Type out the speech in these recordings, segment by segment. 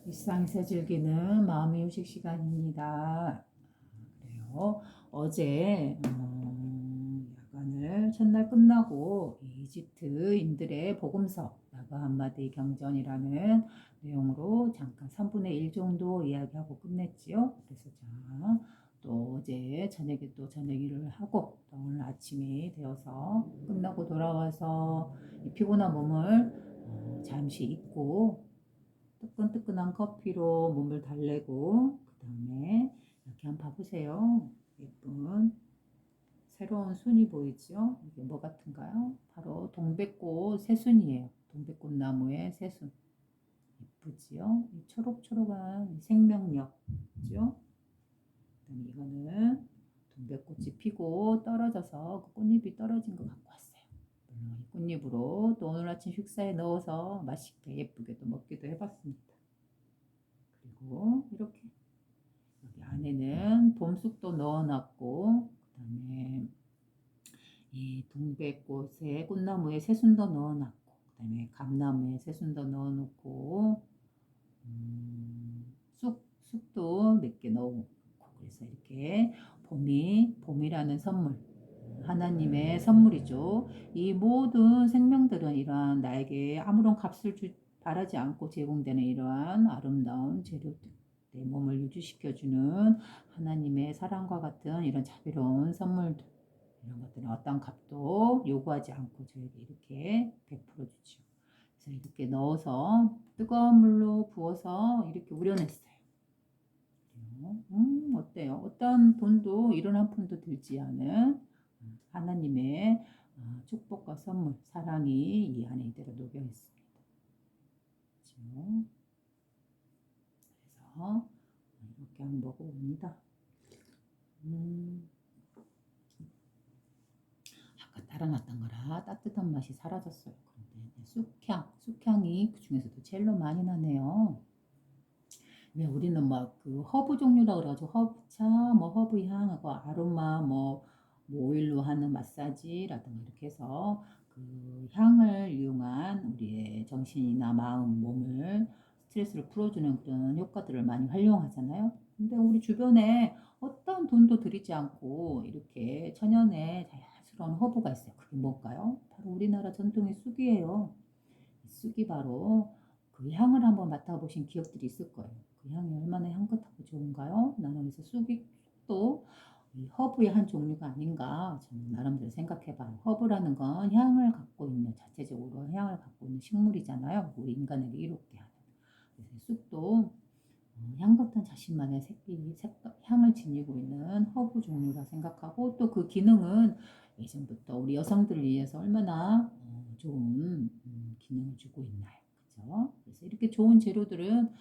일상에서 즐기는 마음의 휴식 시간입니다. 그래요. 어제 야간을 첫날 끝나고 이집트인들의 복음서 나가 한마디 경전이라는 내용으로 잠깐 3분의 1 정도 이야기하고 끝냈지요. 그래서 자, 또 어제 저녁에 또 저녁 일을 하고 또 오늘 아침이 되어서 끝나고 돌아와서 이 피곤한 몸을 잠시 잊고 뜨끈뜨끈한 커피로 몸을 달래고 그 다음에 이렇게 한번 봐보세요. 예쁜 새로운 순이 보이죠? 이게 뭐 같은가요? 바로 동백꽃 새순이에요. 동백꽃 나무의 새순. 예쁘지요? 이 초록초록한 생명력 있죠? 그다음에 이거는 동백꽃이 피고 떨어져서 그 꽃잎이 떨어진 거 갖고 왔어요. 물론 이 꽃잎으로 또 오늘 아침 식사에 넣어서 맛있게 예쁘게 또 먹기도 해봤습니다. 그리고 이렇게 여기 안에는 봄쑥도 넣어놨고 그 다음에 이 동백꽃에 꽃나무에 새순도 넣어놨고 그 다음에 감나무에 새순도 넣어놓고 쑥도 몇 개 넣어놓고 그래서 이렇게 봄이라는 선물 하나님의 선물이죠. 이 모든 생명들은 이러한 나에게 아무런 값을 바라지 않고 제공되는 이러한 아름다운 재료들 내 몸을 유지시켜주는 하나님의 사랑과 같은 이런 자비로운 선물들 이런 것들은 어떤 값도 요구하지 않고 저에게 이렇게 베풀어 주죠. 그래서 이렇게 넣어서 뜨거운 물로 부어서 이렇게 우려냈어요. 어때요? 어떤 돈도 이런 한 푼도 들지 않은 하나님의 축복과 선물, 사랑이 이 안에 이대로 녹여 있습니다. 그렇죠? 그래서 이렇게 한번 먹어봅니다. 아까 따라놨던 거라 따뜻한 맛이 사라졌어요. 그런데 쑥향이 그 중에서도 제일 많이 나네요. 왜 우리는 막 그 허브 종류라 그래가지고 허브차, 뭐 허브향하고 아로마, 뭐 오일로 하는 마사지라든가 이렇게 해서 그 향을 이용한 우리의 정신이나 마음, 몸을 스트레스를 풀어주는 그런 효과들을 많이 활용하잖아요. 근데 우리 주변에 어떤 돈도 들이지 않고 이렇게 천연의 자연스러운 허브가 있어요. 그게 뭘까요? 바로 우리나라 전통의 쑥이에요. 쑥이 바로 그 향을 한번 맡아보신 기억들이 있을 거예요. 그 향이 얼마나 향긋하고 좋은가요? 나는 그래서 쑥도 이 허브의 한 종류가 아닌가 저는 나름대로 생각해봐요. 허브라는 건 향을 갖고 있는 자체적으로 향을 갖고 있는 식물이잖아요. 우리 인간에게 이롭게 하는. 그래서 쑥도 향긋한 자신만의 향을 지니고 있는 허브 종류라 생각하고 또 그 기능은 예전부터 우리 여성들을 위해서 얼마나 좋은 기능을 주고 있나요? 그죠? 그래서 이렇게 좋은 재료들은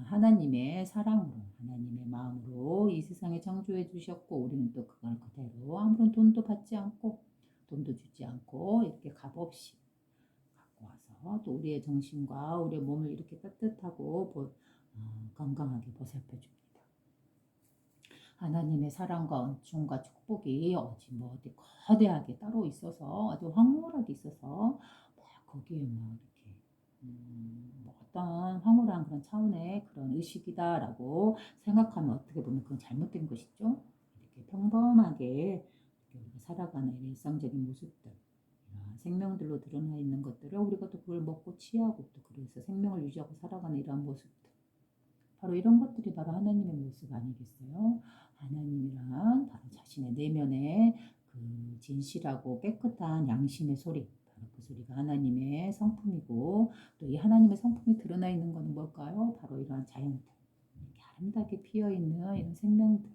하나님의 사랑으로, 하나님의 마음으로 이 세상에 창조해 주셨고 우리는 또 그걸 그대로 아무런 돈도 받지 않고 돈도 주지 않고 이렇게 값없이 갖고 와서 또 우리의 정신과 우리의 몸을 이렇게 따뜻하고 건강하게 보살펴 줍니다. 하나님의 사랑과 은총과 축복이 어디 거대하게 따로 있어서 아주 황홀하게 있어서 막 거기에 막 이렇게 뭐 어떤 황홀한 그런 차원의 그런 의식이다라고 생각하면 어떻게 보면 그건 잘못된 것이죠. 이렇게 평범하게 이렇게 살아가는 일상적인 모습들 생명들로 드러나 있는 것들을 우리가 또 그걸 먹고 취하고 또 그래서 생명을 유지하고 살아가는 이러한 모습들 바로 이런 것들이 바로 하나님의 모습 아니겠어요? 하나님이란 바로 자신의 내면의 그 진실하고 깨끗한 양심의 소리 바로 그 소리가 하나님의 성품이고 또 이 하나님의 성품이 드러나 있는 것은 뭘까요? 바로 이러한 자연들 이렇게 아름답게 피어있는 이런 생명들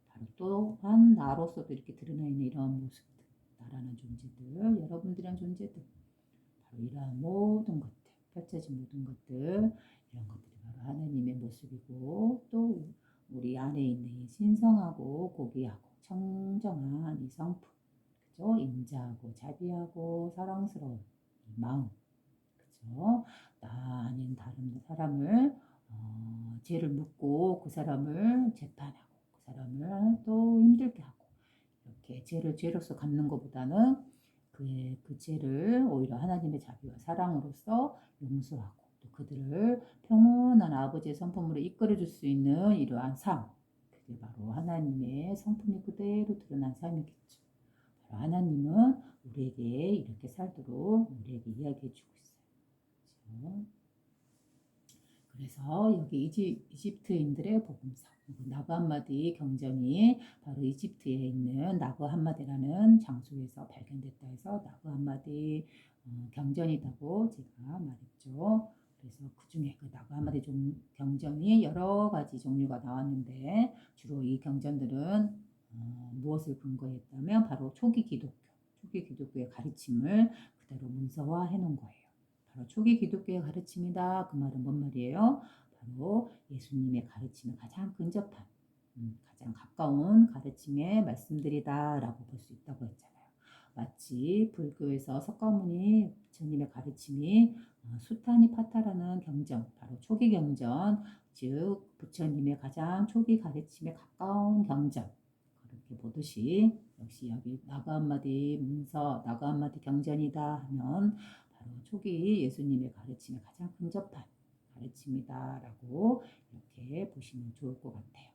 바로 또한 나로서도 이렇게 드러나 있는 이러한 모습들 나라는 존재들 여러분들이란 존재들 바로 이러한 모든 것들 펼쳐진 모든 것들 이런 것들이 바로 하나님의 모습이고 또 우리 안에 있는 이 신성하고 고귀하고 청정한 이 성품 그죠? 인자하고 자비하고 사랑스러운 이 마음 그죠? 나 아닌 다른 사람을 죄를 묻고 그 사람을 재판하고 그 사람을 또 힘들게 하고 이렇게 죄를 죄로서 갚는 것보다는 그 죄를 오히려 하나님의 자비와 사랑으로서 용서하고 또 그들을 평온한 온전한 아버지의 성품으로 이끌어줄 수 있는 이러한 삶, 그게 바로 하나님의 성품이 그대로 드러난 삶이겠죠. 바로 하나님은 우리에게 이렇게 살도록 우리에게 이야기해 주고 있어요. 그렇죠? 그래서 여기 이집트인들의 복음서, 나그 한마디 경전이 바로 이집트에 있는 나그 한마디라는 장소에서 발견됐다 해서 나그 한마디 경전이라고 제가 말했죠. 그래서 그 중에 그 나그 한마디 경전이 여러 가지 종류가 나왔는데 주로 이 경전들은 무엇을 근거했다면 바로 초기 기독교의 가르침을 그대로 문서화해 놓은 거예요. 바로 초기 기독교의 가르침이다. 그 말은 뭔 말이에요? 바로 예수님의 가르침에 가장 근접한, 가장 가까운 가르침의 말씀들이다 라고 볼 수 있다고 했잖아요. 마치 불교에서 석가모니 부처님의 가르침이 수타니파타라는 경전, 바로 초기 경전, 즉 부처님의 가장 초기 가르침에 가까운 경전, 그렇게 보듯이 역시 여기 나그 한마디 문서, 나그 한마디 경전이다 하면 바로 초기 예수님의 가르침에 가장 근접한 가르침이다라고 이렇게 보시면 좋을 것 같아요.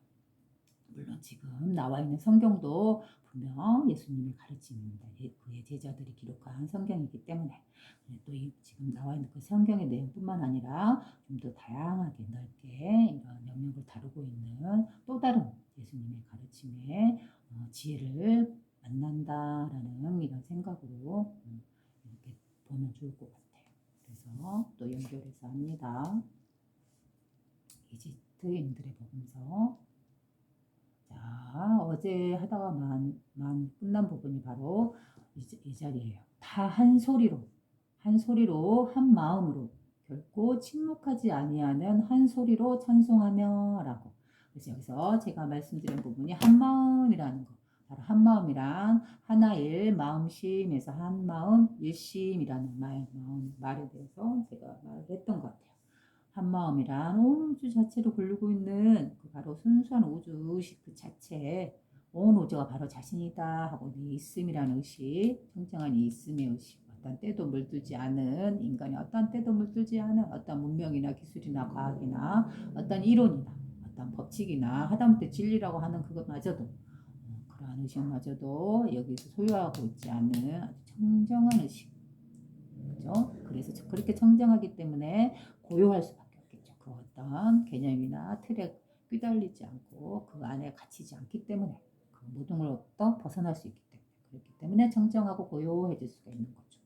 물론 지금 나와 있는 성경도 분명 예수님의 가르침입니다. 그의 제자들이 기록한 성경이기 때문에 또 지금 나와 있는 그 성경의 내용뿐만 아니라 좀 더 다양하게 넓게 이런 영역을 다루고 있는 또 다른 예수님의 가르침의 지혜를 만난다라는 이런 생각으로 이렇게 보면 좋을 것 같아요. 그래서 또 연결해서 합니다. 이집트인들의 복음서. 자, 어제 하다가 끝난 부분이 바로 이 자리예요. 다 한 소리로, 한 마음으로 결코 침묵하지 아니하는 한 소리로 찬송하며라고. 그래서 여기서 제가 말씀드린 부분이 한 마음이라는 거. 바로 한 마음이란 하나일 마음심에서 한 마음 일심이라는 말에 대해서 제가 말했던 것 같아요. 한 마음이란 온 우주 자체로 굴르고 있는 그 바로 순수한 우주의식 그 자체, 온 우주가 바로 자신이다 하고 이 있음이라는 의식, 청정한 이 있음의 의식, 어떤 때도 물들지 않은 인간이 어떤 때도 물들지 않은 어떤 문명이나 기술이나 과학이나 어떤 이론이나 어떤 법칙이나 하다못해 진리라고 하는 그것마저도 그러한 의식마저도 여기서 소유하고 있지 않은 아주 청정한 의식, 그죠? 그래서 그렇게 청정하기 때문에 고요할 수밖에 없겠죠. 그 어떤 개념이나 틀에 휘달리지 않고 그 안에 갇히지 않기 때문에 그 모든 걸로부터 벗어날 수 있기 때문에 그렇기 때문에 청정하고 고요해질 수가 있는 거죠.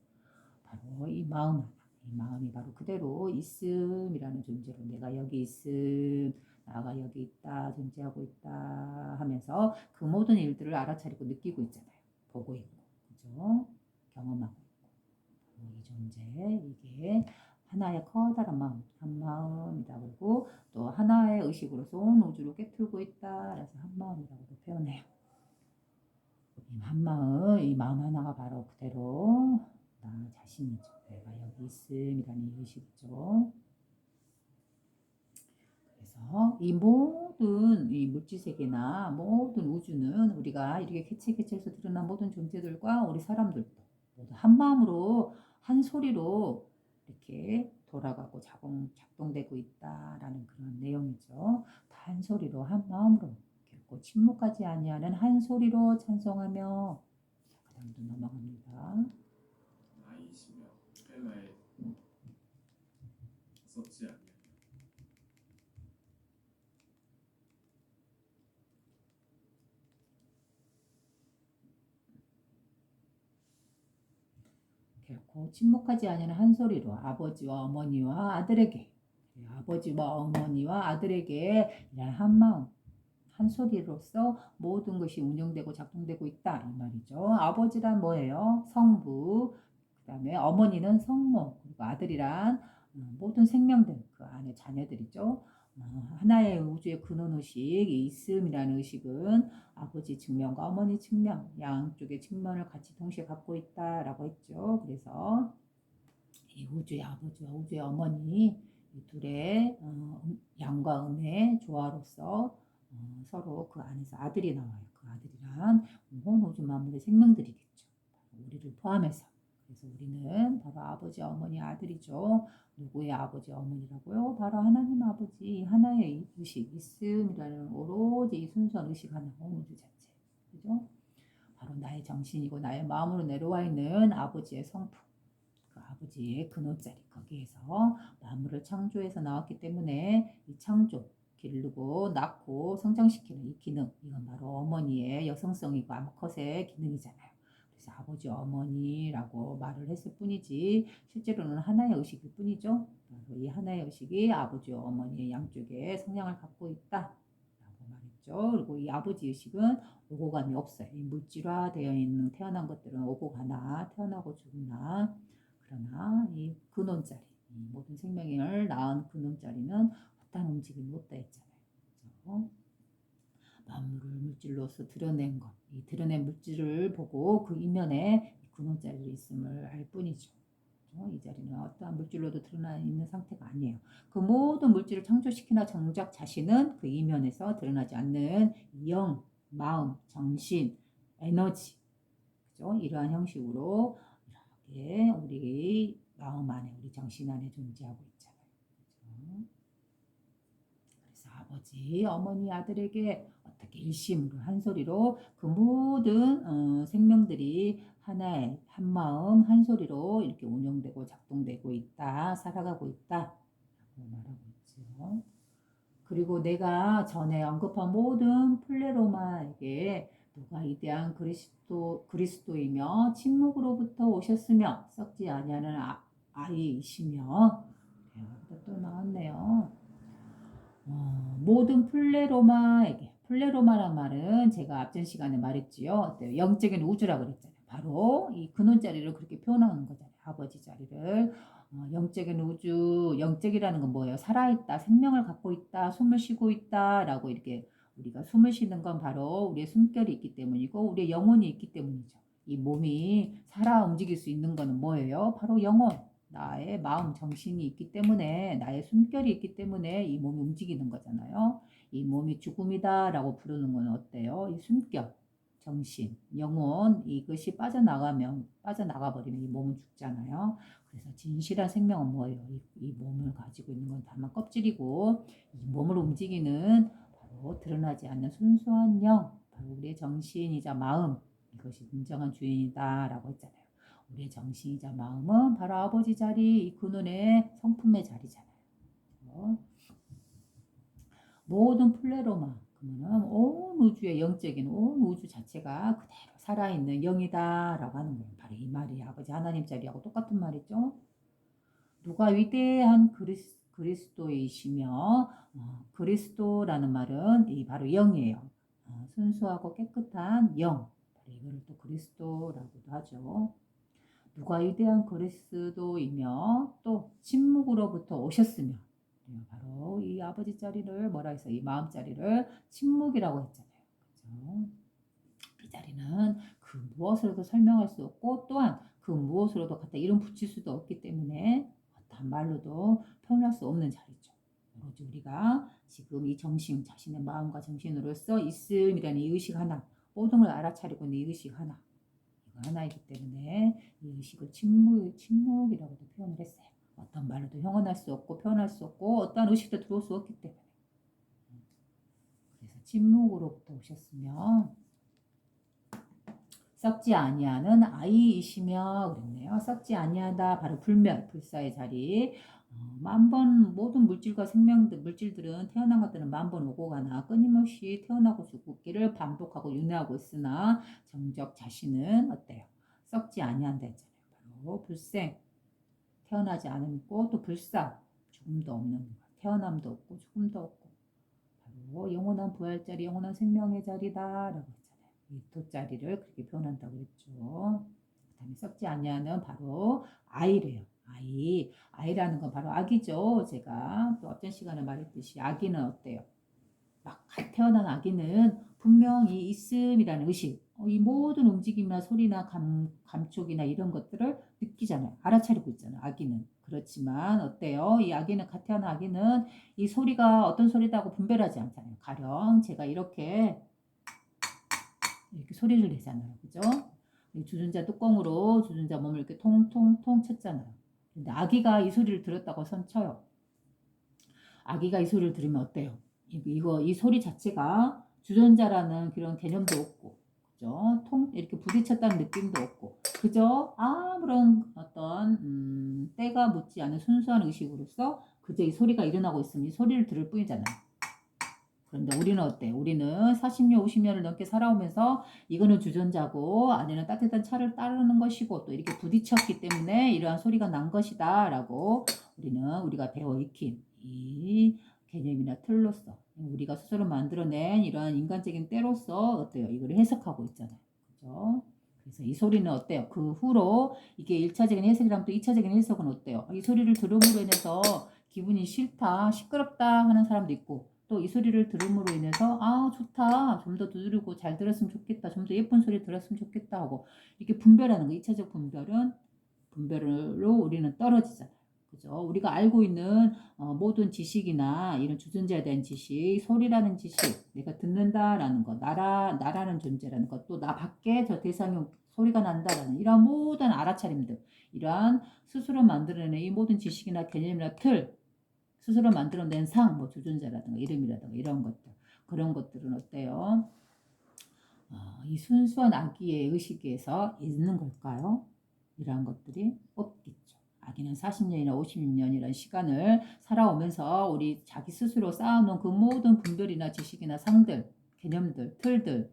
바로 이 마음 하나, 이 마음이 바로 그대로 있음이라는 존재로 내가 여기 있음, 나가 여기 있다, 존재하고 있다 하면서 그 모든 일들을 알아차리고 느끼고 있잖아요. 보고 있고, 그죠? 경험하고 있고. 이 존재, 이게 하나의 커다란 마음, 한 마음이다. 그리고 또 하나의 의식으로서 온 우주를 꿰뚫고 있다. 그래서 한 마음이라고도 표현해요. 이 마음 하나가 바로 그대로 나 자신이죠. 내가 여기 있음이라는 의식이죠. 그래서 이 모든 이 물질세계나 모든 우주는 우리가 이렇게 캐치해서 드러난 모든 존재들과 우리 사람들도 모두 한 마음으로 한 소리로 이렇게 돌아가고 작동되고 있다라는 그런 내용이죠. 한 소리로 한 마음으로 결코 침묵하지 아니하는 한 소리로 찬송하며. 그 다음도 넘어갑니다. 나이시며 헬라의 섭지 아니하며 결코 침묵하지 아니하는 한 소리로 아버지와 어머니와 아들에게, 아버지와 어머니와 아들에게 한 마음 한 소리로서 모든 것이 운영되고 작동되고 있다 이 말이죠. 아버지란 뭐예요? 성부, 그 다음에 어머니는 성모, 그리고 아들이란 모든 생명들, 그 안에 자녀들이죠. 하나의 우주의 근원의식, 이 있음이라는 의식은 아버지 측면과 어머니 측면, 양쪽의 측면을 같이 동시에 갖고 있다라고 했죠. 그래서 이 우주의 아버지와 우주의 어머니 이 둘의 양과 음의 조화로서 서로 그 안에서 아들이 나와요. 그 아들이란 온 우주 만물의 생명들이겠죠. 우리를 포함해서. 그래서 우리는 바로 아버지, 어머니, 아들이죠. 누구의 아버지, 어머니라고요? 바로 하나님 아버지, 하나의 의식, 있음이라는 오로지 이 순수한 의식 하나, 오무주 자체. 그죠? 바로 나의 정신이고 나의 마음으로 내려와 있는 아버지의 성품. 그 아버지의 근원자리 거기에서 만물을 창조해서 나왔기 때문에 이 창조, 기르고 낳고 성장시키는 이 기능, 이건 바로 어머니의 여성성이고 암컷의 기능이잖아요. 그래서 아버지 어머니라고 말을 했을 뿐이지 실제로는 하나의 의식일 뿐이죠. 바로 이 하나의 의식이 아버지 어머니의 양쪽에 성향을 갖고 있다라고 말했죠. 그리고 이 아버지 의식은 오고 감이 없어요. 이 물질화되어 있는 태어난 것들은 오고 가나 태어나고 죽으나, 그러나 이 근원자리, 이 모든 생명을 낳은 근원자리는 어떠한 움직임이 없다 했잖아요. 그렇죠? 만물을 물질로서 드러낸 것, 이 드러낸 물질을 보고 그 이면에 근원자리가 있음을 알 뿐이죠. 그렇죠? 이 자리는 어떠한 물질로도 드러나 있는 상태가 아니에요. 그 모든 물질을 창조시키나 정작 자신은 그 이면에서 드러나지 않는 영, 마음, 정신, 에너지, 그죠? 이러한 형식으로 이렇게 우리 마음 안에, 우리 정신 안에 존재하고 있잖아요. 그죠? 그래서 아버지, 어머니, 아들에게 어떻게 일심으로 한 소리로 그 모든 생명들이 하나의 한 마음 한 소리로 이렇게 운영되고 작동되고 있다, 살아가고 있다라고 말하고 있죠. 그리고 내가 전에 언급한 모든 플레로마에게 누가 이대한 그리스도이며 침묵으로부터 오셨으며 썩지 아니하는 아이이시며, 또 나왔네요. 모든 플레로마란 말은 제가 앞전 시간에 말했지요. 영적인 우주라고 그랬잖아요. 바로 이 근원자리를 그렇게 표현하는 거잖아요. 아버지 자리를. 영적인 우주, 영적이라는 건 뭐예요? 살아있다, 생명을 갖고 있다, 숨을 쉬고 있다라고, 이렇게 우리가 숨을 쉬는 건 바로 우리의 숨결이 있기 때문이고 우리의 영혼이 있기 때문이죠. 이 몸이 살아 움직일 수 있는 거는 뭐예요? 바로 영혼. 나의 마음, 정신이 있기 때문에, 나의 숨결이 있기 때문에 이 몸이 움직이는 거잖아요. 이 몸이 죽음이다라고 부르는 건 어때요? 이 숨결, 정신, 영혼, 이것이 빠져나가버리면 이 몸은 죽잖아요. 그래서 진실한 생명은 뭐예요? 이 몸을 가지고 있는 건 다만 껍질이고, 이 몸을 움직이는 바로 드러나지 않는 순수한 영, 바로 우리의 정신이자 마음, 이것이 진정한 주인이다라고 했잖아요. 우리의 정신이자 마음은 바로 아버지 자리, 이 근원의 성품의 자리잖아요. 모든 플레로마, 그러면 온 우주의 영적인 온 우주 자체가 그대로 살아있는 영이다라고 하는 거예요. 바로 이 말이 아버지 하나님 자리하고 똑같은 말이죠. 누가 위대한 그리스도이시며, 그리스도라는 말은 이 바로 영이에요. 순수하고 깨끗한 영, 바로 이거를 또 그리스도라고도 하죠. 누가 위대한 그리스도이며 또 침묵으로부터 오셨으며, 바로 이 아버지 자리를 뭐라 해서 이 마음 자리를 침묵이라고 했잖아요. 그렇죠? 이 자리는 그 무엇으로도 설명할 수 없고 또한 그 무엇으로도 갖다 이름 붙일 수도 없기 때문에 어떠한 말로도 표현할 수 없는 자리죠. 오로지 우리가 지금 이 정신, 자신의 마음과 정신으로서 있음이라는 이 의식 하나, 모든 걸 알아차리고 있는 이 의식 하나, 이거 하나이기 때문에 이 의식을 침묵이라고도 표현을 했어요. 어떤 말로도 형언할 수 없고 표현할 수 없고 어떠한 의식도 들어올 수 없기 때문에. 그래서 침묵으로부터 오셨으며 썩지 아니하는 아이이시며 그랬네요. 썩지 아니하다, 바로 불멸, 불사의 자리. 만번 모든 물질과 물질들은 태어난 것들은 만번 오고 가나 끊임없이 태어나고 죽기를 반복하고 윤회하고 있으나 정작 자신은 어때요? 썩지 아니한다 했잖아요. 바로 불생, 태어나지 않고 또 불사, 죽음도 없는, 태어남도 없고 죽음도 없고 바로 영원한 부활 자리, 영원한 생명의 자리다라고 했잖아요. 이 돗자리를 그렇게 표현한다고 그랬죠. 그다음에 썩지 아니하는 바로 아이래요. 아이라는 건 바로 아기죠. 제가 또 어떤 시간에 말했듯이 아기는 어때요? 막 태어난 아기는 분명히 있음이라는 의식, 이 모든 움직임이나 소리나 감촉이나 이런 것들을 느끼잖아요. 알아차리고 있잖아요. 아기는. 그렇지만 어때요? 이 아기는, 갓 태어난 아기는 이 소리가 어떤 소리다고 분별하지 않잖아요. 가령 제가 이렇게 소리를 내잖아요. 그죠? 이 주전자 뚜껑으로 주전자 몸을 이렇게 통통통 쳤잖아요. 근데 아기가 이 소리를 들었다고 선쳐요. 아기가 이 소리를 들으면 어때요? 이 소리 자체가 주전자라는 그런 개념도 없고, 그죠? 이렇게 부딪혔다는 느낌도 없고, 그죠? 아무런 어떤, 때가 묻지 않은 순수한 의식으로서 그저 이 소리가 일어나고 있으면 이 소리를 들을 뿐이잖아요. 그런데 우리는 어때? 우리는 40년, 50년을 넘게 살아오면서 이거는 주전자고 안에는 따뜻한 차를 따르는 것이고 또 이렇게 부딪혔기 때문에 이러한 소리가 난 것이다 라고 우리가 배워 익힌 이 개념이나 틀로서 우리가 스스로 만들어낸 이러한 인간적인 때로서 어때요? 이걸 해석하고 있잖아요. 그죠? 그래서 이 소리는 어때요? 그 후로 이게 1차적인 해석이라면 또 2차적인 해석은 어때요? 이 소리를 들음으로 인해서 기분이 싫다, 시끄럽다 하는 사람도 있고 또 이 소리를 들음으로 인해서 아 좋다 좀 더 두드리고 잘 들었으면 좋겠다 좀 더 예쁜 소리 들었으면 좋겠다 하고 이렇게 분별하는 거 2차적 분별로 우리는 떨어지잖아요. 그죠? 우리가 알고 있는 모든 지식이나 이런 주전자에 대한 지식, 소리라는 지식, 내가 듣는다라는 거, 나라는 존재라는 것, 또 나 밖에 저 대상이 소리가 난다라는 이러한 모든 알아차림들, 이러한 스스로 만들어낸 이 모든 지식이나 개념이나 틀, 스스로 만들어낸 상, 뭐 주전자라든가 이름이라든가 이런 것들, 그런 것들은 어때요? 이 순수한 아기의 의식에서 있는 걸까요? 이러한 것들이 없겠죠. 아기는 40년이나 50년이라는 시간을 살아오면서 우리 자기 스스로 쌓아놓은 그 모든 분별이나 지식이나 상들, 개념들, 틀들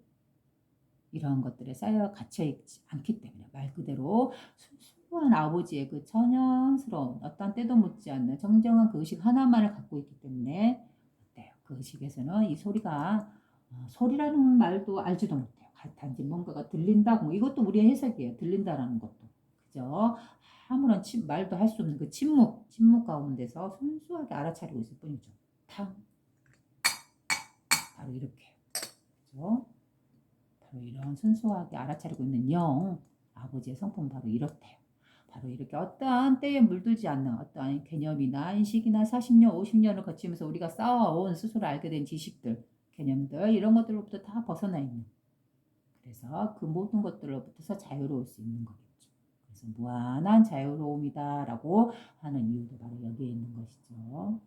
이러한 것들에 쌓여 갇혀있지 않기 때문에 말 그대로 순수한 아버지의 그 천연스러운 어떤 때도 묻지 않는 정정한 그 의식 하나만을 갖고 있기 때문에 어때요? 그 의식에서는 이 소리가 소리라는 말도 알지도 못해요. 단지 뭔가가 들린다. 뭐 이것도 우리의 해석이에요. 들린다라는 것도. 그죠? 아무런 말도 할 수 없는 그 침묵 가운데서 순수하게 알아차리고 있을 뿐이죠. 탕. 바로 이렇게. 그죠? 바로 이런 순수하게 알아차리고 있는 영, 아버지의 성품은 바로 이렇대요. 바로 이렇게 어떠한 때에 물들지 않는 어떠한 개념이나 인식이나 40년, 50년을 거치면서 우리가 쌓아온 스스로 알게 된 지식들, 개념들 이런 것들로부터 다 벗어나 있는 그래서 그 모든 것들로부터 자유로울 수 있는 거겠죠. 그래서 무한한 자유로움이다라고 하는 이유도 바로 여기에 있는 것이죠.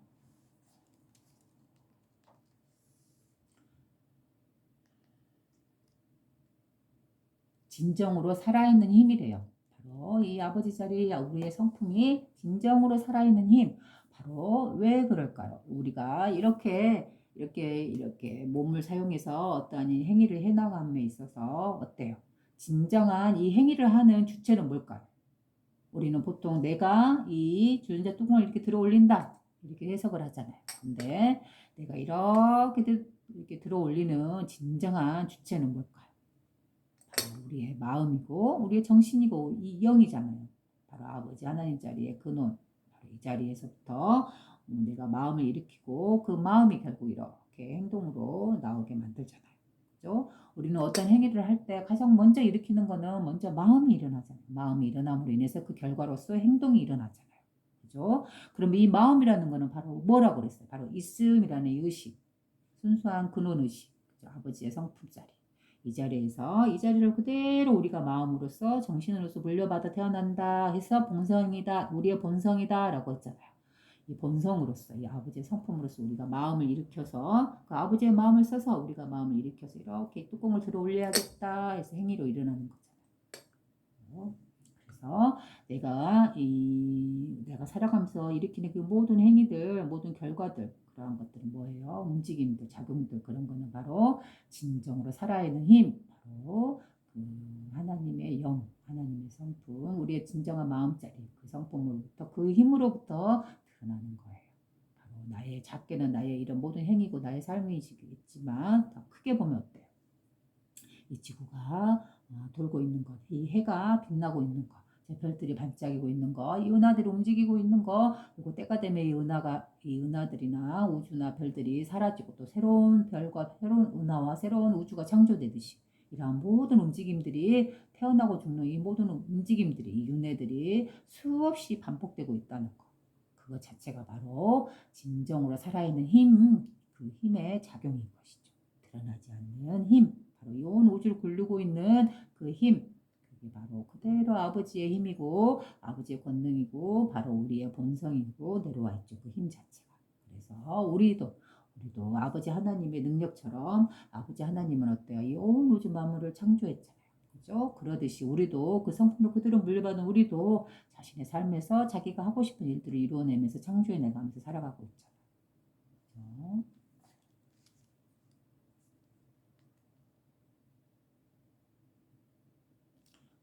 진정으로 살아있는 힘이래요. 바로 이 아버지 자리 우리의 성품이 진정으로 살아있는 힘. 바로 왜 그럴까요? 우리가 이렇게 몸을 사용해서 어떠한 행위를 해나감에 있어서 어때요? 진정한 이 행위를 하는 주체는 뭘까요? 우리는 보통 내가 이 주전자 뚜껑을 이렇게 들어 올린다. 이렇게 해석을 하잖아요. 근데 내가 이렇게 들어 올리는 진정한 주체는 뭘까요? 우리의 마음이고 우리의 정신이고 이 영이잖아요. 바로 아버지 하나님 자리의 근원. 바로 이 자리에서부터 내가 마음을 일으키고 그 마음이 결국 이렇게 행동으로 나오게 만들잖아요. 그죠? 우리는 어떤 행위를 할 때 가장 먼저 일으키는 거는 먼저 마음이 일어나잖아요. 마음이 일어남으로 인해서 그 결과로서 행동이 일어나잖아요. 그죠? 그럼 이 마음이라는 거는 바로 뭐라고 그랬어요? 바로 있음이라는 의식. 순수한 근원 의식. 그죠? 아버지의 성품 자리. 이 자리를 그대로 우리가 마음으로서 정신으로서 물려받아 태어난다 해서 본성이다 우리의 본성이다 라고 했잖아요. 이 본성으로서 이 아버지의 성품으로서 우리가 마음을 일으켜서 그 아버지의 마음을 써서 우리가 마음을 일으켜서 이렇게 뚜껑을 들어 올려야겠다 해서 행위로 일어나는 거잖아요. 그래서 내가 살아가면서 일으키는 그 모든 행위들 모든 결과들 그러한 것들은 뭐예요? 움직임들, 작용들 그런 거는 바로 진정으로 살아있는 힘, 바로 그 하나님의 영, 하나님의 성품, 우리의 진정한 마음자리, 그 성품으로부터 그 힘으로부터 드러나는 거예요. 바로 작게는 나의 이런 모든 행위고 나의 삶이지만 더 크게 보면 어때요? 이 지구가 돌고 있는 것, 이 해가 빛나고 있는 것, 별들이 반짝이고 있는 거, 이 은하들이 움직이고 있는 거, 그리고 때가 되면 이 은하들이나 우주나 별들이 사라지고 또 새로운 별과 새로운 은하와 새로운 우주가 창조되듯이 이러한 모든 움직임들이 태어나고 죽는 이 모든 움직임들이 이 윤회들이 수없이 반복되고 있다는 거. 그것 자체가 바로 진정으로 살아있는 힘, 그 힘의 작용인 것이죠. 드러나지 않는 힘, 바로 이 온 우주를 굴르고 있는 그 힘, 이게 바로 그대로 아버지의 힘이고 아버지의 권능이고 바로 우리의 본성이고 내려와 있죠. 그 힘 자체가. 그래서 우리도 아버지 하나님의 능력처럼 아버지 하나님은 어때요? 이 온 우주 만물을 창조했잖아요. 그죠? 그러듯이 우리도 그 성품을 그대로 물려받은 우리도 자신의 삶에서 자기가 하고 싶은 일들을 이루어내면서 창조해내가면서 살아가고 있잖아요. 그죠?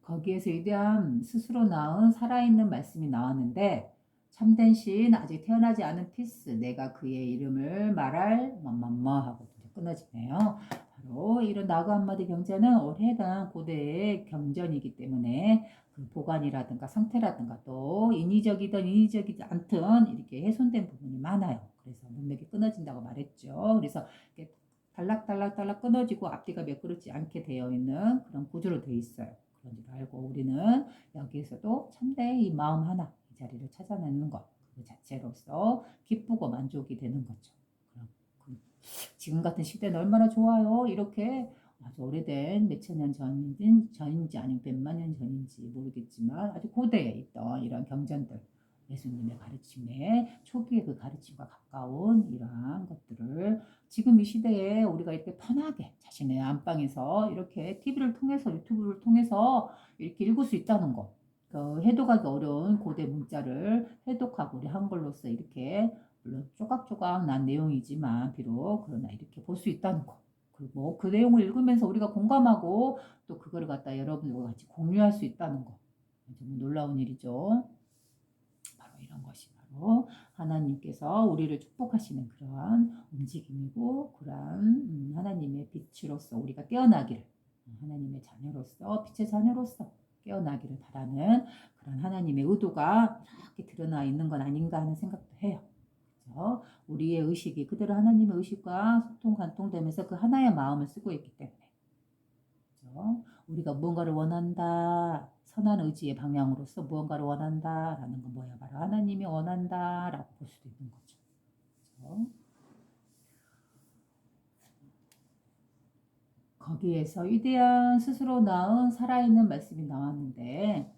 거기에서 위대한 스스로 낳은 살아있는 말씀이 나왔는데 참된 신 아직 태어나지 않은 피스 내가 그의 이름을 말할 뭐뭐뭐 하고 이제 끊어지네요. 바로 이런 나그 한마디 경전은 오래된 고대의 경전이기 때문에 그 보관이라든가 상태라든가 또 인위적이든 인위적이지 않든 이렇게 훼손된 부분이 많아요. 그래서 문맥이 끊어진다고 말했죠. 그래서 이렇게 달락달락달락 끊어지고 앞뒤가 매끄럽지 않게 되어 있는 그런 구조로 되어 있어요. 그런 줄 알고 우리는 여기에서도 참되의 이 마음 하나 이 자리를 찾아내는 것 그 자체로서 기쁘고 만족이 되는 거죠. 지금 같은 시대는 얼마나 좋아요. 이렇게 아주 오래된 몇천 년 전인지 아니면 100만 년 전인지 모르겠지만 아주 고대에 있던 이런 경전들 예수님의 가르침에 초기의 그 가르침과 가까운 이러한 것들을 지금 이 시대에 우리가 이렇게 편하게 자신의 안방에서 이렇게 TV를 통해서 유튜브를 통해서 이렇게 읽을 수 있다는 거. 그 해독하기 어려운 고대 문자를 해독하고 우리 한글로서 이렇게 물론 조각조각 난 내용이지만 비록 그러나 이렇게 볼 수 있다는 거. 그리고 그 내용을 읽으면서 우리가 공감하고 또 그거를 갖다 여러분들과 같이 공유할 수 있다는 거. 정말 놀라운 일이죠. 바로 이런 것이 바로 하나님께서 우리를 축복하시는 그러한 움직임이고 그러한 하나님의 빛으로서 우리가 깨어나기를 하나님의 자녀로서 빛의 자녀로서 깨어나기를 바라는 그런 하나님의 의도가 이렇게 드러나 있는 건 아닌가 하는 생각도 해요. 그래서 우리의 의식이 그대로 하나님의 의식과 소통 관통되면서 그 하나의 마음을 쓰고 있기 때문에 그렇죠? 우리가 무언가를 원한다. 선한 의지의 방향으로서 무언가를 원한다라는 건 뭐야? 바로 하나님이 원한다라고 볼 수도 있는 거죠. 그렇죠? 거기에서 위대한 스스로 낳은 살아있는 말씀이 나왔는데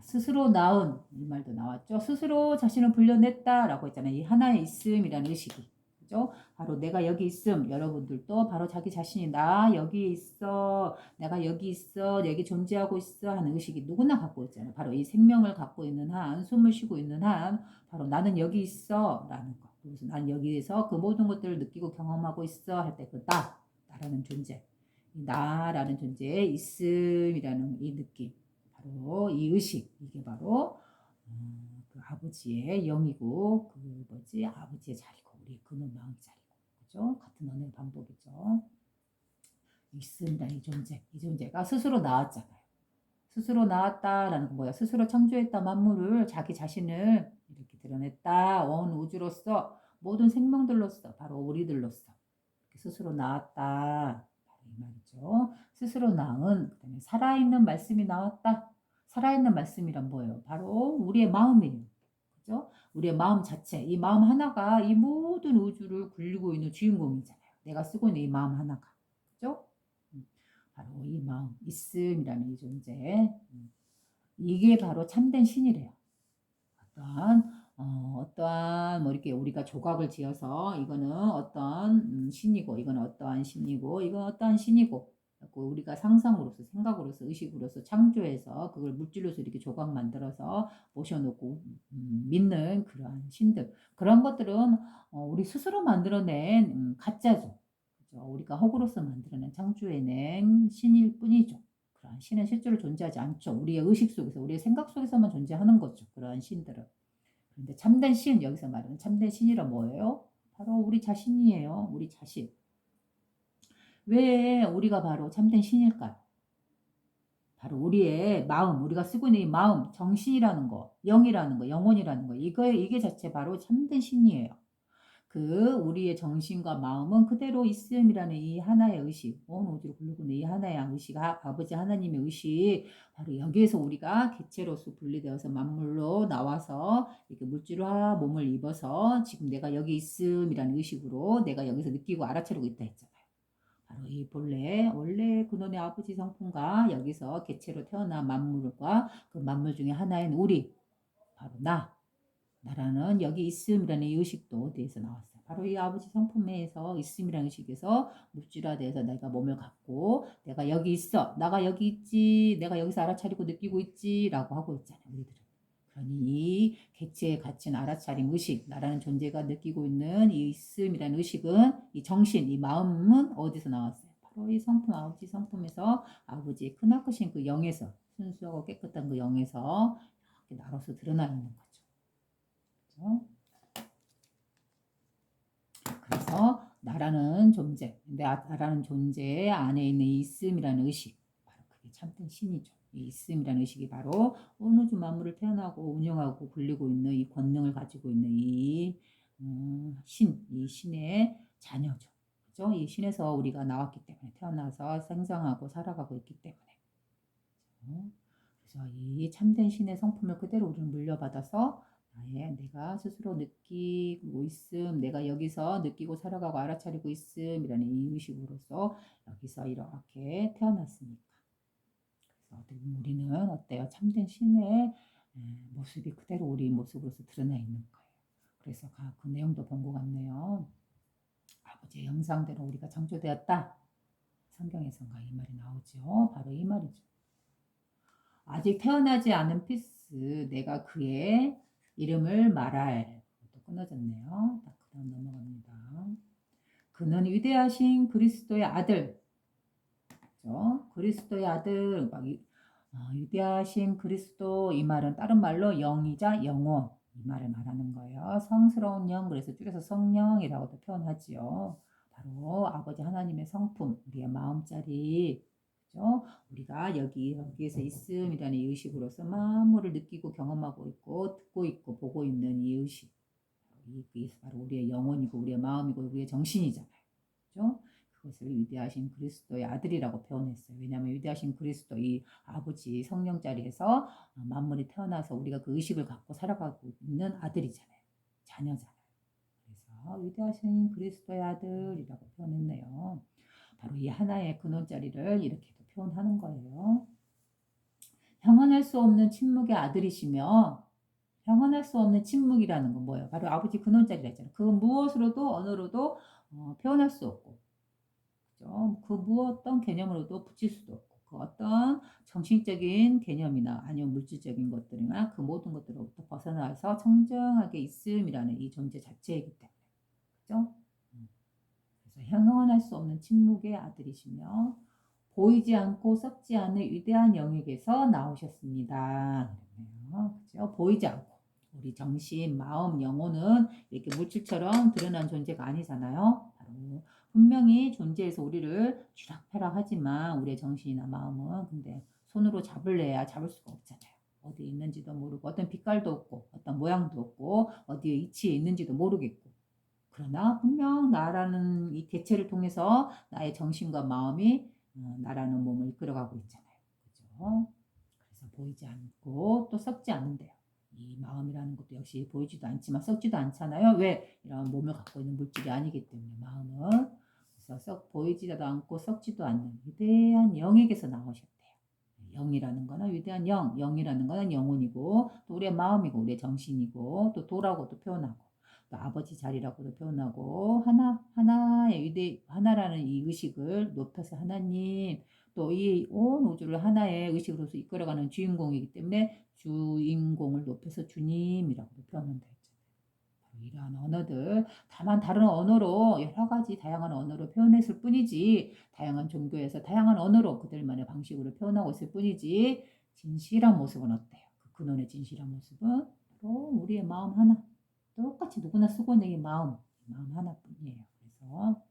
스스로 낳은 이 말도 나왔죠. 스스로 자신을 불려냈다라고 했잖아요. 이 하나의 있음이라는 의식이. 그죠? 바로 내가 여기 있음. 여러분들도 바로 자기 자신이 나 여기 있어. 내가 여기 있어. 여기 존재하고 있어 하는 의식이 누구나 갖고 있잖아요. 바로 이 생명을 갖고 있는 한, 숨을 쉬고 있는 한 바로 나는 여기 있어 라는 거. 그래서 난 여기에서 그 모든 것들을 느끼고 경험하고 있어 할 때 그 나라는 존재. 나라는 존재의 있음이라는 이 느낌. 바로 이 의식 이게 바로 그 아버지의 영이고 그 뭐지 아버지의 자리고 우리 근원 마음의 자리고 그죠? 같은 언어의 반복이죠. 있습니다. 이 존재가 스스로 나왔잖아요. 스스로 나왔다라는 건 뭐야? 스스로 창조했다 만물을 자기 자신을 이렇게 드러냈다. 온 우주로서 모든 생명들로서 바로 우리들로서 스스로 나왔다. 이 말이죠. 스스로 낳은 그다음에 살아있는 말씀이 나왔다. 살아있는 말씀이란 뭐예요? 바로 우리의 마음이에요. 그죠? 우리의 마음 자체, 이 마음 하나가 이 모든 우주를 굴리고 있는 주인공이잖아요. 내가 쓰고 있는 이 마음 하나가. 그죠? 바로 이 마음, 있음이라는 이 존재. 이게 바로 참된 신이래요. 어떠한 뭐 이렇게 우리가 조각을 지어서 이거는 어떤 신이고 이건 어떠한 신이고 이건 어떠한 신이고 우리가 상상으로서 생각으로서 의식으로서 창조해서 그걸 물질로서 이렇게 조각 만들어서 모셔놓고 믿는 그러한 신들 그런 것들은 우리 스스로 만들어낸 가짜죠. 그죠? 우리가 허구로서 만들어낸 창조해낸 신일 뿐이죠. 그러한 신은 실제로 존재하지 않죠. 우리의 의식 속에서 우리의 생각 속에서만 존재하는 거죠. 그러한 신들은. 그런데 참된 신, 여기서 말하는 참된 신이라 뭐예요? 바로 우리 자신이에요. 우리 자신. 왜 우리가 바로 참된 신일까요? 바로 우리의 마음, 우리가 쓰고 있는 이 마음, 정신이라는 거, 영이라는 거, 영혼이라는 거, 이게 자체 바로 참된 신이에요. 그 우리의 정신과 마음은 그대로 있음이라는 이 하나의 의식, 온 우주를 굴리고 있는 이 하나의 의식, 아버지 하나님의 의식, 바로 여기에서 우리가 개체로서 분리되어서 만물로 나와서 이렇게 물질화 몸을 입어서 지금 내가 여기 있음이라는 의식으로 내가 여기서 느끼고 알아차리고 있다 했잖아요. 바로 이 본래 원래 근원의 아버지 성품과 여기서 개체로 태어난 만물과 그 만물 중에 하나인 우리, 바로 나라는 여기 있음이라는 이 의식도 어디에서 나왔어요? 바로 이 아버지 성품에서 있음이라는 의식에서 물질화돼서 내가 몸을 갖고 내가 여기 있어, 나가 여기 있지, 내가 여기서 알아차리고 느끼고 있지라고 하고 있잖아요, 우리들은. 그러니 이 객체의 가치는 알아차림 의식, 나라는 존재가 느끼고 있는 이 있음이라는 의식은 이 정신, 이 마음은 어디서 나왔어요? 바로 이 성품, 아버지 성품에서 아버지의 크나크신 그 영에서, 순수하고 깨끗한 그 영에서 이렇게 나로서 드러나 있는 거죠. 그렇죠? 그래서 나라는 존재, 나라는 존재 안에 있는 있음이라는 의식, 바로 그게 참된 신이죠. 이 있음이라는 의식이 바로 온 우주 만물을 태어나고 운영하고 굴리고 있는 이 권능을 가지고 있는 이 이 신의 자녀죠. 그죠? 이 신에서 우리가 나왔기 때문에 태어나서 생장하고 살아가고 있기 때문에. 그렇죠? 그래서 이 참된 신의 성품을 그대로 우리는 물려받아서 내가 스스로 느끼고 있음, 내가 여기서 느끼고 살아가고 알아차리고 있음이라는 이 의식으로서 여기서 이렇게 태어났으니까. 그래서 어떻게 보면 우리는 어때요? 참된 신의 모습이 그대로 우리 모습으로서 드러나 있는 거예요. 그래서 그 내용도 본 것 같네요. 아버지의 형상대로 우리가 창조되었다. 성경에서가 이 말이 나오죠. 바로 이 말이죠. 아직 태어나지 않은 피스, 내가 그의 이름을 말할. 또 끊어졌네요. 그 다음 넘어갑니다. 그는 위대하신 그리스도의 아들. 그렇죠? 그리스도의 아들. 위대하신 그리스도, 이 말은 다른 말로 영이자 영원, 이 말을 말하는 거예요. 성스러운 영, 그래서 줄여서 성령이라고도 표현하지요. 바로 아버지 하나님의 성품, 우리의 마음자리, 그죠? 우리가 여기에서 있음이라는 이 의식으로서 만물을 느끼고 경험하고 있고 듣고 있고 보고 있는 이 의식, 이게 바로 우리의 영혼이고 우리의 마음이고 우리의 정신이잖아요. 그죠? 그것을 위대하신 그리스도의 아들이라고 표현했어요. 왜냐하면 위대하신 그리스도, 이 아버지 성령 자리에서 만물이 태어나서 우리가 그 의식을 갖고 살아가고 있는 아들이잖아요. 자녀잖아요. 그래서 위대하신 그리스도의 아들이라고 표현했네요. 바로 이 하나의 근원 자리를 이렇게도 표현하는 거예요. 형언할 수 없는 침묵의 아들이시며, 형언할 수 없는 침묵이라는 건 뭐예요? 바로 아버지 근원 자리라 했잖아요. 그 무엇으로도 언어로도 표현할 수 없고, 그죠? 그 어떤 개념으로도 붙일 수도 없고, 그 어떤 정신적인 개념이나 아니면 물질적인 것들이나 그 모든 것들로부터 벗어나서 청정하게 있음이라는 이 존재 자체이기 때문에, 그죠? 그래서 형언할 수 없는 침묵의 아들이시며 보이지 않고 썩지 않는 위대한 영역에서 나오셨습니다. 그죠? 보이지 않고 우리 정신, 마음, 영혼은 이렇게 물질처럼 드러난 존재가 아니잖아요. 바로 분명히 존재에서 우리를 쥐락펴락하지만 우리의 정신이나 마음은 근데 손으로 잡을래야 잡을 수가 없잖아요. 어디에 있는지도 모르고 어떤 빛깔도 없고 어떤 모양도 없고 어디에 위치해 있는지도 모르겠고 그러나 분명 나라는 이 개체를 통해서 나의 정신과 마음이 나라는 몸을 이끌어가고 있잖아요. 그죠? 그래서 보이지 않고 또 썩지 않는데요. 이 마음이라는 것도 역시 보이지도 않지만 썩지도 않잖아요. 왜? 이런 몸을 갖고 있는 물질이 아니기 때문에 마음은. 그래서 썩 보이지도 않고 썩지도 않는 위대한 영에게서 나오셨대요. 영이라는 거는 위대한 영, 영이라는 거는 영혼이고 또 우리의 마음이고 우리의 정신이고 또 도라고도 표현하고 또 아버지 자리라고도 표현하고 하나라는 이 의식을 높여서 하나님 또 이 온 우주를 하나의 의식으로서 이끌어가는 주인공이기 때문에 주인공을 높여서 주님이라고도 표현한다 했잖아요. 이러한 언어들 다만 다른 언어로 여러 가지 다양한 언어로 표현했을 뿐이지 다양한 종교에서 다양한 언어로 그들만의 방식으로 표현하고 있을 뿐이지 진실한 모습은 어때요? 그 근원의 진실한 모습은 바로 우리의 마음 하나 똑같이 누구나 쓰고 있는 이 마음 하나뿐이에요. 그래서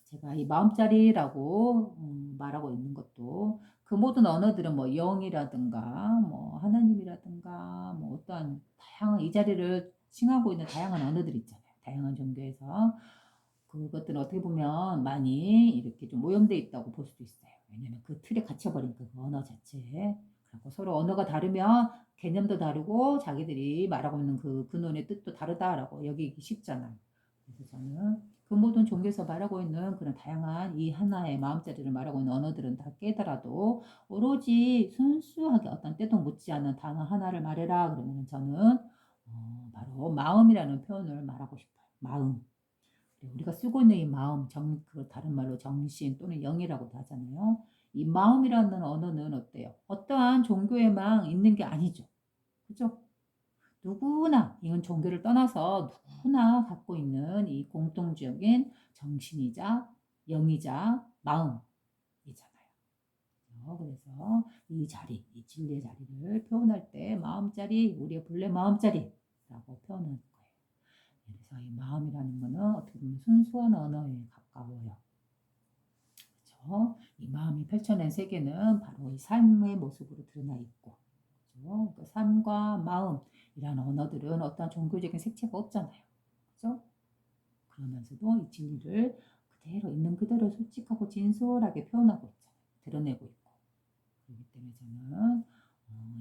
제가 이 마음자리라고 말하고 있는 것도 그 모든 언어들은 뭐 영이라든가 뭐 하나님이라든가 뭐 어떠한 다양한 이 자리를 칭하고 있는 다양한 언어들 있잖아요. 다양한 종교에서 그것들은 어떻게 보면 많이 이렇게 좀 오염돼 있다고 볼 수도 있어요. 왜냐하면 그 틀에 갇혀버리니까 그 언어 자체에. 그리고 서로 언어가 다르면 개념도 다르고 자기들이 말하고 있는 그 근원의 뜻도 다르다라고 여기기 쉽잖아요. 그래서 저는 그 모든 종교에서 말하고 있는 그런 다양한 이 하나의 마음자리를 말하고 있는 언어들은 다 깨더라도 오로지 순수하게 어떤 때도 묻지 않은 단어 하나를 말해라 그러면 저는 바로 마음이라는 표현을 말하고 싶어요. 마음. 우리가 쓰고 있는 이 마음, 그 다른 말로 정신 또는 영이라고도 하잖아요. 이 마음이라는 언어는 어때요? 어떠한 종교에만 있는 게 아니죠. 그죠? 누구나, 이건 종교를 떠나서 누구나 갖고 있는 이 공통적인 정신이자 영이자 마음이잖아요. 그래서 이 자리, 이 진리의 자리를 표현할 때 마음자리, 우리의 본래 마음자리라고 표현하는 거예요. 그래서 이 마음이라는 거는 어떻게 보면 순수한 언어에 가까워요. 그렇죠? 이 마음이 펼쳐낸 세계는 바로 이 삶의 모습으로 드러나 있고, 그렇죠? 그 삶과 마음이라는 언어들은 어떤 종교적인 색채가 없잖아요. 그렇죠? 그러면서도 이 진리를 그대로 있는 그대로 솔직하고 진솔하게 표현하고 있잖아요. 드러내고 있고. 그렇기 때문에 저는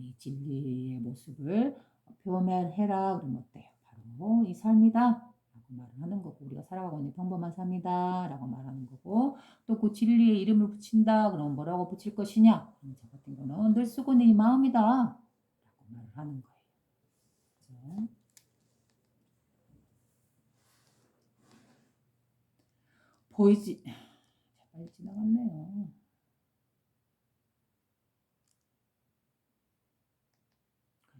이 진리의 모습을 표현해라 그러면 어때요? 바로 이 삶이다 라고 말을 하는 거고, 우리가 살아가고 있는 평범한 삶이다 라고 말하는 거고, 또 그 진리의 이름을 붙인다 그러면 뭐라고 붙일 것이냐, 저 같은 경우는 늘 쓰고 있는 이 마음이다 라고 말을 하는 거예요. 그렇죠? 보이지, 빨리 지나갔네요.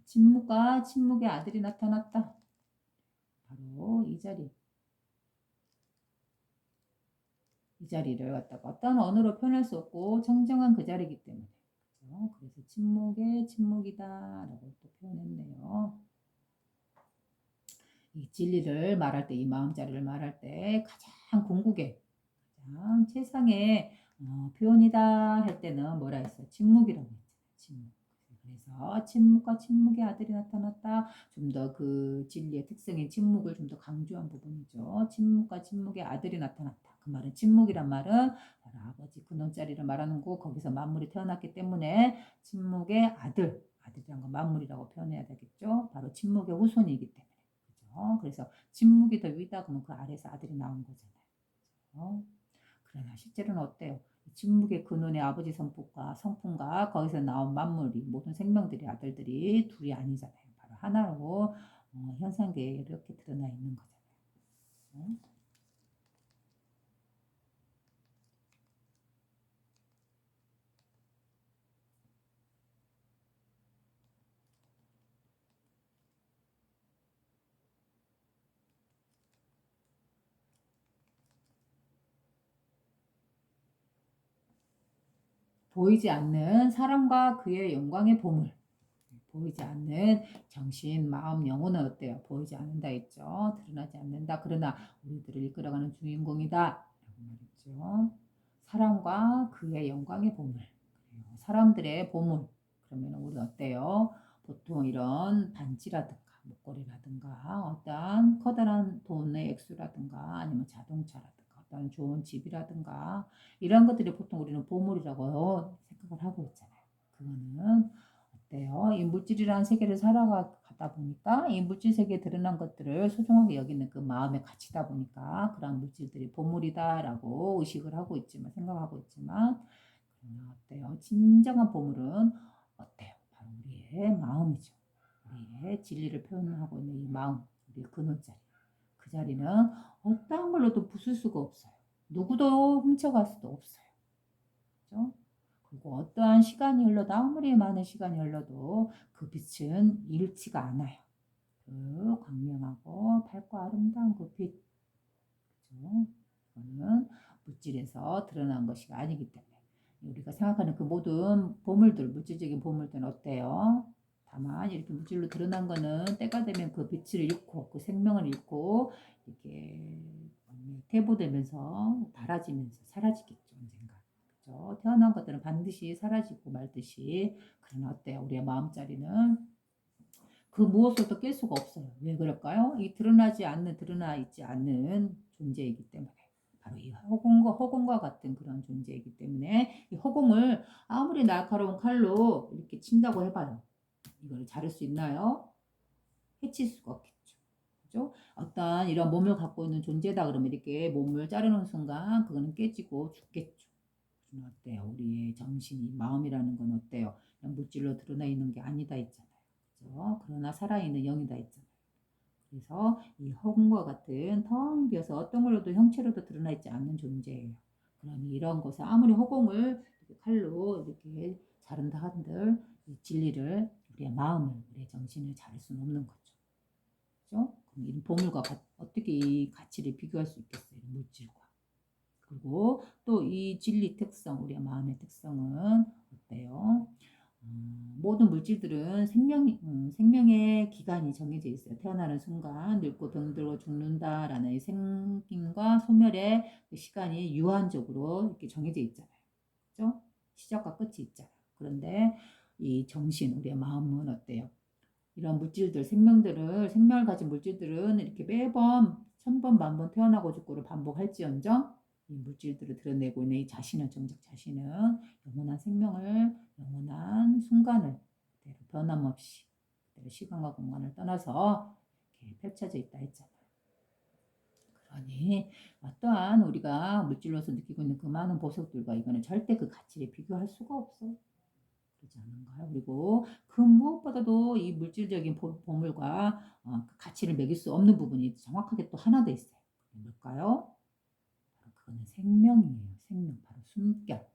침묵과 침묵의 아들이 나타났다. 바로 이 자리. 이 자리를 갖다가 어떤 언어로 표현할 수 없고 정정한 그 자리이기 때문에. 그렇죠? 그래서 침묵의 침묵이다 라고 또 표현했네요. 이 진리를 말할 때, 이 마음자리를 말할 때 가장 궁극의, 가장 최상의 표현이다 할 때는 뭐라 했어요? 침묵이라고 했잖아요. 침묵. 그래서 침묵과 침묵의 아들이 나타났다. 좀 더 그 진리의 특성인 침묵을 좀 더 강조한 부분이죠. 침묵과 침묵의 아들이 나타났다. 그 말은 침묵이란 말은 바로 아버지 근원자리를 말하는 거, 거기서 만물이 태어났기 때문에 침묵의 아들, 아들이란 건 만물이라고 표현해야 되겠죠. 바로 침묵의 후손이기 때문에. 그죠? 그래서 침묵이 더 위다 그러면 그 아래에서 아들이 나온 거잖아요. 그죠? 그러나 실제로는 어때요? 침묵의 근원의 아버지 성품과 거기서 나온 만물이, 모든 생명들이, 아들들이 둘이 아니잖아요. 바로 하나로 현상계에 이렇게 드러나 있는 거잖아요. 보이지 않는 사랑과 그의 영광의 보물. 보이지 않는 정신, 마음, 영혼은 어때요? 보이지 않는다 했죠. 드러나지 않는다. 그러나 우리들을 이끌어가는 주인공이다 라고 말했죠. 사랑과 그의 영광의 보물. 그래요. 사람들의 보물. 그러면 우리 어때요? 보통 이런 반지라든가 목걸이라든가 어떤 커다란 돈의 액수라든가 아니면 자동차라든가 어떤 좋은 집이라든가 이런 것들이 보통 우리는 보물이라고 생각을 하고 있잖아요. 그거는 어때요? 이 물질이라는 세계를 살아가다 보니까 이 물질 세계에 드러난 것들을 소중하게 여기는 그 마음의 가치다 보니까 그런 물질들이 보물이다라고 의식을 하고 있지만, 생각하고 있지만, 그러나 어때요? 진정한 보물은 어때요? 바로 우리의 마음이죠. 우리의 진리를 표현하고 있는 이 마음, 우리의 근원자리. 그 자리는 어떤 걸로도 부술 수가 없어요. 누구도 훔쳐갈 수도 없어요. 그죠? 그리고 어떠한 시간이 흘러도, 아무리 많은 시간이 흘러도 그 빛은 잃지가 않아요. 그 광명하고 밝고 아름다운 그 빛. 그죠? 그거는 물질에서 드러난 것이 아니기 때문에. 우리가 생각하는 그 모든 보물들, 물질적인 보물들은 어때요? 다만 이렇게 물질로 드러난 거는 때가 되면 그 빛을 잃고 그 생명을 잃고 이렇게 퇴보되면서 닳아지면서 사라지겠죠, 언젠가. 그죠? 태어난 것들은 반드시 사라지고 말듯이. 그러나 어때요? 우리의 마음자리는 그 무엇을 깰 수가 없어요. 왜 그럴까요? 이 드러나 있지 않는 존재이기 때문에. 바로 이 허공과 같은 그런 존재이기 때문에 이 허공을 아무리 날카로운 칼로 이렇게 친다고 해봐요. 이걸 자를 수 있나요? 해칠 수가 없겠죠. 그죠? 어떤 이런 몸을 갖고 있는 존재다 그러면 이렇게 몸을 자르는 순간 그거는 깨지고 죽겠죠. 그럼 어때요? 우리의 정신이 마음이라는 건 어때요? 그냥 물질로 드러나 있는 게 아니다 했잖아요. 그죠? 그러나 살아있는 영이다 했잖아요. 그래서 이 허공과 같은 텅 비어서 어떤 걸로도 형체로도 드러나 있지 않는 존재예요. 그러니 이런 것을 아무리 허공을 이렇게 칼로 이렇게 자른다 한들 이 진리를 우리의 마음을 우리의 정신을 자를 수는 없는 거죠. 그죠? 그럼 이 보물과 어떻게 이 가치를 비교할 수 있겠어요? 물질과. 그리고 또 이 진리 특성, 우리의 마음의 특성은 어때요? 모든 물질들은 생명의 기간이 정해져 있어요. 태어나는 순간 늙고 병들고 죽는다라는 이 생김과 소멸의 그 시간이 유한적으로 이렇게 정해져 있잖아요. 그죠? 시작과 끝이 있잖아요. 그런데 이 정신, 우리의 마음은 어때요? 이런 물질들, 생명을 가진 물질들은 이렇게 매번 천번 만번 태어나고 죽고를 반복할지언정 이 물질들을 드러내고 있는 이 자신은 정작 자신은 영원한 생명을 영원한 순간을 그대로 변함없이 그대로 시간과 공간을 떠나서 이렇게 펼쳐져 있다 했잖아요. 그러니 또한 우리가 물질로서 느끼고 있는 그 많은 보석들과 이거는 절대 그 가치를 비교할 수가 없어요. 그렇지 않은가요? 그리고 그 무엇보다도 이 물질적인 보물과 그 가치를 매길 수 없는 부분이 정확하게 또 하나 더 있어요. 뭘까요? 바로 그거는 생명이에요. 생명, 바로 숨결.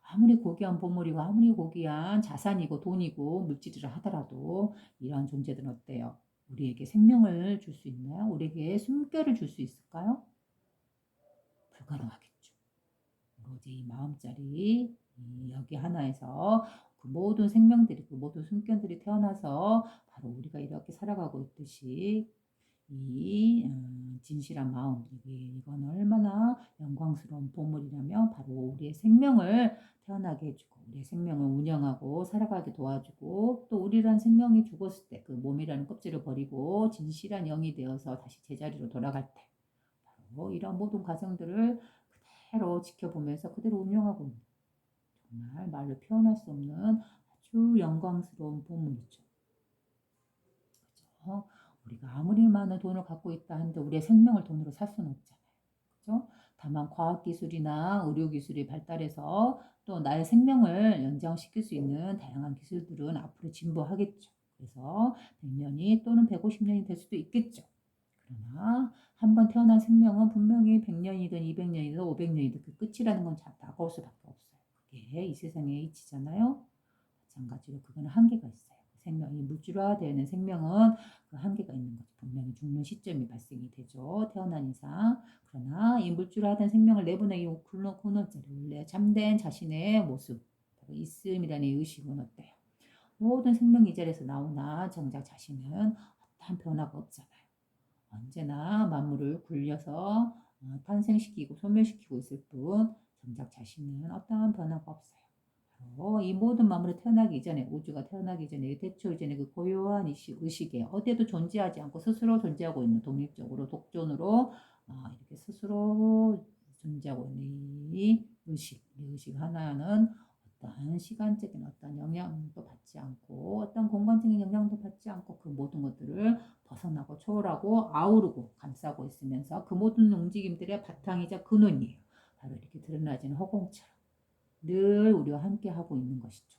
아무리 고귀한 보물이고 아무리 고귀한 자산이고 돈이고 물질이라 하더라도 이러한 존재들은 어때요? 우리에게 생명을 줄 수 있나요? 우리에게 숨결을 줄 수 있을까요? 불가능하겠죠. 오로지 이 마음자리 여기 하나에서 그 모든 생명들이 그 모든 숨결들이 태어나서 바로 우리가 이렇게 살아가고 있듯이 이 진실한 마음 이건 얼마나 영광스러운 보물이라면 바로 우리의 생명을 태어나게 해주고 우리의 생명을 운영하고 살아가게 도와주고 또 우리란 생명이 죽었을 때 그 몸이라는 껍질을 버리고 진실한 영이 되어서 다시 제자리로 돌아갈 때 바로 이런 모든 과정들을 그대로 지켜보면서 그대로 운영하고 있는 정말 말로 표현할 수 없는 아주 영광스러운 보물이죠. 그죠? 우리가 아무리 많은 돈을 갖고 있다 한들 우리의 생명을 돈으로 살 수는 없잖아요. 그죠? 다만 과학기술이나 의료기술이 발달해서 또 나의 생명을 연장시킬 수 있는 다양한 기술들은 앞으로 진보하겠죠. 그래서 100년이 또는 150년이 될 수도 있겠죠. 그러나 한 번 태어난 생명은 분명히 100년이든 200년이든 500년이든 그 끝이라는 건 다가올 수밖에 없어요. 그게 이 세상의 이치잖아요. 마찬가지로 그거는 한계가 있어요. 생명이 물질화되는 생명은 그 한계가 있는 거죠. 분명히 죽는 시점이 발생이 되죠. 태어난 이상. 그러나 이 물질화된 생명을 내보내기 근원자리 원래 참된 자신의 모습 있음이라는 의식은 어때요? 모든 생명이 이 자리에서 나오나 정작 자신은 어떠한 변화가 없잖아요. 언제나 만물을 굴려서 탄생시키고 소멸시키고 있을 뿐 정작 자신은 어떠한 변화가 없어요. 바로 이 모든 만물이 태어나기 이전에 우주가 태어나기 전에 태초 이전에 그 고요한 의식에 어디에도 존재하지 않고 스스로 존재하고 있는 독립적으로 독존으로 이렇게 스스로 존재하고 있는 이 의식 하나는 어떠한 시간적인 어떤 영향도 받지 않고 어떤 공간적인 영향도 받지 않고 그 모든 것들을 벗어나고 초월하고 아우르고 감싸고 있으면서 그 모든 움직임들의 바탕이자 근원이에요. 바로 이렇게 드러나지는 허공처럼 늘 우리와 함께 하고 있는 것이죠.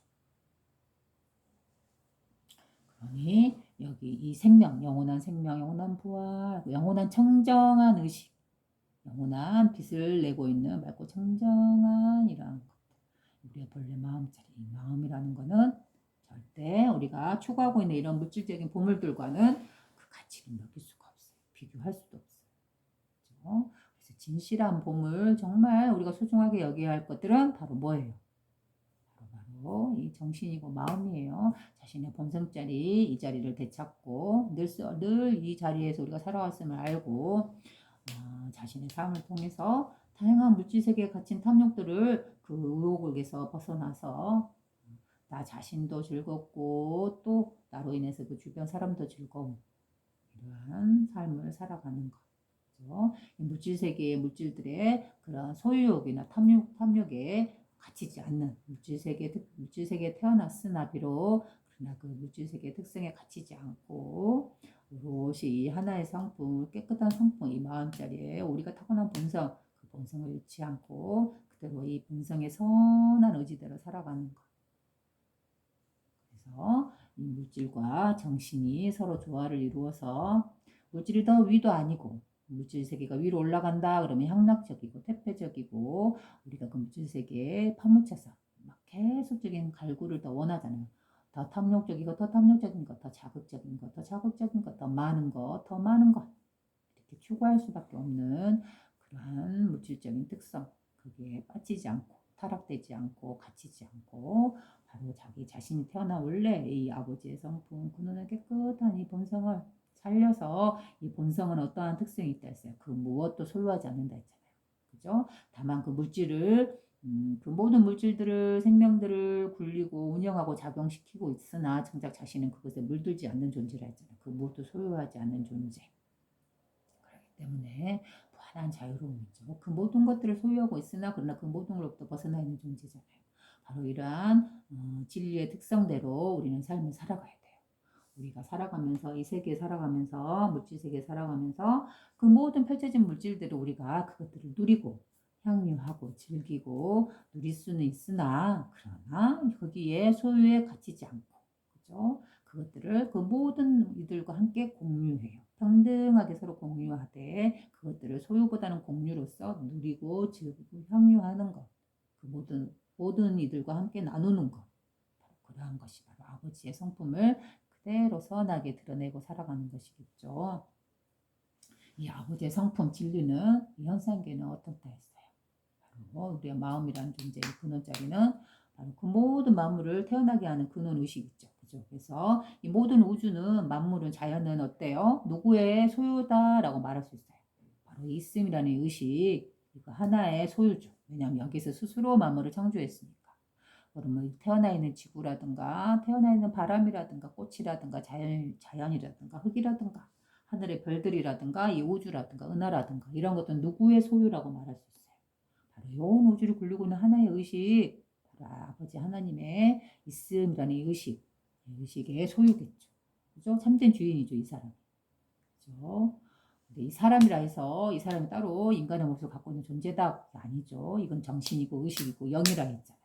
그러니 여기 이 생명, 영원한 부활, 영원한 청정한 의식, 영원한 빛을 내고 있는 맑고 청정한 이러한 것들. 우리의 본래 마음자리, 마음이라는 것은 절대 우리가 추구하고 있는 이런 물질적인 보물들과는 그 가치를 매길 수가 없어요. 비교할 수도 없어요. 그렇죠? 그래서 진실한 보물, 정말 우리가 소중하게 여겨야 할 것들은 바로 뭐예요? 바로 이 정신이고 마음이에요. 자신의 본성자리 이 자리를 되찾고 늘 이 자리에서 우리가 살아왔음을 알고 자신의 삶을 통해서 다양한 물질세계에 갇힌 탐욕들을 그 의혹에서 벗어나서 나 자신도 즐겁고 또 나로 인해서 그 주변 사람도 즐거운 이러한 삶을 살아가는 것. 그렇죠? 물질세계의 물질들의 그런 소유욕이나 탐욕에 갇히지 않는 물질세계에 태어났으나 비록 그러나 그 물질세계의 특성에 갇히지 않고 오롯이 이 하나의 성품, 깨끗한 성품, 이 마음자리에 우리가 타고난 본성, 그 본성을 잃지 않고 그대로 이 본성의 선한 의지대로 살아가는 것. 그래서 이 물질과 정신이 서로 조화를 이루어서 물질이 더 위도 아니고 물질 세계가 위로 올라간다 그러면 향락적이고 퇴폐적이고 우리가 그 물질 세계에 파묻혀서 막 계속적인 갈구를 더 원하잖아요. 더 탐욕적이고 더 탐욕적인 것, 더 자극적인 것, 더 자극적인 것, 더 많은 것, 더 많은 것 이렇게 추구할 수밖에 없는 그러한 물질적인 특성 거기에 빠지지 않고 타락되지 않고 갇히지 않고 바로 자기 자신이 태어나 원래 이 아버지의 성품 그는 깨끗한 이 본성을 살려서 이 본성은 어떠한 특성이 있다 했어요. 그 무엇도 소유하지 않는다 했잖아요. 그죠? 다만 그 물질을 그 모든 물질들을 생명들을 굴리고 운영하고 작용시키고 있으나 정작 자신은 그것에 물들지 않는 존재라 했잖아요. 그 무엇도 소유하지 않는 존재. 그렇기 때문에 무한한 자유로움이죠. 그 모든 것들을 소유하고 있으나 그러나 그 모든 것로부터 벗어나 있는 존재잖아요. 바로 이러한 진리의 특성대로 우리는 삶을 살아가야 돼요. 우리가 살아가면서 이 세계에 살아가면서 물질 세계에 살아가면서 그 모든 펼쳐진 물질들을 우리가 그것들을 누리고 향유하고 즐기고 누릴 수는 있으나 그러나 거기에 소유에 갇히지 않고 그죠? 그것들을 그 모든 이들과 함께 공유해요. 평등하게 서로 공유하되 그것들을 소유보다는 공유로서 누리고 즐기고 향유하는 것. 그 모든 이들과 함께 나누는 것. 바로 그러한 것이 바로 아버지의 성품을 그대로 선하게 드러내고 살아가는 것이겠죠. 이 아버지의 성품 진리는 이 현상계는 어떻다 했어요. 바로 우리의 마음이라는 존재의 근원자리는 바로 그 모든 만물을 태어나게 하는 근원 의식 있죠. 그죠? 그래서 이 모든 우주는 만물은 자연은 어때요? 누구의 소유다라고 말할 수 있어요. 바로 있음이라는 의식 이거 하나의 소유죠. 왜냐하면 여기서 스스로 만물을 창조했으니까. 그러면 태어나 있는 지구라든가 태어나 있는 바람이라든가 꽃이라든가 자연이라든가 흙이라든가 하늘의 별들이라든가 이 우주라든가 은하라든가 이런 것들은 누구의 소유라고 말할 수 있어요. 바로 온 우주를 굴리고 있는 하나의 의식, 바로 아버지 하나님의 있음이라는 의식, 의식의 소유겠죠. 그죠? 참된 주인이죠, 이 사람. 그죠? 근데 이 사람이라 해서 이 사람이 따로 인간의 모습을 갖고 있는 존재다 아니죠. 이건 정신이고 의식이고 영이라 했잖아요.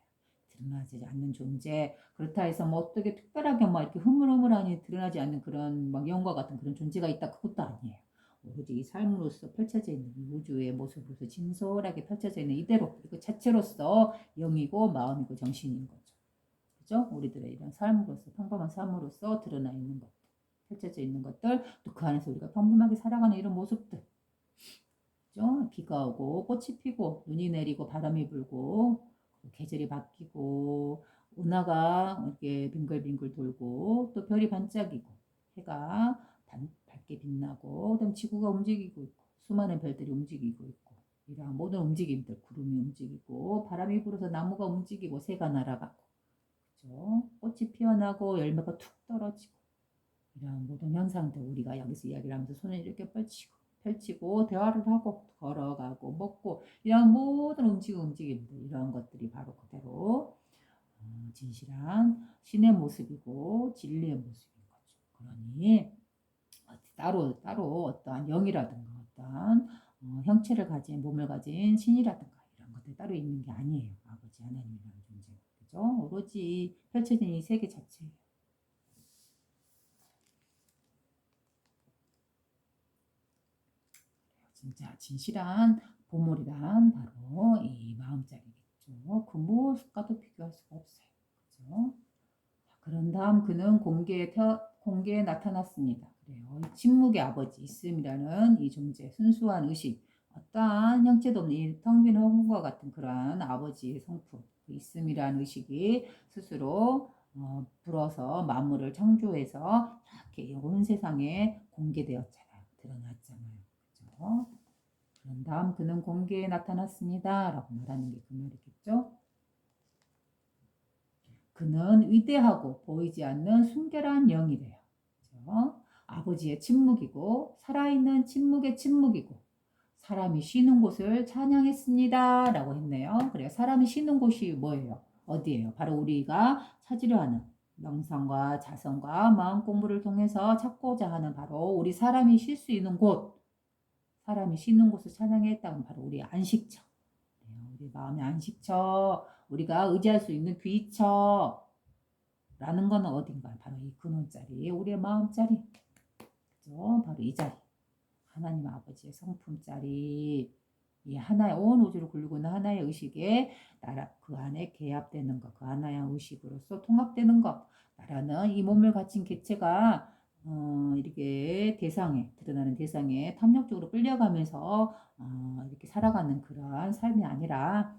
드러나지 않는 존재. 그렇다 해서 뭐 어떻게 특별하게 막 이렇게 흐물흐물하니 드러나지 않는 그런 막 영과 같은 그런 존재가 있다 그것도 아니에요. 오로지 이 삶으로서 펼쳐져 있는 우주의 모습으로서 진솔하게 펼쳐져 있는 이대로 그 자체로서 영이고 마음이고 정신인 거죠. 그죠? 우리들의 이런 삶으로서 평범한 삶으로서 드러나 있는 것. 펼쳐져 있는 것들, 또 그 안에서 우리가 평범하게 살아가는 이런 모습들. 그죠? 비가 오고, 꽃이 피고, 눈이 내리고, 바람이 불고, 계절이 바뀌고, 은하가 이렇게 빙글빙글 돌고, 또 별이 반짝이고, 해가 밝게 빛나고, 그다음 지구가 움직이고 있고, 수많은 별들이 움직이고 있고, 이러한 모든 움직임들, 구름이 움직이고, 바람이 불어서 나무가 움직이고, 새가 날아가고, 그죠? 꽃이 피어나고, 열매가 툭 떨어지고, 이런 모든 현상들 우리가 여기서 이야기를 하면서 손을 이렇게 펼치고 대화를 하고 걸어가고 먹고 이런 모든 움직임들 이런 것들이 바로 그대로 진실한 신의 모습이고 진리의 모습인 거죠. 그러니 따로 어떠한 영이라든가 어떠한 형체를 가진 몸을 가진 신이라든가 이런 것들이 따로 있는 게 아니에요. 아버지 하나님이라는 존재. 그죠? 오로지 펼쳐진 이 세계 자체예요. 진짜 진실한 보물이란 바로 이 마음자리겠죠. 그 무엇과도 비교할 수가 없어요. 그죠? 그런 다음 그는 공개에 나타났습니다. 그래요. 침묵의 아버지 있음이라는 이 존재, 순수한 의식, 어떠한 형체도 없는 이 텅 빈 허공과 같은 그러한 아버지의 성품, 그 있음이라는 의식이 스스로 불어서 만물을 창조해서 이렇게 온 세상에 공개되었잖아요. 드러났잖아요. 그죠? 그런 다음 그는 공개에 나타났습니다. 라고 말하는 게 그 말이겠죠. 그는 위대하고 보이지 않는 순결한 영이래요. 그죠? 아버지의 침묵이고 살아있는 침묵의 침묵이고 사람이 쉬는 곳을 찬양했습니다. 라고 했네요. 그래요. 사람이 쉬는 곳이 뭐예요? 어디예요? 바로 우리가 찾으려 하는 명상과 자성과 마음 공부를 통해서 찾고자 하는 바로 우리 사람이 쉴 수 있는 곳, 사람이 쉬는 곳을 찬양했다면 바로 우리 안식처. 우리 마음의 안식처, 우리가 의지할 수 있는 귀처라는 건 어딘가요? 바로 이 근원자리, 우리의 마음자리. 그죠? 바로 이 자리. 하나님 아버지의 성품자리. 이 하나의 온 우주를 굴리고 있는 하나의 의식에 나라 그 안에 개합되는 것, 그 하나의 의식으로서 통합되는 것. 나라는 이 몸을 갖춘 개체가 이렇게 대상에 드러나는 대상에 탐욕적으로 끌려가면서 이렇게 살아가는 그러한 삶이 아니라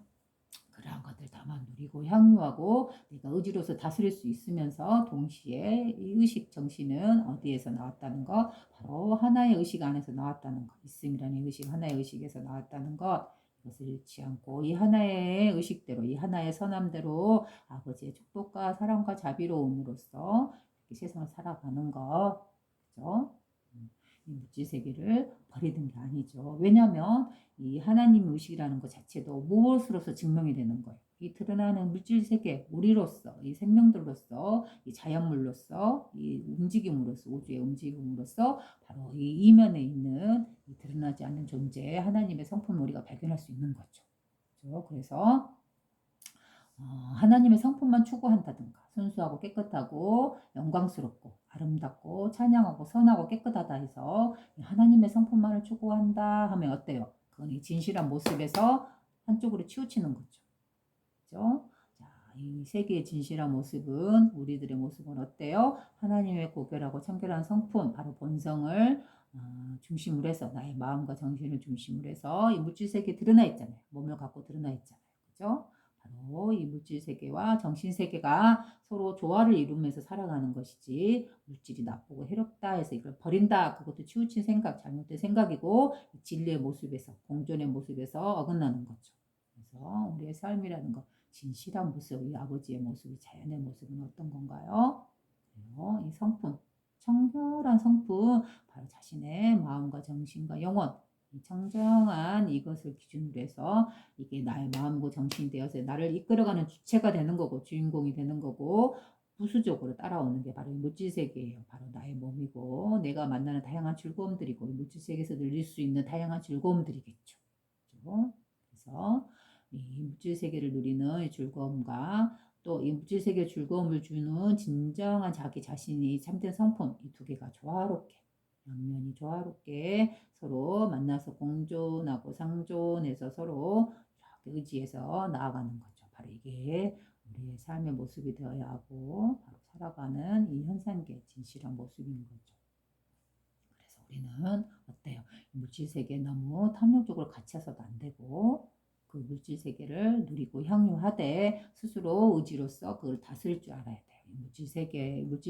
그러한 것들 다만 누리고 향유하고 내가 의지로서 다스릴 수 있으면서 동시에 이 의식 정신은 어디에서 나왔다는 것 바로 하나의 의식 안에서 나왔다는 것 있음이라는 의식 하나의 의식에서 나왔다는 것 이것을 잃지 않고 이 하나의 의식대로 이 하나의 선함대로 아버지의 축복과 사랑과 자비로움으로써 이렇게 세상을 살아가는 것 그죠? 이 물질 세계를 버리는 게 아니죠. 왜냐하면 이 하나님 의식이라는 것 자체도 무엇으로서 증명이 되는 거예요. 이 드러나는 물질 세계, 우리로서, 이 생명들로서, 이 자연물로서, 이 움직임으로서, 우주의 움직임으로서 바로 이 이면에 있는 이 드러나지 않는 존재, 하나님의 성품을 우리가 발견할 수 있는 거죠. 그렇죠? 그래서 하나님의 성품만 추구한다든가 순수하고 깨끗하고 영광스럽고 아름답고 찬양하고 선하고 깨끗하다 해서 하나님의 성품만을 추구한다 하면 어때요? 그건 이 진실한 모습에서 한쪽으로 치우치는 거죠. 그죠? 자, 이 세계의 진실한 모습은 우리들의 모습은 어때요? 하나님의 고결하고 청결한 성품 바로 본성을 중심으로 해서 나의 마음과 정신을 중심으로 해서 이 물질 세계에 드러나 있잖아요. 몸을 갖고 드러나 있잖아요. 그죠? 바로 이 물질 세계와 정신 세계가 서로 조화를 이루면서 살아가는 것이지 물질이 나쁘고 해롭다 해서 이걸 버린다 그것도 치우친 생각 잘못된 생각이고 진리의 모습에서 공존의 모습에서 어긋나는 거죠. 그래서 우리의 삶이라는 것 진실한 모습 이 아버지의 모습 이 자연의 모습은 어떤 건가요? 이 성품 청결한 성품 바로 자신의 마음과 정신과 영혼 청정한 이것을 기준으로 해서 이게 나의 마음과 정신이 되어서 나를 이끌어가는 주체가 되는 거고 주인공이 되는 거고 부수적으로 따라오는 게 바로 물질세계예요. 바로 나의 몸이고 내가 만나는 다양한 즐거움들이고 물질세계에서 누릴 수 있는 다양한 즐거움들이겠죠. 그렇죠? 그래서 이 물질세계를 누리는 즐거움과 또 이 물질세계 즐거움을 주는 진정한 자기 자신이 참된 성품 이 두 개가 조화롭게 양면이 조화롭게 서로 만나서 공존하고 상존해서 서로 의지해서 나아가는 거죠. 바로 이게 우리의 삶의 모습이 되어야 하고 바로 살아가는 이 현상계 진실한 모습인 거죠. 그래서 우리는 어때요? 물질 세계에 너무 탐욕적으로 갇혀서도 안 되고 그 물질 세계를 누리고 향유하되 스스로 의지로서 그걸 다스릴 줄 알아야 돼요. 물질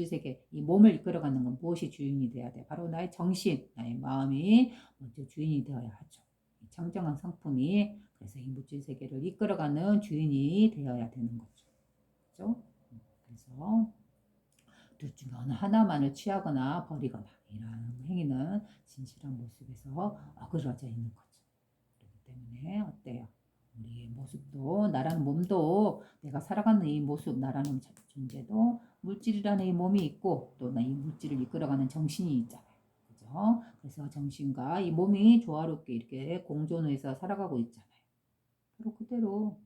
세계, 이 몸을 이끌어가는 건 무엇이 주인이 돼야 돼? 바로 나의 정신, 나의 마음이 먼저 주인이 되어야 하죠. 청정한 성품이 그래서 이 물질 세계를 이끌어가는 주인이 되어야 되는 거죠. 그렇죠? 그래서 둘 중에 어느 하나만을 취하거나 버리거나 이런 행위는 진실한 모습에서 어그러져 있는 거죠. 그렇기 때문에 어때요? 우리의 모습도 나라는 몸도 내가 살아가는 이 모습 나라는 존재도 물질이라는 이 몸이 있고 또 이 물질을 이끌어가는 정신이 있잖아요. 그죠? 그래서 정신과 이 몸이 조화롭게 이렇게 공존해서 살아가고 있잖아요. 바로 그대로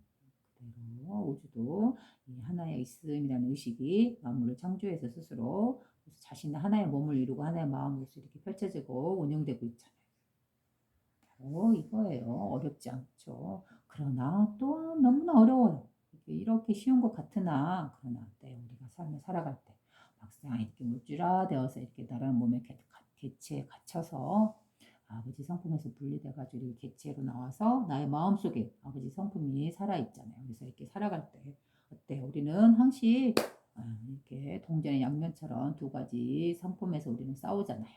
우주도 이 하나의 있음이라는 의식이 만물을 창조해서 스스로 자신의 하나의 몸을 이루고 하나의 마음으로서 이렇게 펼쳐지고 운영되고 있잖아요. 바로 이거예요. 어렵지 않죠. 그러나 또 너무나 어려워요. 이렇게 쉬운 것 같으나 그러나 우리가 삶을 살아갈 때 막상 이렇게 물질화되어서 이렇게 나라는 몸에 개체에 갇혀서 아버지 성품에서 분리돼가지고 이렇게 개체로 나와서 나의 마음속에 아버지 성품이 살아있잖아요. 그래서 이렇게 살아갈 때 어때요? 우리는 항시 이렇게 동전의 양면처럼 두 가지 성품에서 우리는 싸우잖아요.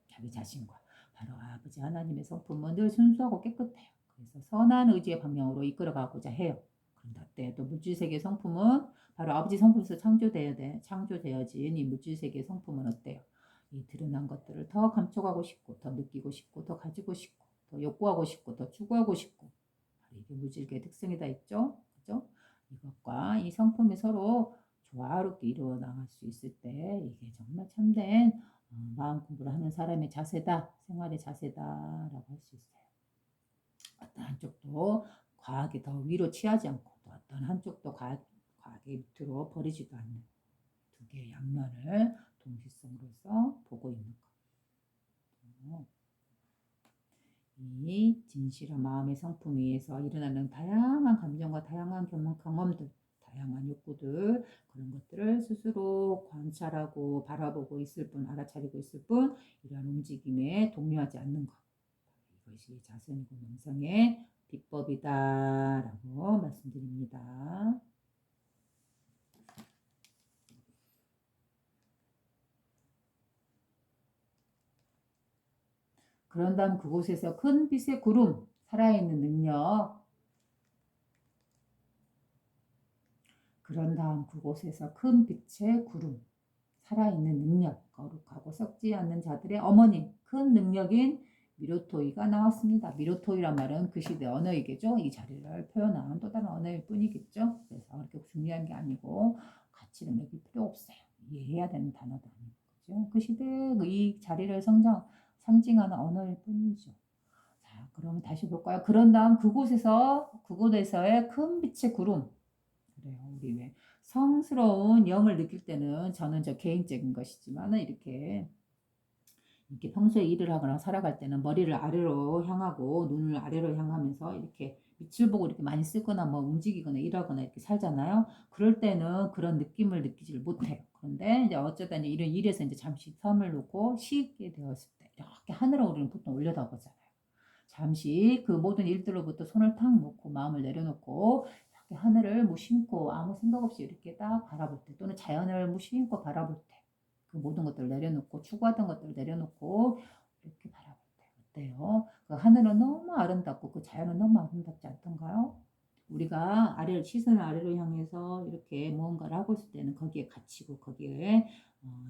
자기 자신과 바로 아버지 하나님의 성품은 늘 순수하고 깨끗해요. 그래서 선한 의지의 방향으로 이끌어가고자 해요. 그런데 또 물질세계의 성품은 바로 아버지 성품에서 창조되어진 이 물질세계의 성품은 어때요? 이 드러난 것들을 더 감춰가고 싶고 더 느끼고 싶고 더 가지고 싶고 더 욕구하고 싶고 더 추구하고 싶고 바로 이게 물질계의 특성이다 있죠? 그죠? 이것과 이 성품이 서로 조화롭게 이루어 나갈 수 있을 때 이게 정말 참된 마음 공부를 하는 사람의 자세다, 생활의 자세다라고 할 수 있어요. 어떤 한쪽도 과하게 더 위로 취하지 않고 또 어떤 한쪽도 과하게 밑으로 버리지도 않는 두 개의 양면을 동시성으로서 보고 있는 것. 이 진실한 마음의 성품 위에서 일어나는 다양한 감정과 다양한 경험들, 다양한 욕구들, 그런 것들을 스스로 관찰하고 바라보고 있을 뿐, 알아차리고 있을 뿐, 이러한 움직임에 동요하지 않는 것. 이것이 자선이고 명상의 비법이다라고 말씀드립니다. 그런 다음 그곳에서 큰 빛의 구름, 살아있는 능력. 그런 다음 그곳에서 큰 빛의 구름, 살아있는 능력, 거룩하고 썩지 않는 자들의 어머니, 큰 능력인 미로토이가 나왔습니다. 미로토이란 말은 그 시대 언어이겠죠. 이 자리를 표현한 또 다른 언어일 뿐이겠죠. 그래서 그렇게 중요한 게 아니고 가치를 매길 필요 없어요. 이해해야 되는 단어도 아니고, 그죠? 그 시대의 이 자리를 상징하는 언어일 뿐이죠. 자, 그러면 다시 볼까요? 그런 다음 그곳에서의 큰 빛의 구름. 그래요. 우리 왜 성스러운 영을 느낄 때는 저는 저 개인적인 것이지만은 이렇게 평소에 일을 하거나 살아갈 때는 머리를 아래로 향하고 눈을 아래로 향하면서 이렇게 밑을 보고 이렇게 많이 쓰거나 뭐 움직이거나 일하거나 이렇게 살잖아요. 그럴 때는 그런 느낌을 느끼지를 못해요. 그런데 이제 어쩌다 이런 일에서 이제 잠시 텀을 놓고 쉬게 되었을 때 이렇게 하늘을 우리는 보통 올려다보잖아요. 잠시 그 모든 일들로부터 손을 탁 놓고 마음을 내려놓고 이렇게 하늘을 무심코 아무 생각 없이 이렇게 딱 바라볼 때 또는 자연을 무심코 바라볼 때 그 모든 것들을 내려놓고 추구하던 것들을 내려놓고 이렇게 바라볼 때 어때요? 그 하늘은 너무 아름답고 그 자연은 너무 아름답지 않던가요? 우리가 시선을 아래로 향해서 이렇게 무언가를 하고 있을 때는 거기에 갇히고 거기에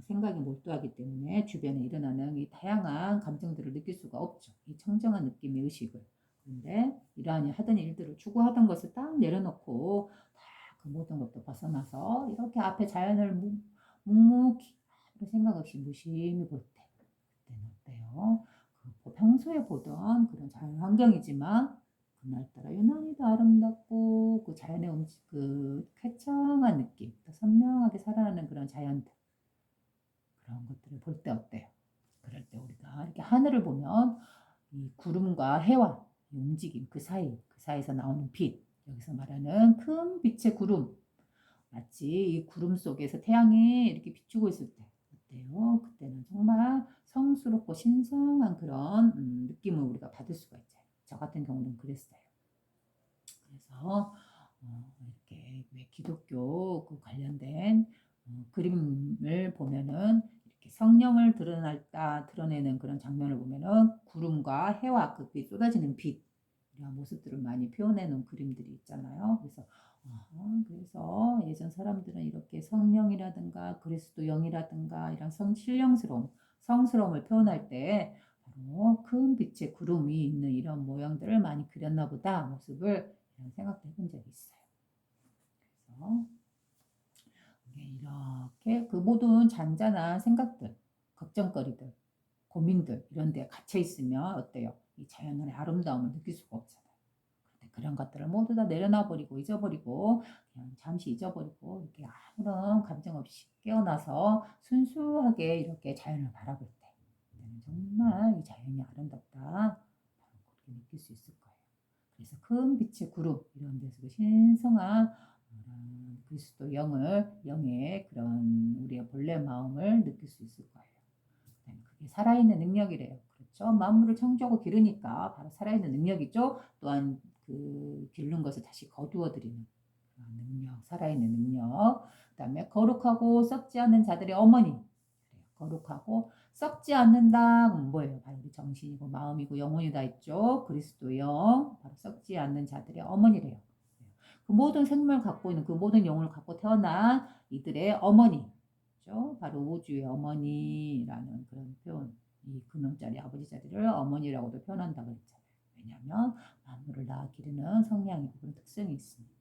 생각이 몰두하기 때문에 주변에 일어나는 이 다양한 감정들을 느낄 수가 없죠. 이 청정한 느낌의 의식을. 그런데 이러한 하던 일들을 추구하던 것을 딱 내려놓고 다 그 모든 것도 벗어나서 이렇게 앞에 자연을 묵묵히 아무 생각 없이 무심히 볼 때, 그때는 어때요? 평소에 보던 그런 자연 환경이지만 그날따라 유난히 더 아름답고 그 자연의 그 쾌청한 느낌, 또 선명하게 살아나는 그런 자연들, 그런 것들을 볼 때 어때요? 그럴 때 우리가 이렇게 하늘을 보면 이 구름과 해와 움직임 그 사이에서 나오는 빛, 여기서 말하는 큰 빛의 구름, 마치 이 구름 속에서 태양이 이렇게 비추고 있을 때 어때요? 그때는 정말 성스럽고 신성한 그런 느낌을 우리가 받을 수가 있어요. 저 같은 경우는 그랬어요. 그래서 이렇게 왜 기독교 그 관련된 그림을 보면은 이렇게 성령을 드러내는 그런 장면을 보면은 구름과 해와 그 쏟아지는 빛 이런 모습들을 많이 표현해 놓은 그림들이 있잖아요. 그래서 예전 사람들은 이렇게 성령이라든가 그리스도 영이라든가 이런 성스러움을 표현할 때 바로 큰 빛의 구름이 있는 이런 모양들을 많이 그렸나 보다 모습을 이런 생각도 해본 적이 있어요. 그래서 이렇게 그 모든 잔잔한 생각들, 걱정거리들, 고민들 이런 데 갇혀 있으면 어때요? 이 자연의 아름다움을 느낄 수가 없잖아요. 그런 것들을 모두 다 내려놔 버리고 잊어버리고 그냥 잠시 잊어버리고 이렇게 아무런 감정 없이 깨어나서 순수하게 이렇게 자연을 바라볼 때 정말 이 자연이 아름답다 바로 그렇게 느낄 수 있을 거예요. 그래서 큰 빛의 구름 이런 데서 그 신성한 그리스도 영의 그런 우리의 본래 마음을 느낄 수 있을 거예요. 그게 살아있는 능력이래요. 그렇죠? 만물을 창조하고 기르니까 바로 살아있는 능력이죠. 또한 그 기른 것을 다시 거두어들이는 능력, 살아있는 능력. 그 다음에 거룩하고 썩지 않는 자들의 어머니. 거룩하고 썩지 않는다. 뭐예요? 바로 우리 정신이고 마음이고 영혼이 다 있죠. 그리스도 영. 바로 썩지 않는 자들의 어머니래요. 그 모든 생명을 갖고 있는 그 모든 영혼을 갖고 태어난 이들의 어머니. 그렇죠? 바로 우주의 어머니라는 그런 표현. 이 근원자리 아버지 자리를 어머니라고도 표현한다고 했잖아요. 왜냐하면 만물을 낳아 기르는 성향이고 그런 특성이 있으니까.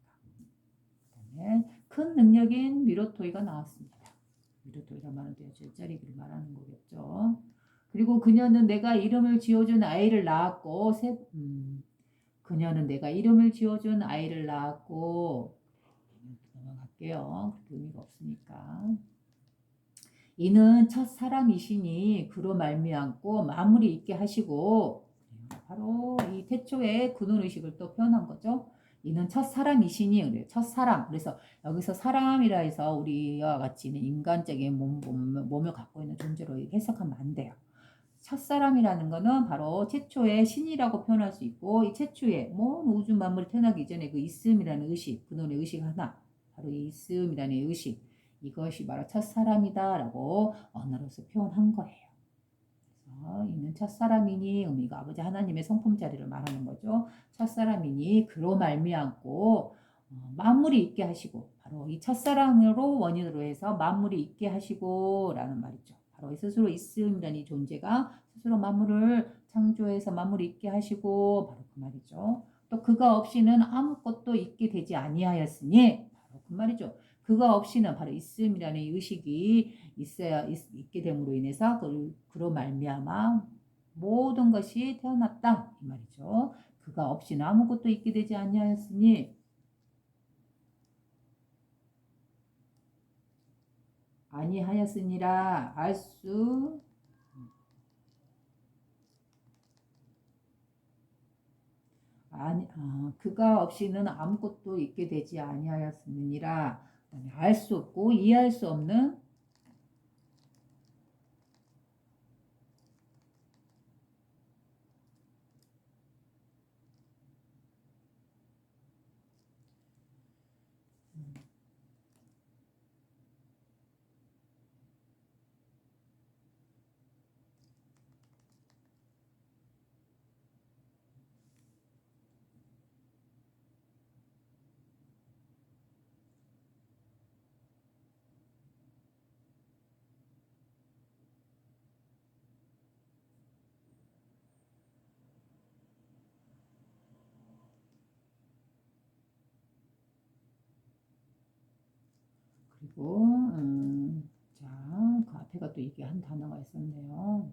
때문에 큰 능력인 미로토이가 나왔습니다. 미로토이라 말하는데요. 제자리기를 말하는 거겠죠. 그리고 그녀는 내가 이름을 지어준 아이를 낳았고 그녀는 내가 이름을 지어준 아이를 낳았고 넘어갈게요. 그렇게 의미가 없으니까. 이는 첫 사람이시니 그로 말미암고 만물이 있게 하시고 바로 이 태초의 근원의식을 또 표현한 거죠. 이는 첫 사람이시니 그래요. 첫 사람. 그래서 여기서 사람이라 해서 우리와 같이 있는 인간적인 몸을 갖고 있는 존재로 해석하면 안 돼요. 첫사람이라는 거는 바로 최초의 신이라고 표현할 수 있고 이 최초의 모든 우주 만물이 태어나기 전에 그 있음이라는 의식, 그놈의 의식 하나, 바로 이 있음이라는 의식, 이것이 바로 첫사람이다 라고 언어로서 표현한 거예요. 그래서 이는 첫사람이니 의미가 아버지 하나님의 성품 자리를 말하는 거죠. 첫사람이니 그로 말미암고 만물이 있게 하시고 바로 이 첫사랑으로 원인으로 해서 만물이 있게 하시고 라는 말이죠. 바로 스스로 있음이라는 이 존재가 스스로 만물을 창조해서 만물이 있게 하시고 바로 그 말이죠. 또 그가 없이는 아무것도 있게 되지 아니하였으니 바로 그 말이죠. 그가 없이는 바로 있음이라는 이 의식이 있게 됨으로 인해서 그로 말미암아 모든 것이 태어났다 이 말이죠. 그가 없이는 아무것도 있게 되지 아니하였으니 아니하였으니라 알수 그가 없이는 아무것도 있게 되지 아니하였으니라 알 수 없고 이해할 수 없는 그리고 자, 그 앞에가 또 이게 한 단어가 있었네요.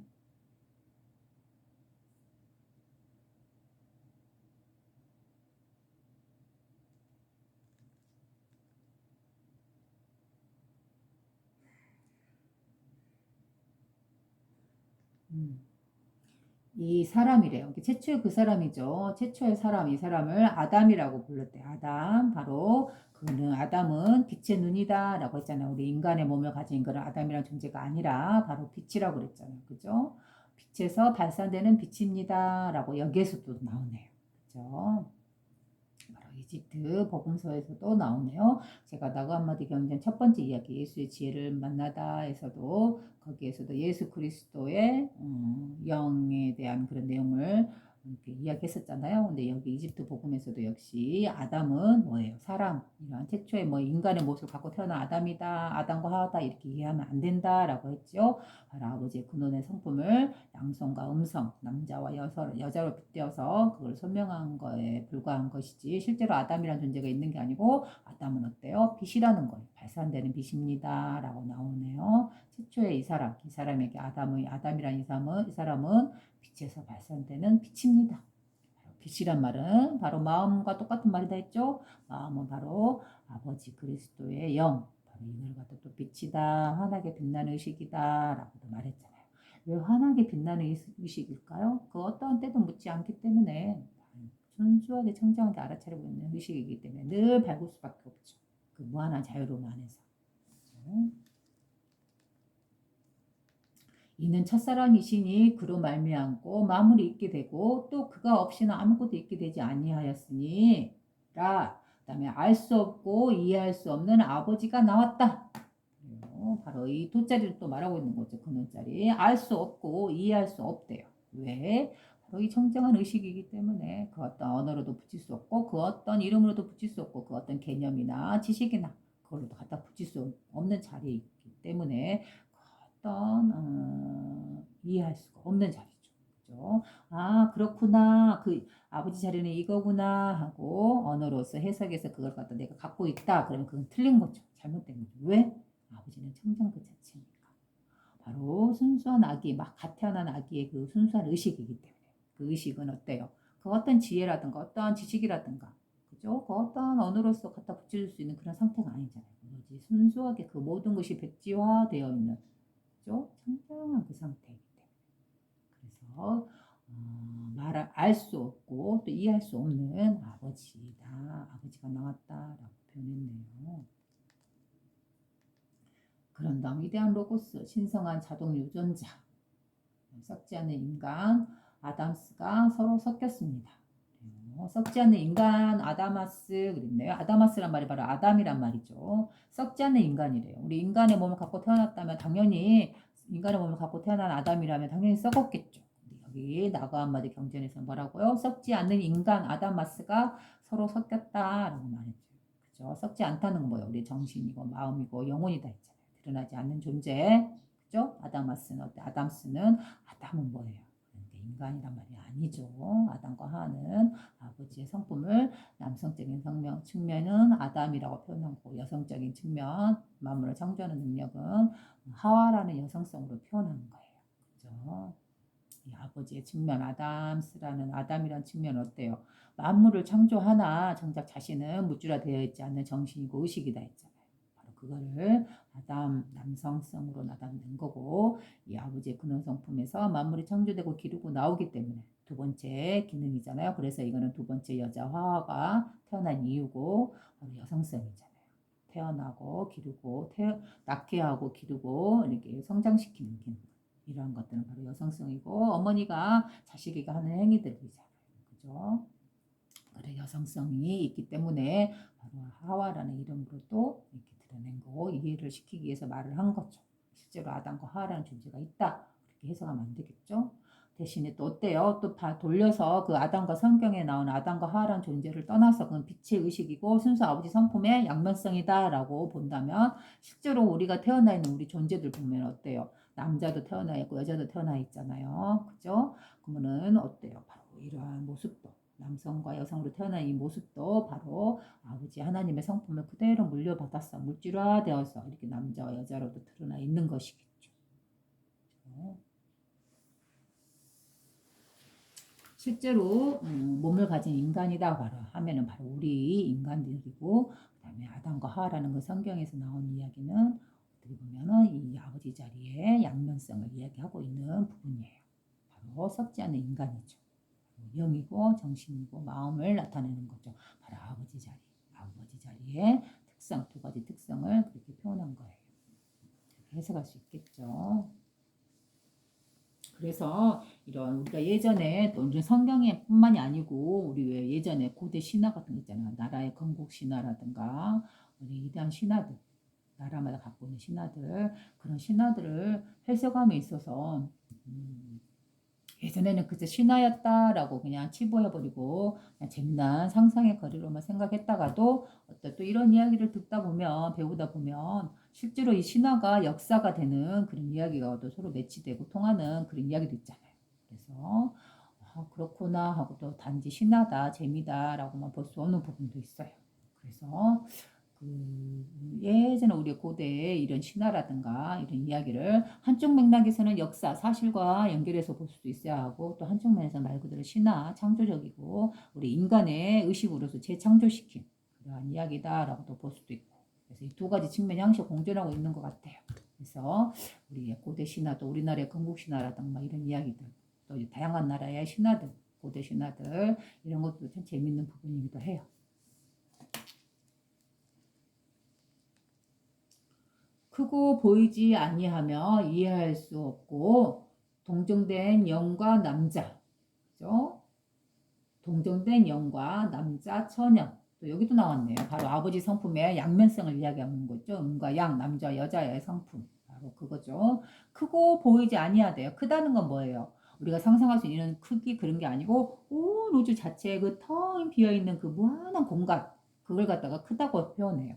이 사람이래요. 최초의 그 사람이죠. 최초의 사람, 이 사람을 아담이라고 불렀대요. 아담, 바로 그는 아담은 빛의 눈이다 라고 했잖아요. 우리 인간의 몸을 가진 그런 아담이라는 존재가 아니라 바로 빛이라고 그랬잖아요. 그죠? 빛에서 발산되는 빛입니다 라고 여기에서도 나오네요. 그죠? 바로 이집트 복음서에서도 나오네요. 제가 나고 한마디 경전 첫 번째 이야기 예수의 지혜를 만나다에서도 거기에서도 예수 그리스도의 영에 대한 그런 내용을 이렇게 이야기했었잖아요. 근데 여기 이집트 복음에서도 역시 아담은 뭐예요? 사람, 이런 최초의 뭐 인간의 모습을 갖고 태어난 아담이다, 아담과 하와다 이렇게 이해하면 안 된다라고 했죠. 바로 아버지의 근원의 성품을 양성과 음성, 남자와 여자로 빗대어서 그걸 설명한 거에 불과한 것이지 실제로 아담이라는 존재가 있는 게 아니고 아담은 어때요? 빛이라는 거예요. 발산되는 빛입니다. 라고 나오네요. 최초의 이 사람에게 아담이라는 이 사람은 빛에서 발산되는 빛입니다. 빛이란 말은 바로 마음과 똑같은 말이다 했죠. 마음은 바로 아버지 그리스도의 영, 바로 이걸 갖다 또 빛이다, 환하게 빛나는 의식이다 라고도 말했잖아요. 왜 환하게 빛나는 의식일까요? 그 어떠한 때도 묻지 않기 때문에 순수하게 청정하게 알아차리고 있는 의식이기 때문에 늘 밝을 수밖에 없죠. 그 무한한 자유로움 안에서. 그렇죠? 이는 첫사람이시니 그로 말미암고 마음을 잊게 되고 또 그가 없이는 아무것도 있게 되지 아니하였으니라 그다음에 알 수 없고 이해할 수 없는 아버지가 나왔다. 바로 이 돗자리를 또 말하고 있는 거죠. 근원자리. 알 수 없고 이해할 수 없대요. 왜? 바로 이 청정한 의식이기 때문에 그 어떤 언어로도 붙일 수 없고 그 어떤 이름으로도 붙일 수 없고 그 어떤 개념이나 지식이나 그걸로도 갖다 붙일 수 없는 자리이기 때문에 어떤 이해할 수가 없는 자리죠. 그죠? 아, 그렇구나. 그 아버지 자리는 이거구나 하고 언어로서 해석해서 그걸 갖다 내가 갖고 있다. 그러면 그건 틀린 거죠. 잘못된 거죠. 왜? 아버지는 청정 그 자체니까. 바로 순수한 아기, 막 갓 태어난 아기의 그 순수한 의식이기 때문에. 그 의식은 어때요? 그 어떤 지혜라든가 어떤 지식이라든가 그죠? 그 어떤 언어로서 갖다 붙여줄 수 있는 그런 상태가 아니잖아요. 오로지 순수하게 그 모든 것이 백지화되어 있는 그죠? 청정한 그 상태이기 때문에. 그래서 말을 알 수 없고 또 이해할 수 없는 아버지다. 아버지가 나왔다라고 표현했네요. 그런 다음 위대한 로고스, 신성한 자동 유전자, 썩지 않는 인간, 아담스가 서로 섞였습니다. 썩지 않는 인간, 아다마스 그랬네요. 아다마스란 말이 바로 아담이란 말이죠. 썩지 않는 인간이래요. 우리 인간의 몸을 갖고 태어났다면 당연히 인간의 몸을 갖고 태어난 아담이라면 당연히 썩었겠죠. 여기 나가 한마디 경전에서 뭐라고요? 썩지 않는 인간, 아다마스가 서로 섞였다라고 말했죠. 그죠? 썩지 않다는 건 뭐예요? 우리 정신이고 마음이고 영혼이다 했잖아요. 드러나지 않는 존재. 그죠? 아다마스는 어때? 아담스는 아담은 뭐예요? 그러니까 인간이란 말이 아니죠. 아담과 하와는 아버지의 성품을 남성적인 성명 측면은 아담이라고 표현하고 여성적인 측면 만물을 창조하는 능력은 하와라는 여성성으로 표현하는 거예요. 그죠? 이 아버지의 측면 아담스라는 아담이라는 측면은 어때요? 만물을 창조하나 정작 자신은 무주라되어 있지 않는 정신이고 의식이다 했잖아요. 바로 그거를 아담 남성성으로 나타낸 거고 이 아버지의 근원 성품에서 만물이 창조되고 기르고 나오기 때문에 두 번째 기능이잖아요. 그래서 이거는 두 번째 여자 화가 태어난 이유고 바로 여성성이잖아요. 태어나고 기르고 낳게 하고 기르고 이렇게 성장시키는 기능. 이러한 것들은 바로 여성성이고 어머니가 자식에게 하는 행위들이잖아요. 그죠? 그래 여성성이 있기 때문에 바로 하와라는 이름으로 또 이렇게 드러낸 거고 이해를 시키기 위해서 말을 한 거죠. 실제로 아담과 하와라는 존재가 있다. 그렇게 해석하면 안 되겠죠? 대신에 또 어때요? 또 돌려서 그 아담과 성경에 나온 아담과 하와라는 존재를 떠나서 그건 빛의 의식이고 순수 아버지 성품의 양면성이다라고 본다면 실제로 우리가 태어나 있는 우리 존재들 보면 어때요? 남자도 태어나 있고 여자도 태어나 있잖아요. 그죠? 그러면은 어때요? 바로 이러한 모습도 남성과 여성으로 태어난 이 모습도 바로 아버지 하나님의 성품을 그대로 물려받았어. 물질화되어서 이렇게 남자와 여자로도 드러나 있는 것이겠죠. 그렇죠? 실제로 몸을 가진 인간이다 바로 하면은 바로 우리 인간들이고 그다음에 아담과 하와라는 그 성경에서 나온 이야기는 어떻게 보면은 이 아버지 자리에 양면성을 이야기하고 있는 부분이에요. 바로 썩지 않는 인간이죠. 영이고 정신이고 마음을 나타내는 거죠. 바로 아버지 자리, 아버지 자리의 특성 두 가지 특성을 그렇게 표현한 거예요. 그렇게 해석할 수 있겠죠. 그래서 이런 우리가 예전에 또 성경에 뿐만이 아니고 우리 왜 예전에 고대 신화 같은 거 있잖아요. 나라의 건국 신화라든가 우리 위대한 신화들 나라마다 갖고 있는 신화들 그런 신화들을 해석함에 있어서 예전에는 그저 신화였다라고 그냥 치부해버리고 그냥 재미난 상상의 거리로만 생각했다가도 어떤 또 이런 이야기를 듣다 보면 배우다 보면 실제로 이 신화가 역사가 되는 그런 이야기가 또 서로 매치되고 통하는 그런 이야기도 있잖아요. 그래서 그렇구나 하고 또 단지 신화다 재미다라고만 볼 수 없는 부분도 있어요. 그래서 예전에 우리 고대에 이런 신화라든가 이런 이야기를 한쪽 맥락에서는 역사, 사실과 연결해서 볼 수도 있어야 하고 또 한쪽 면에서 말 그대로 신화, 창조적이고 우리 인간의 의식으로서 재창조시킨 그러한 이야기다라고도 볼 수도 있고 그래서 이 두 가지 측면이 항상 공존하고 있는 것 같아요. 그래서 우리의 고대 신화도 우리나라의 건국 신화라든가 이런 이야기들 또 다양한 나라의 신화들, 고대 신화들 이런 것도 참 재밌는 부분이기도 해요. 크고 보이지 아니하며 이해할 수 없고 동정된 영과 남자, 그죠? 동정된 영과 남자 처녀. 또 여기도 나왔네요. 바로 아버지 성품의 양면성을 이야기하는 거죠. 음과 양, 남자 여자의 성품. 바로 그거죠. 크고 보이지 아니하대요. 크다는 건 뭐예요? 우리가 상상할 수 있는 크기 그런 게 아니고 온 우주 자체에 그 텅 비어 있는 그 무한한 공간 그걸 갖다가 크다고 표현해요.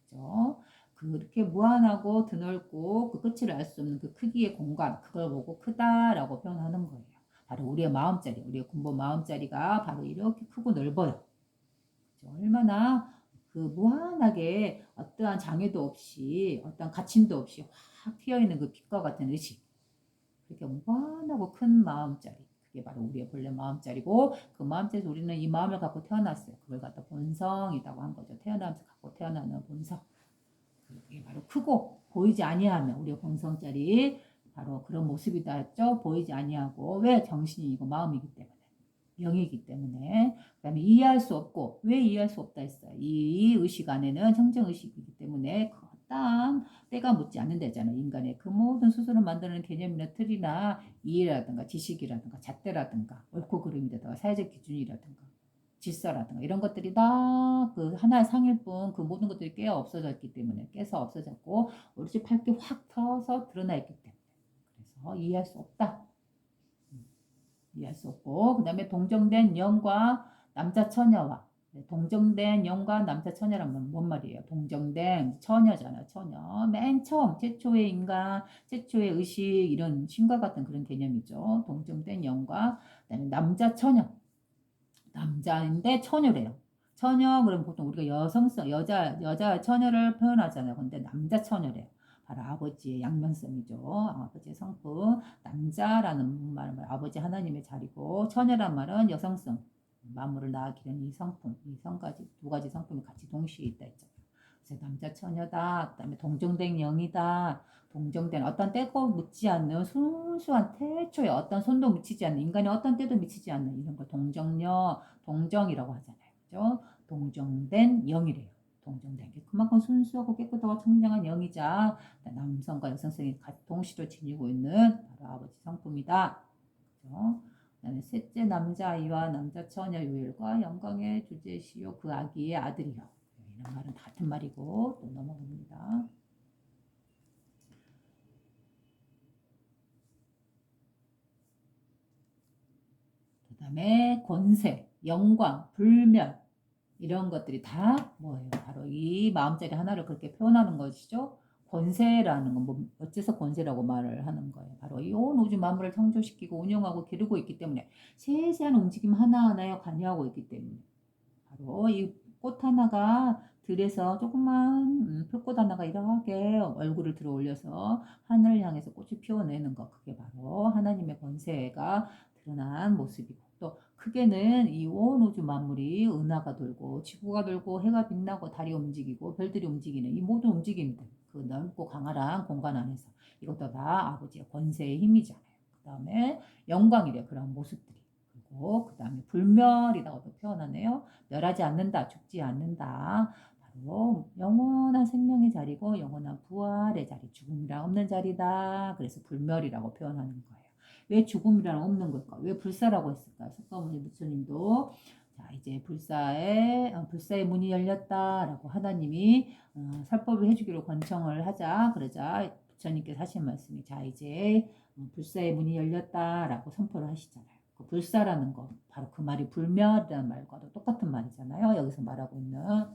그죠? 그렇게 무한하고 드넓고 그 끝을 알 수 없는 그 크기의 공간 그걸 보고 크다라고 표현하는 거예요. 바로 우리의 마음자리, 우리의 근본 마음자리가 바로 이렇게 크고 넓어요. 그죠? 얼마나 그 무한하게 어떠한 장애도 없이 어떠한 갇힘도 없이 확 튀어있는 그 빛과 같은 의식. 그렇게 무한하고 큰 마음자리. 그게 바로 우리의 본래 마음자리고 그 마음자리에서 우리는 이 마음을 갖고 태어났어요. 그걸 갖다 본성이라고 한 거죠. 태어나면서 갖고 태어나는 본성. 그게 바로 크고 보이지 아니하면 우리의 본성자리 바로 그런 모습이다 했죠. 보이지 아니하고 왜 정신이고 마음이기 때문에 영이기 때문에 그다음에 이해할 수 없고 왜 이해할 수 없다 했어요. 이 의식 안에는 청정의식이기 때문에 그 어떠한 때가 묻지 않는다잖아요. 인간의 그 모든 스스로 만드는 개념이나 틀이나 이해라든가 지식이라든가 잣대라든가 옳고 그름이라든가 사회적 기준이라든가 질서라든가 이런 것들이 다 그 하나의 상일 뿐 그 모든 것들이 깨어 없어졌기 때문에 깨서 없어졌고 오로지 밝게 확 터서 드러나 있기 때문에 그래서 이해할 수 없다. 이해할 수 없고 그 다음에 동정된 영과 남자 처녀와 동정된 영과 남자 처녀라면 뭔 말이에요? 동정된 처녀잖아. 처녀. 맨 처음 최초의 인간, 최초의 의식 이런 신과 같은 그런 개념이죠. 동정된 영과 그다음에 남자 처녀. 남자인데 처녀래요. 처녀 그러면 보통 우리가 여성성 여자 처녀를 표현하잖아요. 근데 남자 처녀래요. 바로 아버지의 양면성이죠. 아버지의 성품. 남자라는 말은 아버지 하나님의 자리고 처녀란 말은 여성성. 만물을 낳기는 이 성품, 이 성가지 두 가지 성품이 같이 동시에 있다 했잖아요. 그래서 남자 처녀다. 그다음에 동정된 영이다. 동정된 어떤 때고 묻지 않는 순수한 태초에 어떤 손도 묻히지 않는 인간의 어떤 때도 미치지 않는 이런 걸 동정녀, 동정이라고 하잖아요. 그죠? 동정된 영이래요. 동정된 게 그만큼 순수하고 깨끗하고 청정한 영이자 남성과 여성성이 동시로 지니고 있는 바로 아버지 성품이다. 그죠? 그다음에 셋째 남자아이와 남자 처녀 요일과 영광의 주제시요 그 아기의 아들이요. 이런 말은 같은 말이고 또 넘어갑니다. 그 다음에 권세, 영광, 불멸 이런 것들이 다 뭐예요? 바로 이 마음자리 하나를 그렇게 표현하는 것이죠. 권세라는 건 뭐 어째서 권세라고 말을 하는 거예요. 바로 이 온 우주 만물을 창조시키고 운영하고 기르고 있기 때문에 세세한 움직임 하나하나에 관여하고 있기 때문에 바로 이 꽃 하나가 들에서 조그만 풀꽃 하나가 이렇게 얼굴을 들어 올려서 하늘을 향해서 꽃을 피워내는 것 그게 바로 하나님의 권세가 드러난 모습이고 또 크게는 이 온 우주 만물이 은하가 돌고 지구가 돌고 해가 빛나고 달이 움직이고 별들이 움직이는 이 모든 움직임들 그 넓고 강활한 공간 안에서 이것도 다 아버지의 권세의 힘이잖아요. 그 다음에 영광이래 그런 모습들이 그리고 그 다음에 불멸이라고도 표현하네요. 멸하지 않는다 죽지 않는다 바로 영원한 생명의 자리고 영원한 부활의 자리 죽음이란 없는 자리다 그래서 불멸이라고 표현하는 거예요. 왜 죽음이란 없는 걸까? 왜 불사라고 했을까? 석가모니 부처님도 자 이제 불사의 문이 열렸다라고 하나님이 설법을 해주기로 권청을 하자 그러자 부처님께서 하신 말씀이 자 이제 불사의 문이 열렸다라고 선포를 하시잖아요. 그 불사라는 거 바로 그 말이 불멸이라는 말과도 똑같은 말이잖아요. 여기서 말하고 있는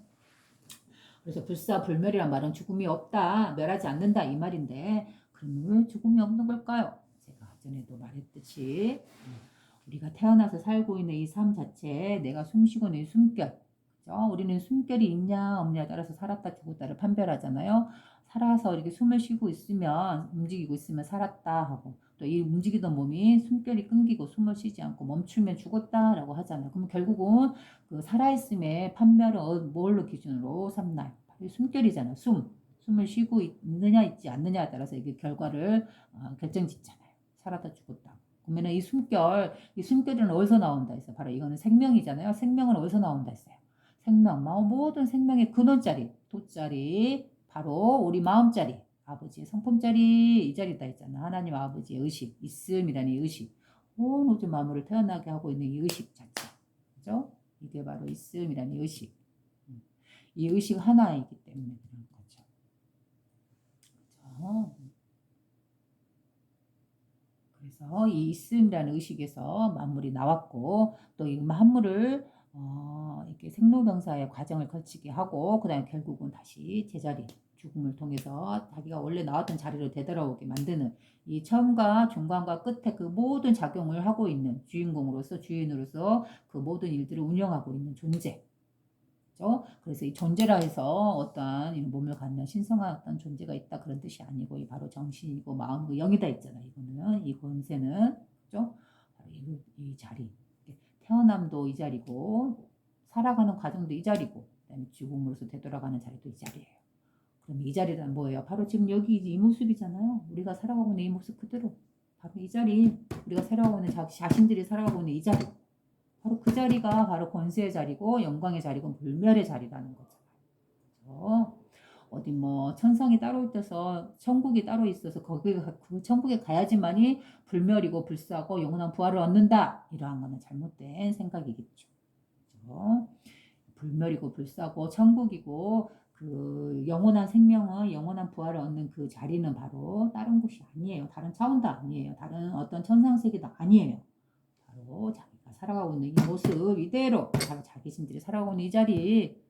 그래서 불사 불멸이란 말은 죽음이 없다 멸하지 않는다 이 말인데 그러면 왜 죽음이 없는 걸까요? 제가 전에도 말했듯이 우리가 태어나서 살고 있는 이 삶 자체에 내가 숨쉬고 있는 숨결 그죠? 우리는 숨결이 있냐 없냐에 따라서 살았다 죽었다를 판별하잖아요. 살아서 이렇게 숨을 쉬고 있으면 움직이고 있으면 살았다 하고 또 이 움직이던 몸이 숨결이 끊기고 숨을 쉬지 않고 멈추면 죽었다라고 하잖아요. 그럼 결국은 그 살아있음의 판별은 뭘로 기준으로 삼나요? 숨결이잖아요. 숨을 쉬고 있느냐 있지 않느냐에 따라서 이게 결과를 결정짓잖아요. 살았다 죽었다. 그러면 이 숨결은 어디서 나온다 했어요? 바로 이거는 생명이잖아요. 생명은 어디서 나온다 했어요? 생명, 모든 생명의 근원자리, 돛자리, 바로 우리 마음자리, 아버지의 성품자리 이 자리다 했잖아. 하나님 아버지의 의식, 있음이라는 이 의식, 온 우주 만물을 태어나게 하고 있는 이 의식 자체, 그죠? 이게 바로 있음이라는 이 의식, 이 의식 하나이기 때문에 그런 거죠. 그죠? 그래서 이 있음이라는 의식에서 만물이 나왔고 또 이 만물을 이렇게 생로병사의 과정을 거치게 하고 그 다음에 결국은 다시 제자리로 죽음을 통해서 자기가 원래 나왔던 자리로 되돌아오게 만드는 이 처음과 중간과 끝에 그 모든 작용을 하고 있는 주인공으로서 주인으로서 그 모든 일들을 운영하고 있는 존재. 그렇죠? 그래서 이 존재라 해서 어떠한 이 몸을 갖는 신성한 어떤 존재가 있다 그런 뜻이 아니고 이 바로 정신이고 마음이고 영이다 있잖아. 이거는 이 권세는 그렇죠? 바로 이 자리 태어남도 이 자리고 살아가는 과정도 이 자리고 그다음에 죽음으로서 되돌아가는 자리도 이 자리예요. 그럼 이 자리란 뭐예요? 바로 지금 여기 이 모습이잖아요. 우리가 살아가고 있는 이 모습 그대로 바로 이 자리 우리가 살아가고 있는 자신들이 살아가고 있는 이 자리 바로 그 자리가 바로 권세의 자리고 영광의 자리고 불멸의 자리라는 거잖아요. 그렇죠? 어디 뭐 천상이 따로 있어서 천국이 따로 있어서 거기 그 천국에 가야지만이 불멸이고 불사고 영원한 부활을 얻는다 이러한 거는 잘못된 생각이겠죠. 그렇죠? 불멸이고 불사고 천국이고 그 영원한 생명은 영원한 부활을 얻는 그 자리는 바로 다른 곳이 아니에요. 다른 차원도 아니에요. 다른 어떤 천상세계도 아니에요. 바로 자기가 살아가고 있는 이 모습 이대로 바로 자기 신들이 살아가고 있는 이 자리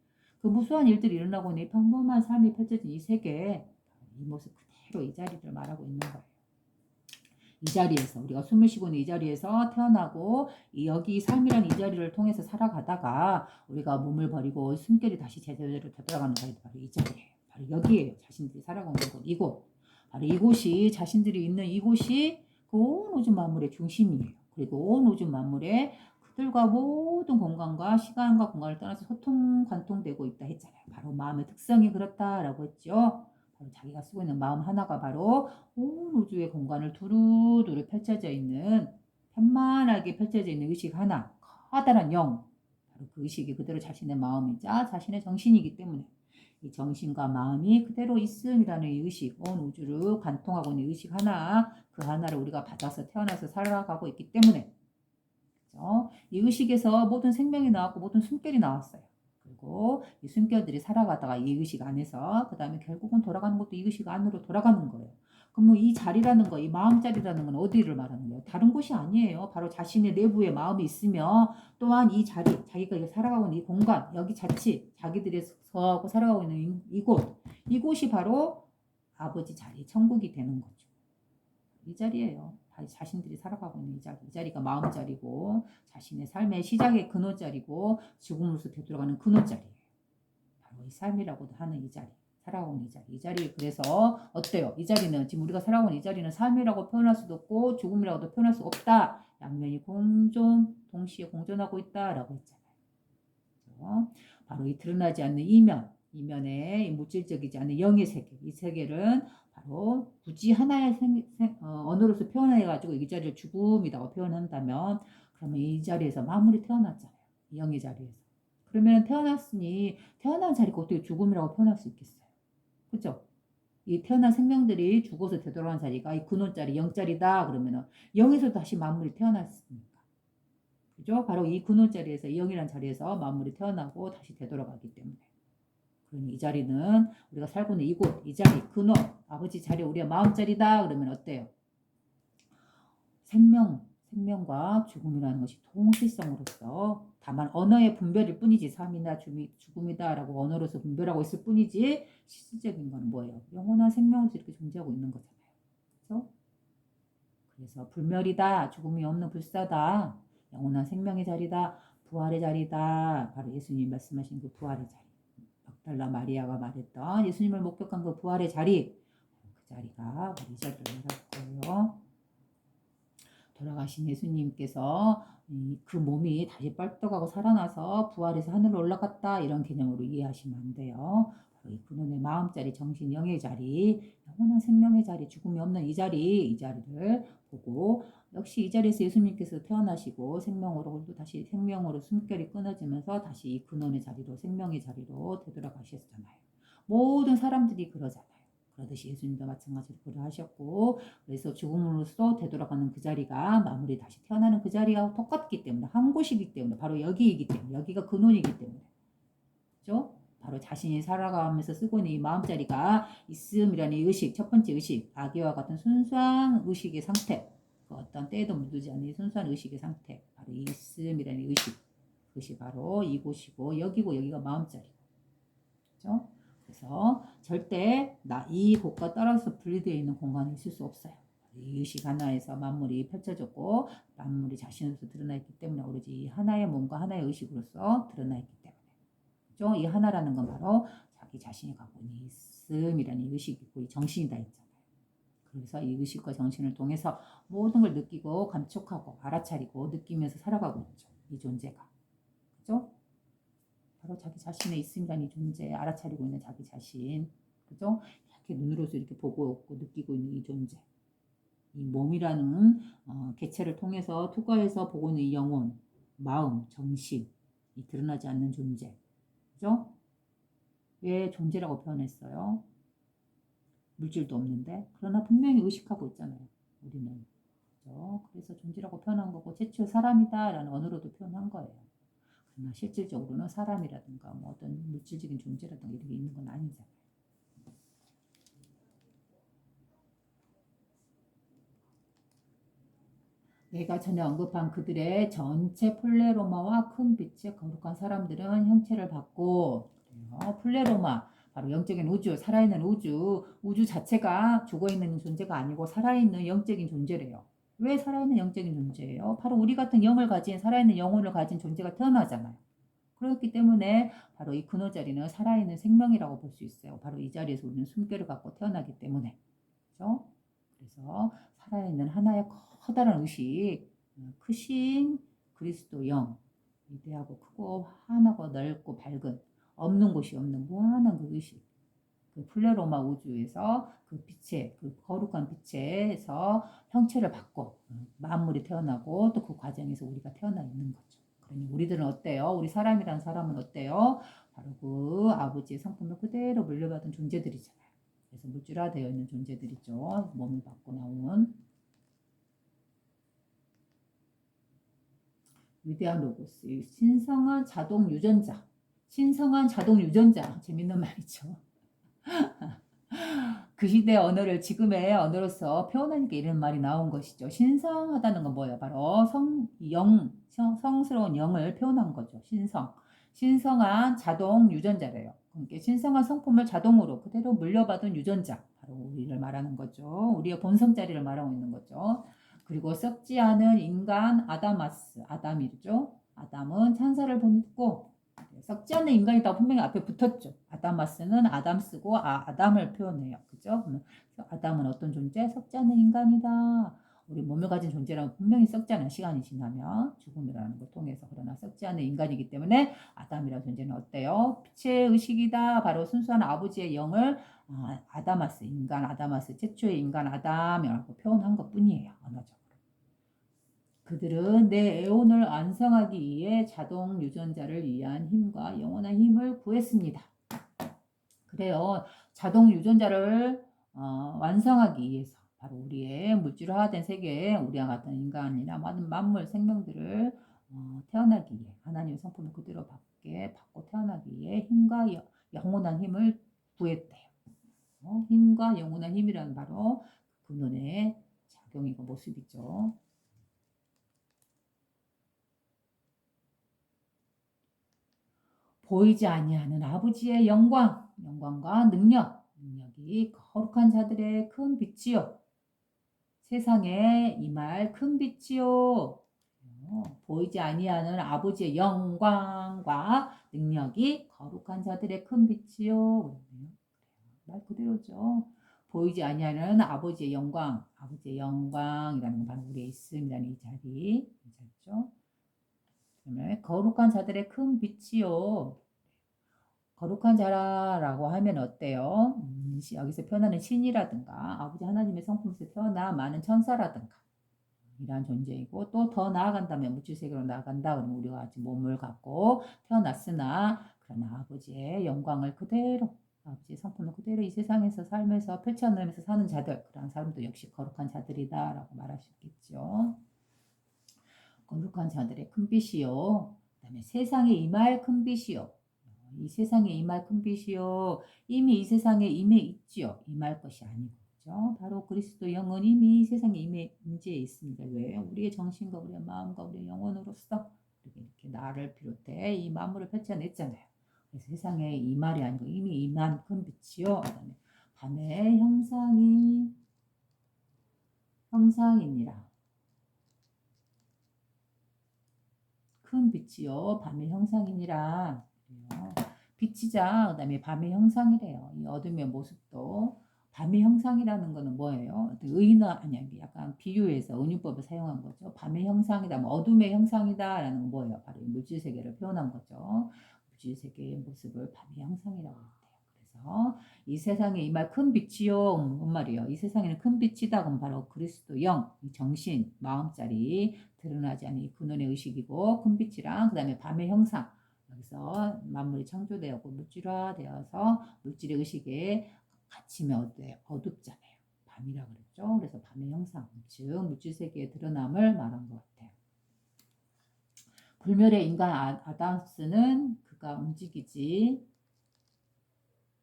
그 무수한 일들이 일어나고 있는 이 평범한 삶이 펼쳐진 이 세계 이 모습 그대로 이 자리를 말하고 있는 거예요. 이 자리에서 우리가 숨을 쉬고 있는 이 자리에서 태어나고 여기 삶이란 이 자리를 통해서 살아가다가 우리가 몸을 버리고 숨결이 다시 제대로 되돌아가는 자리도 바로 이 자리예요. 바로 여기에요. 자신들이 살아가는 곳 이곳 바로 이곳이 자신들이 있는 이곳이 그 온 우주 만물의 중심이에요. 그리고 온 우주 만물의 그들과 모든 공간과 시간과 공간을 떠나서 소통 관통되고 있다 했잖아요. 바로 마음의 특성이 그렇다라고 했죠. 바로 자기가 쓰고 있는 마음 하나가 바로 온 우주의 공간을 두루두루 펼쳐져 있는 편만하게 펼쳐져 있는 의식 하나 커다란 영 바로 그 의식이 그대로 자신의 마음이자 자신의 정신이기 때문에 이 정신과 마음이 그대로 있음이라는 이 의식 온 우주를 관통하고 있는 의식 하나 그 하나를 우리가 받아서 태어나서 살아가고 있기 때문에 그렇죠? 이 의식에서 모든 생명이 나왔고 모든 숨결이 나왔어요. 그리고 이 숨결들이 살아가다가 이 의식 안에서 그 다음에 결국은 돌아가는 것도 이 의식 안으로 돌아가는 거예요. 그럼 이 자리라는 거, 이 마음 자리라는 건 어디를 말하는 거예요? 다른 곳이 아니에요. 바로 자신의 내부에 마음이 있으며 또한 이 자리, 자기가 살아가고 있는 이 공간, 여기 자치, 자기들이 서하고 살아가고 있는 이곳, 이곳이 바로 아버지 자리, 천국이 되는 거죠. 이 자리예요. 자신들이 살아가고 있는 이 자리. 이 자리가 마음 자리고 자신의 삶의 시작의 근원 자리고 죽음으로서 되돌아가는 근원 자리예요. 바로 이 삶이라고도 하는 이 자리. 살아가고 있는 이 자리. 이 자리 그래서 어때요? 이 자리는 지금 우리가 살아가고 있는 이 자리는 삶이라고 표현할 수도 없고 죽음이라고도 표현할 수 없다. 양면이 공존, 동시에 공존하고 있다라고 했잖아요. 그렇죠? 바로 이 드러나지 않는 이면의 물질적이지 않은 영의 세계. 이 세계는 바로 굳이 하나의 언어로서 표현해가지고 이 자리를 죽음이라고 표현한다면 그러면 이 자리에서 마무리 태어났잖아요. 이 영의 자리에서. 그러면 태어났으니 태어난 자리가 어떻게 죽음이라고 표현할 수 있겠어요? 그죠? 이 태어난 생명들이 죽어서 되돌아간 자리가 이 근원자리, 영자리다 그러면은 영에서 다시 마무리 태어났으니까. 그죠? 바로 이 근원자리에서 이 영이란 자리에서 마무리 태어나고 다시 되돌아가기 때문에. 그러니 이 자리는 우리가 살고 있는 이곳, 이 자리, 근원, 아버지 자리, 우리의 마음 자리다 그러면 어때요? 생명과 죽음이라는 것이 동시성으로서 다만 언어의 분별일 뿐이지 삶이나 죽음이다라고 언어로서 분별하고 있을 뿐이지 실질적인 건 뭐예요? 영원한 생명으로서 이렇게 존재하고 있는 거잖아요. 그렇죠? 그래서 불멸이다, 죽음이 없는 불사다, 영원한 생명의 자리다, 부활의 자리다. 바로 예수님이 말씀하신 그 부활의 자리. 막달라 마리아가 말했던 예수님을 목격한 그 부활의 자리. 그 자리가 우리 자리를 말할 거예요. 돌아가신 예수님께서 그 몸이 다시 뻘떡하고 살아나서 부활해서 하늘로 올라갔다 이런 개념으로 이해하시면 안 돼요. 바로 이 근원의 마음자리, 정신, 영의 자리, 영원한 생명의 자리, 죽음이 없는 이 자리를 보고 역시 이 자리에서 예수님께서 태어나시고 생명으로 또 다시 생명으로 숨결이 끊어지면서 다시 이 근원의 자리로 생명의 자리로 되돌아가셨잖아요. 모든 사람들이 그러잖아요. 그러듯이 예수님도 마찬가지로 그러하셨고 그래서 죽음으로써 되돌아가는 그 자리가 마무리 다시 태어나는 그 자리가 똑같기 때문에 한 곳이기 때문에 바로 여기이기 때문에 여기가 근원이기 때문에 그죠? 바로 자신이 살아가면서 쓰고 있는 이 마음자리가 있음이라는 의식 첫 번째 의식 아기와 같은 순수한 의식의 상태 그 어떤 때에도 묻지 않는 순수한 의식의 상태 바로 있음이라는 의식 그것이 바로 이곳이고 여기고 여기가 마음자리고 그죠? 그래서 절대 이 곳과 떨어져서 분리되어 있는 공간이 있을 수 없어요. 이 의식 하나에서 만물이 펼쳐졌고 만물이 자신으로서 드러나 있기 때문에 오로지 이 하나의 몸과 하나의 의식으로서 드러나 있기 때문에 그죠? 이 하나라는 건 바로 자기 자신이 갖고 있는 있음이라는 이 의식이고 이 정신이 다 있잖아요. 그래서 이 의식과 정신을 통해서 모든 걸 느끼고 감촉하고 알아차리고 느끼면서 살아가고 있죠. 이 존재가. 그죠? 바로 자기 자신의 있음이라는 이 존재, 알아차리고 있는 자기 자신. 그죠? 이렇게 눈으로서 이렇게 보고 있고 느끼고 있는 이 존재. 이 몸이라는 개체를 통해서 투과해서 보고 있는 이 영혼, 마음, 정신, 이 드러나지 않는 존재. 그죠? 왜 존재라고 표현했어요? 물질도 없는데. 그러나 분명히 의식하고 있잖아요. 우리는. 그죠? 그래서 존재라고 표현한 거고, 최초 사람이다 라는 언어로도 표현한 거예요. 그러나 실질적으로는 사람이라든가 뭐 어떤 물질적인 존재라든가 이런 게 있는 건 아니잖아요. 내가 전에 언급한 그들의 전체 플레로마와 큰 빛의 거룩한 사람들은 형체를 받고 플레로마 바로 영적인 우주, 살아있는 우주, 우주 자체가 죽어있는 존재가 아니고 살아있는 영적인 존재래요. 왜 살아있는 영적인 존재예요? 바로 우리 같은 영을 가진 살아있는 영혼을 가진 존재가 태어나잖아요. 그렇기 때문에 바로 이 근원 자리는 살아있는 생명이라고 볼 수 있어요. 바로 이 자리에서 우리는 숨결을 갖고 태어나기 때문에. 그렇죠? 그래서 살아있는 하나의 커다란 의식, 크신 그리스도 영, 위대하고 크고 환하고 넓고 밝은 없는 곳이 없는 무한한 그 의식, 그 플레로마 우주에서 그 빛의 그 거룩한 빛에서 형체를 받고 만물이 태어나고 또 그 과정에서 우리가 태어나 있는 거죠. 그러니 우리들은 어때요? 우리 사람이란 사람은 어때요? 바로 그 아버지의 성품을 그대로 물려받은 존재들이잖아요. 그래서 물질화되어 있는 존재들이죠. 몸을 받고 나온 위대한 로고스, 신성한 자동 유전자. 신성한 자동 유전자. 재밌는 말이죠. 그 시대의 언어를 지금의 언어로서 표현하니까 이런 말이 나온 것이죠. 신성하다는 건 뭐예요? 바로 성스러운 영을 표현한 거죠. 신성한 자동 유전자래요. 그러니까 신성한 성품을 자동으로 그대로 물려받은 유전자. 바로 우리를 말하는 거죠. 우리의 본성 자리를 말하고 있는 거죠. 그리고 썩지 않은 인간 아담아스, 아담이죠. 아담은 찬사를 받고 썩지 않는 인간이다 분명히 앞에 붙었죠. 아담아스는 아담 쓰고 아담을 표현해요. 그죠? 아담은 어떤 존재? 썩지 않는 인간이다. 우리 몸을 가진 존재라면 분명히 썩지 않은 시간이 지나면 죽음이라는 걸 통해서 그러나 썩지 않는 인간이기 때문에 아담이라는 존재는 어때요? 빛의 의식이다. 바로 순수한 아버지의 영을 아담아스, 인간 아담아스, 최초의 인간 아담이라고 표현한 것 뿐이에요. 언어적으로. 그들은 내 에온을 완성하기 위해 자동 유전자를 위한 힘과 영원한 힘을 구했습니다. 그래요. 자동 유전자를 완성하기 위해서 바로 우리의 물질화된 세계에 우리와 같은 인간이나 많은 만물 생명들을 태어나기 위해 하나님의 성품을 그대로 받고 태어나기 위해 힘과 영원한 힘을 구했대요. 힘과 영원한 힘이라는 바로 근원의 작용이고 모습이죠. 보이지 아니하는 아버지의 영광과 능력이 거룩한 자들의 큰 빛이요. 세상에 임할 큰 빛이요. 보이지 아니하는 아버지의 영광과 능력이 거룩한 자들의 큰 빛이요. 말 그대로죠. 보이지 아니하는 아버지의 영광이라는 건 바로 우리의 있음이라는 이 자리, 죠 거룩한 자들의 큰 빛이요. 거룩한 자라고 하면 어때요? 여기서 표현하는 신이라든가 아버지 하나님의 성품에서 태어나 많은 천사라든가 이러한 존재이고 또 더 나아간다면 물질세계로 나아간다 그러면 우리가 아직 몸을 갖고 태어났으나 그러나 아버지의 영광을 그대로 아버지의 성품을 그대로 이 세상에서 살면서 펼쳐내면서 사는 자들 그러한 사람도 역시 거룩한 자들이다라고 말할 수 있겠죠. 거룩한 자들의 큰 빛이요. 그 다음에 세상에 임할 큰 빛이요. 이 세상에 임할 큰 빛이요. 이미 이 세상에 임해 있지요. 임할 것이 아니고. 그죠? 바로 그리스도 영은 이미 이 세상에 임재해 있습니다. 왜? 우리의 정신과 우리의 마음과 우리의 영혼으로서 이렇게 나를 비롯해 이 만물을 펼쳐냈잖아요. 그래서 세상에 이 말이 아니고 이미 임한 큰 빛이요. 그다음에 밤의 형상이니라. 큰 빛이요. 밤의 형상이니라. 그래요. 빛이자 그다음에 밤의 형상이래요. 이 어둠의 모습도 밤의 형상이라는 거는 뭐예요? 의나 아니야 이게 약간 비유해서 은유법을 사용한 거죠. 밤의 형상이다, 뭐 어둠의 형상이다라는 건 뭐예요? 바로 물질 세계를 표현한 거죠. 물질 세계의 모습을 밤의 형상이라고 해요. 그래서 이 세상에 이 말 큰 빛이요, 뭔 말이에요? 이 세상에는 큰 빛이다. 그럼 바로 그리스도 영, 이 정신, 마음자리 드러나지 않는 이 근원의 의식이고 큰 빛이랑 그다음에 밤의 형상. 여기서 만물이 창조되었고 물질화되어서 물질의 의식에 갇히면 어둡잖아요. 밤이라 그랬죠. 그래서 밤의 형상, 즉 물질 세계의 드러남을 말한 것 같아요. 불멸의 인간 아담스는 그가 움직이지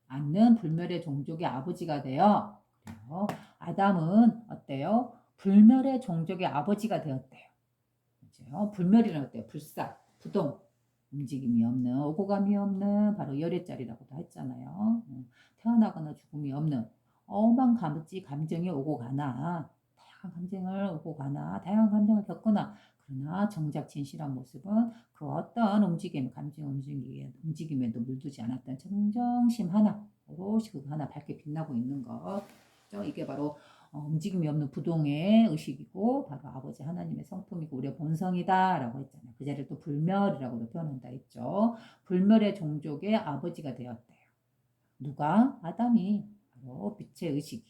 않는 불멸의 종족의 아버지가 되어, 그래요. 아담은 어때요? 불멸의 종족의 아버지가 되었대요. 그렇죠? 불멸이란 어때요? 불사, 부동, 움직임이 없는, 오고 감이 없는, 바로 열애짜리라고도 했잖아요. 태어나거나 죽음이 없는 어만 감지 감정이 오고 가나, 다양한 감정을 오고 가나, 다양한 감정을 겪거나, 그러나 정작 진실한 모습은 그 어떤 움직임, 감정 움직임에도 물들지 않았던 정정심 하나, 오롯이 그 하나 밝게 빛나고 있는 것. 이게 바로 움직임이 없는 부동의 의식이고 바로 아버지 하나님의 성품이고 우리의 본성이다라고 했잖아요. 그 자리를 또 불멸이라고도 표현한다 했죠. 불멸의 종족의 아버지가 되었대요. 누가? 아담이. 바로 빛의 의식이.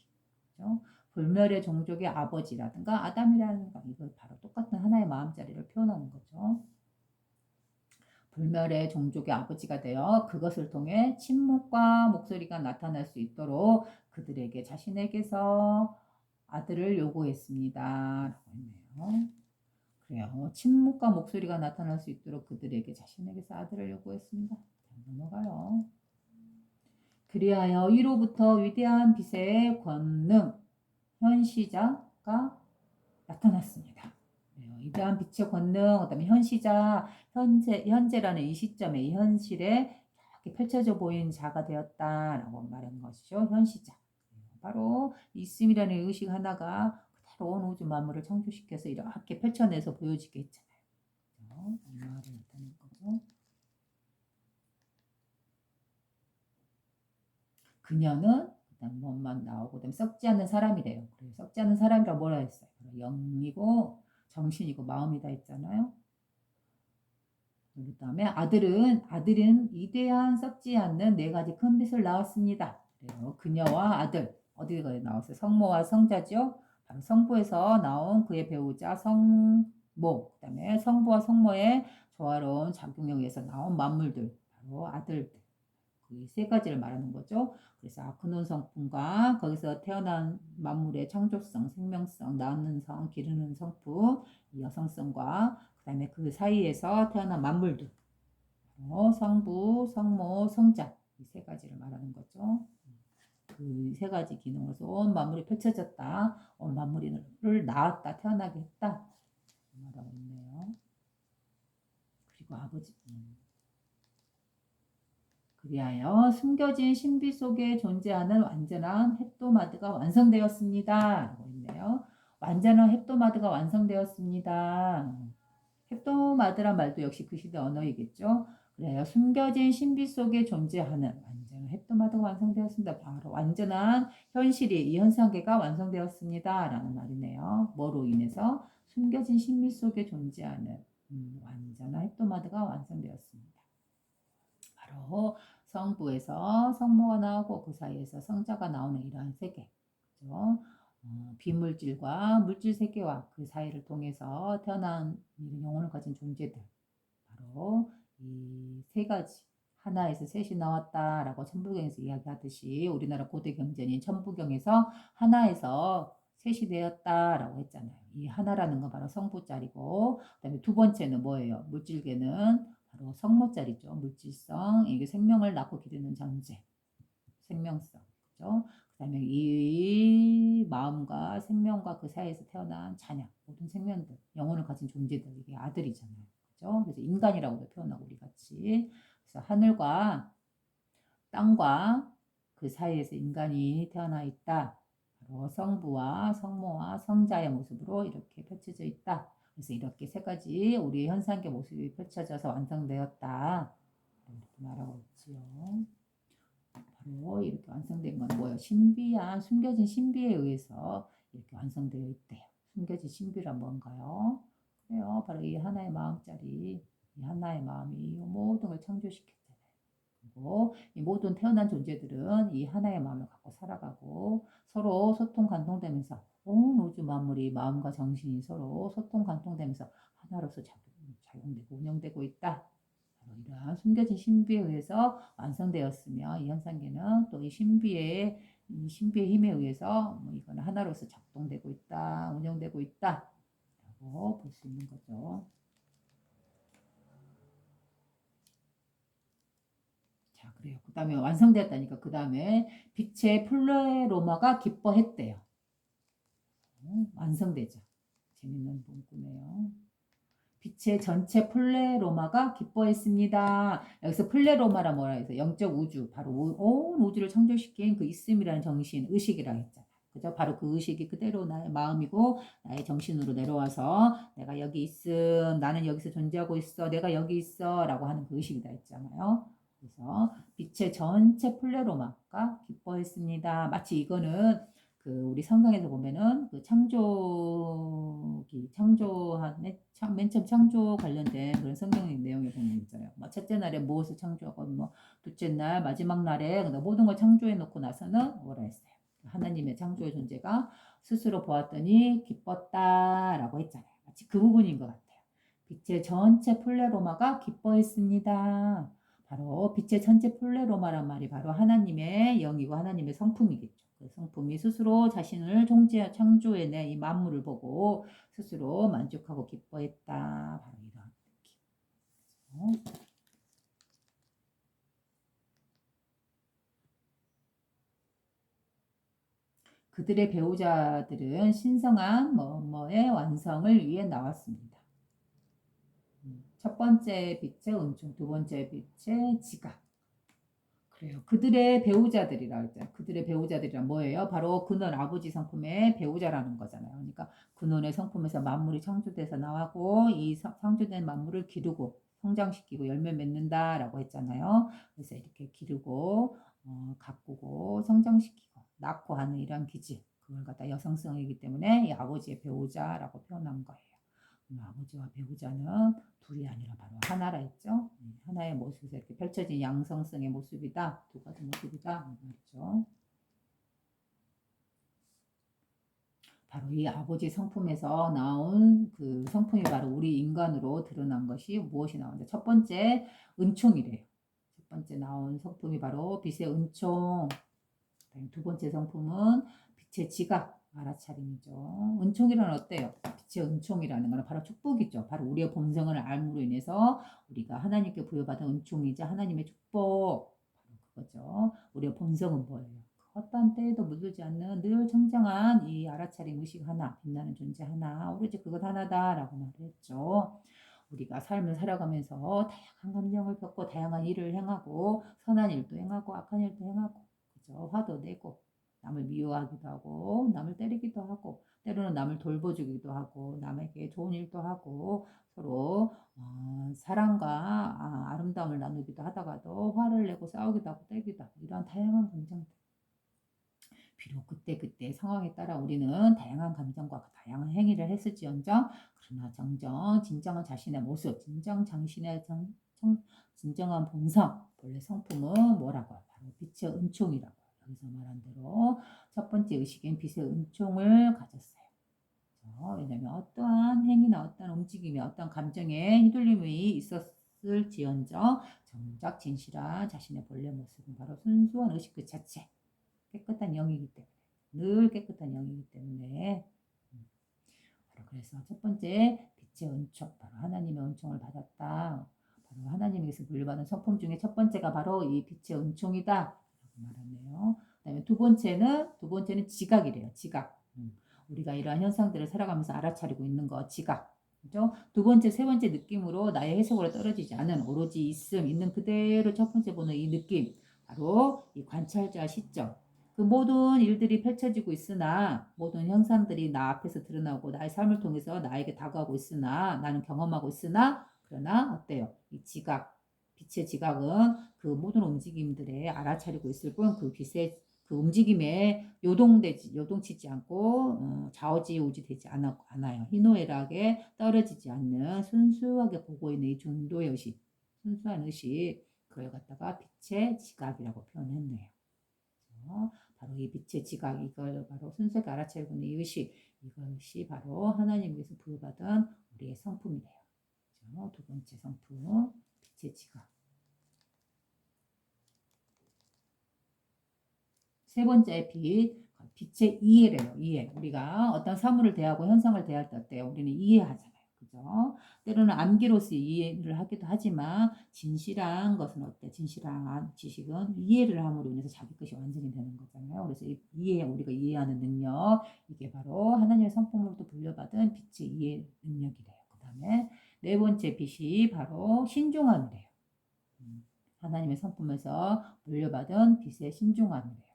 그렇죠? 불멸의 종족의 아버지라든가 아담이라는 거, 이거 바로 똑같은 하나의 마음자리를 표현하는 거죠. 불멸의 종족의 아버지가 되어 그것을 통해 침묵과 목소리가 나타날 수 있도록 그들에게 자신에게서 아들을 요구했습니다. 라고 했네요. 그래요. 침묵과 목소리가 나타날 수 있도록 그들에게 자신에게서 아들을 요구했습니다. 넘어가요. 그리하여 위로부터 위대한 빛의 권능, 현시자가 나타났습니다. 위대한 빛의 권능, 그다음에 현시자, 현재라는 이 시점에 이 현실에 이렇게 펼쳐져 보이는 자가 되었다라고 말한 것이죠. 현시자. 바로 있음이라는 의식 하나가 그대로 온 우주 만물을 창조시켜서 이렇게 펼쳐내서 보여지게 했잖아요. 말을 나타낸 거죠. 그녀는 그다음 몸만 나오고 그다음 썩지 않는 사람이래요. 그래서 썩지 않는 사람이라 뭐라 했어요? 영이고 정신이고 마음이다 했잖아요. 그다음에 아들은 이대한 썩지 않는 네 가지 큰 빛을 낳았습니다. 그래요. 그녀와 아들 어디가 나왔어요? 성모와 성자죠. 바로 성부에서 나온 그의 배우자 성모, 그다음에 성부와 성모의 조화로운 작용에 의해서 나온 만물들, 바로 아들들. 그 세 가지를 말하는 거죠. 그래서 근원 성품과 거기서 태어난 만물의 창조성, 생명성, 낳는 성, 기르는 성품, 여성성과 그다음에 그 사이에서 태어난 만물들, 성부, 성모, 성자 이 세 가지를 말하는 거죠. 그 세 가지 기능으로서 온 만물이 펼쳐졌다, 온 만물을 낳았다, 태어나게 했다 말하고 있네요. 그리고 아버지. 그리하여 숨겨진 신비 속에 존재하는 완전한 헵도마드가 완성되었습니다. 라고 있네요. 완전한 헵도마드가 완성되었습니다. 헵도마드란 말도 역시 그 시대 언어이겠죠. 그래요. 숨겨진 신비 속에 존재하는 완전한 헵도마드가 완성되었습니다. 바로 완전한 현실이 이 현상계가 완성되었습니다. 라는 말이네요. 뭐로 인해서? 숨겨진 신비 속에 존재하는 완전한 헵도마드가 완성되었습니다. 바로 성부에서 성모가 나오고 그 사이에서 성자가 나오는 이러한 세계, 그죠? 비물질과 물질 세계와 그 사이를 통해서 태어난 영혼을 가진 존재들, 바로 이 세 가지 하나에서 셋이 나왔다라고 천부경에서 이야기하듯이 우리나라 고대 경전인 천부경에서 하나에서 셋이 되었다라고 했잖아요. 이 하나라는 건 바로 성부자리고, 그다음에 두 번째는 뭐예요? 물질계는 바로 성모자리죠. 물질성, 이게 생명을 낳고 기르는 존재, 생명성, 그죠? 그다음에 이 마음과 생명과 그 사이에서 태어난 자녀, 모든 생명들, 영혼을 가진 존재들, 이게 아들이잖아요. 그죠? 그래서 인간이라고도 표현하고 우리 같이. 그래서 그래서 하늘과 땅과 그 사이에서 인간이 태어나 있다. 바로 성부와 성모와 성자의 모습으로 이렇게 펼쳐져 있다. 그래서 이렇게 세 가지 우리의 현상계 모습이 펼쳐져서 완성되었다. 이렇게 말하고 있지요. 바로 이렇게 완성된 건 뭐예요? 신비한 숨겨진 신비에 의해서 이렇게 완성되어 있대요. 숨겨진 신비란 뭔가요? 그래요. 바로 이 하나의 마음짜리, 이 하나의 마음이 이 모든 걸 창조시켰잖아요. 그리고 이 모든 태어난 존재들은 이 하나의 마음을 갖고 살아가고 서로 소통 간통되면서 온 우주 만물이 마음과 정신이 서로 소통 간통되면서 하나로서 작용되고 운영되고 있다. 바로 이러한 숨겨진 신비에 의해서 완성되었으며 이 현상계는 또 이 신비의 힘에 의해서 이거는 하나로서 작동되고 있다, 운영되고 있다 라고 볼 수 있는 거죠. 자, 그래요. 그 다음에 완성되었다니까 그 다음에 빛의 플레로마가 기뻐했대요. 완성되죠. 재밌는 문구네요. 빛의 전체 플레로마가 기뻐했습니다. 여기서 플레로마라 뭐라 해서 영적 우주, 바로 온 우주를 창조시킨 그 있음이라는 정신, 의식이라고 했잖아요. 그죠? 바로 그 의식이 그대로 나의 마음이고 나의 정신으로 내려와서 내가 여기 있음, 나는 여기서 존재하고 있어, 내가 여기 있어 라고 하는 그 의식이다 했잖아요. 그래서 빛의 전체 플레로마가 기뻐했습니다. 마치 이거는 그 우리 성경에서 보면은 그 맨 처음 창조 관련된 그런 성경 내용에 보면 있잖아요. 뭐 첫째 날에 무엇을 창조하고 뭐 둘째 날 마지막 날에 모든 걸 창조해 놓고 나서는 뭐라 했어요? 하나님의 창조의 존재가 스스로 보았더니 기뻤다라고 했잖아요. 마치 그 부분인 것 같아요. 빛의 전체 플레로마가 기뻐했습니다. 바로 빛의 전체 플레로마란 말이 바로 하나님의 영이고 하나님의 성품이겠죠. 그 성품이 스스로 자신을 창조해낸 이 만물을 보고 스스로 만족하고 기뻐했다. 바로 이런 느낌. 그들의 배우자들은 신성한 뭐뭐의 완성을 위해 나왔습니다. 첫 번째 빛의 은총, 두 번째 빛의 지각. 그래요. 그들의 배우자들이라 했잖아요. 그들의 배우자들이란 뭐예요? 바로 근원 아버지 성품의 배우자라는 거잖아요. 그러니까 근원의 성품에서 만물이 창조돼서 나왔고 이 창조된 만물을 기르고 성장시키고 열매 맺는다라고 했잖아요. 그래서 이렇게 기르고 가꾸고 성장시키고 낳고 하는 이런 기질 그걸 갖다 여성성이기 때문에 이 아버지의 배우자라고 표현한 거예요. 아버지와 배우자는 둘이 아니라 바로 하나라 했죠. 하나의 모습에서 이렇게 펼쳐진 양성성의 모습이다. 두 가지 모습이다. 말이죠. 바로 이 아버지 성품에서 나온 그 성품이 바로 우리 인간으로 드러난 것이 무엇이 나온다. 첫 번째 은총이래요. 첫 번째 나온 성품이 바로 빛의 은총. 두 번째 성품은 빛의 지각. 알아차림이죠. 은총이란 어때요? 빛의 은총이라는 것은 바로 축복이죠. 바로 우리의 본성을 알므로 인해서 우리가 하나님께 부여받은 은총이자 하나님의 축복. 바로 그거죠. 우리의 본성은 뭐예요? 어떠한 때에도 물들지 않는 늘 청정한 이 알아차림 의식 하나, 빛나는 존재 하나, 오로지 그것 하나다라고 말을 했죠. 우리가 삶을 살아가면서 다양한 감정을 겪고 다양한 일을 행하고 선한 일도 행하고 악한 일도 행하고 그죠? 화도 내고 남을 미워하기도 하고 남을 때리기도 하고 때로는 남을 돌봐주기도 하고 남에게 좋은 일도 하고 서로 사랑과 아름다움을 나누기도 하다가도 화를 내고 싸우기도 하고 때리기도 하고 이런 다양한 감정들 비록 그때 상황에 따라 우리는 다양한 감정과 다양한 행위를 했을지언정 그러나 진정한 자신의 모습 진정한 본성 본래 성품은 뭐라고요? 바로 빛의 은총이라고 여기서 말한 대로 첫 번째 의식인 빛의 은총을 가졌어요. 왜냐하면 어떠한 행위나 어떠한 움직임이 어떠한 감정에 휘둘림이 있었을지언정 정작 진실한 자신의 본래 모습은 바로 순수한 의식 그 자체 깨끗한 영이기 때문에 늘 깨끗한 영이기 때문에 바로 그래서 첫 번째 빛의 은총 바로 하나님의 은총을 받았다. 바로 하나님에게서 물려받은 성품 중에 첫 번째가 바로 이 빛의 은총이다 라고 말하네요. 그다음에 두 번째는 지각이래요. 지각. 우리가 이러한 현상들을 살아가면서 알아차리고 있는 거 지각. 그죠? 두 번째, 세 번째 느낌으로 나의 해석으로 떨어지지 않은 오로지 있음, 있는 그대로 첫 번째 보는 이 느낌. 바로 이 관찰자 시점. 그 모든 일들이 펼쳐지고 있으나 모든 현상들이 나 앞에서 드러나고 나의 삶을 통해서 나에게 다가오고 있으나 나는 경험하고 있으나 그러나 어때요? 이 지각, 빛의 지각은 그 모든 움직임들에 알아차리고 있을 뿐 그 빛의 그 움직임에 요동치지 않고 좌우지우지 되지 않아요. 희노애락에 떨어지지 않는 순수하게 보고 있는 이 중도의 의식, 순수한 의식, 그걸 갖다가 빛의 지각이라고 표현했네요. 바로 이 빛의 지각, 이걸 바로 순수하게 알아차리고 있는 이 의식, 이것이 바로 하나님께서 부여받은 우리의 성품이래요. 두 번째 성품, 빛의 지각. 세 번째 빛의 이해래요. 이해. 우리가 어떤 사물을 대하고 현상을 대할 때 어때요? 우리는 이해하잖아요. 그죠? 때로는 암기로서 이해를 하기도 하지만 진실한 것은 어때? 진실한 지식은 이해를 함으로 인해서 자기 것이 완전히 되는 거잖아요. 그래서 우리가 이해하는 능력, 이게 바로 하나님의 성품으로부터 물려받은 빛의 이해 능력이래요. 그 다음에 네 번째 빛이 바로 신중함이래요. 하나님의 성품에서 물려받은 빛의 신중함이래요.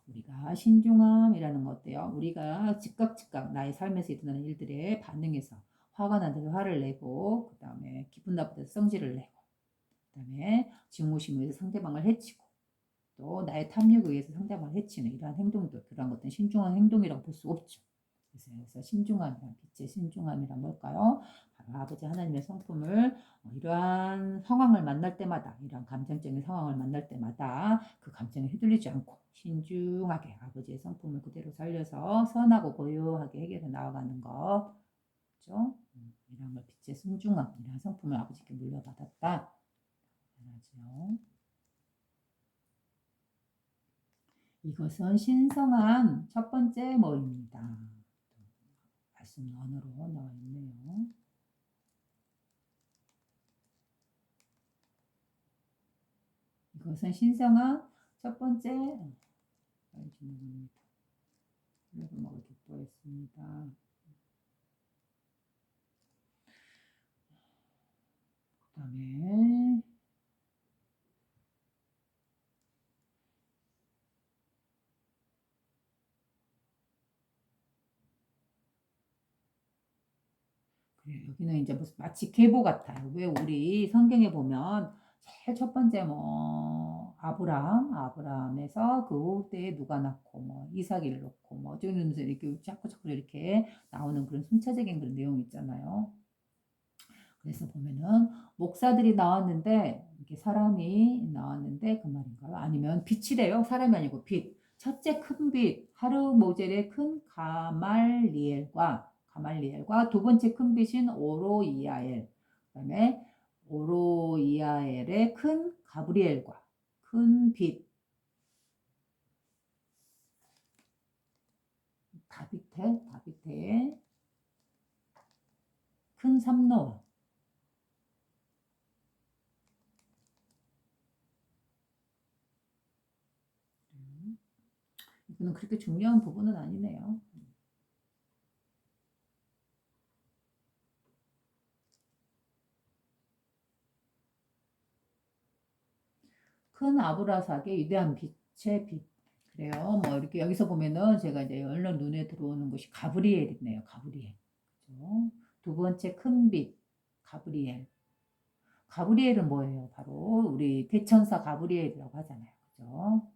우리가 신중함이라는 거 어때요? 우리가 즉각 나의 삶에서 일어나는 일들에 반응해서 화가 나서 화를 내고 그 다음에 기분 나쁘다서 성질을 내고 그 다음에 증오심에 의해서 상대방을 해치고 또 나의 탐욕에 의해서 상대방을 해치는 이러한 행동들, 그러한 것들은 신중한 행동이라고 볼 수 없죠. 그래서 신중함이란, 빛의 신중함이란 뭘까요? 바로 아버지 하나님의 성품을 이러한 상황을 만날 때마다, 이러한 감정적인 상황을 만날 때마다 그 감정에 휘둘리지 않고 신중하게 아버지의 성품을 그대로 살려서 선하고 고요하게 해결해 나아가는 것, 그렇죠? 이런 걸 빛의 신중함, 이러한 성품을 아버지께 물려받았다. 말하죠. 이것은 신성한 첫 번째 뭐입니다. 말씀 언어로 나와 있네요. 이것은 신성한 첫 번째 질문입니다. 음악을 돋보였습니다. 그 다음에 여기는 이제 무슨 마치 계보 같아요. 왜 우리 성경에 보면 제일 첫 번째 뭐 아브라함에서 그 때에 누가 낳고 뭐 이삭을 놓고 뭐 어쩌면서 이렇게 자꾸 이렇게 나오는 그런 순차적인 그런 내용이 있잖아요. 그래서 보면은 목사들이 나왔는데 이렇게 사람이 나왔는데 그 말인가요? 아니면 빛이래요. 사람이 아니고 빛. 첫째 큰 빛, 하루 모델의 큰 가말리엘과 두 번째 큰 빛인 오로이아엘. 그다음에 오로이아엘의 큰 가브리엘과 큰 빛. 다비테의 큰 삼노아. 이거는 그렇게 중요한 부분은 아니네요. 큰 아브라삭의 위대한 빛의 빛. 그래요. 뭐 이렇게 여기서 보면은 제가 이제 얼른 눈에 들어오는 것이 가브리엘이네요. 가브리엘. 그죠? 두 번째 큰 빛, 가브리엘. 가브리엘은 뭐예요? 바로 우리 대천사 가브리엘이라고 하잖아요. 그죠?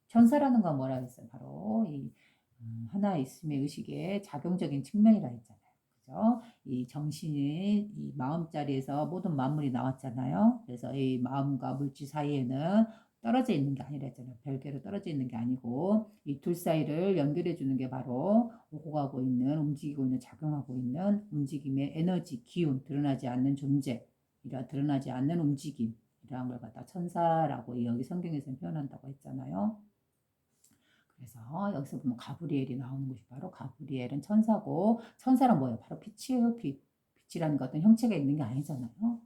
천사라는 건 뭐라 했어요? 바로 이 하나 있음의 의식의 작용적인 측면이라 했잖아요. 그죠? 이 정신이 이 마음자리에서 모든 만물이 나왔잖아요. 그래서 이 마음과 물질 사이에는 떨어져 있는 게 아니라 했잖아요. 별개로 떨어져 있는 게 아니고 이 둘 사이를 연결해 주는 게 바로 오고 가고 있는, 움직이고 있는, 작용하고 있는 움직임의 에너지, 기운, 드러나지 않는 존재, 드러나지 않는 움직임, 이러한 걸 갖다 천사라고 여기 성경에서는 표현한다고 했잖아요. 그래서 여기서 보면 가브리엘이 나오는 것이 바로 가브리엘은 천사고, 천사란 뭐예요? 바로 빛이에요. 빛이라는 것 어떤 형체가 있는 게 아니잖아요.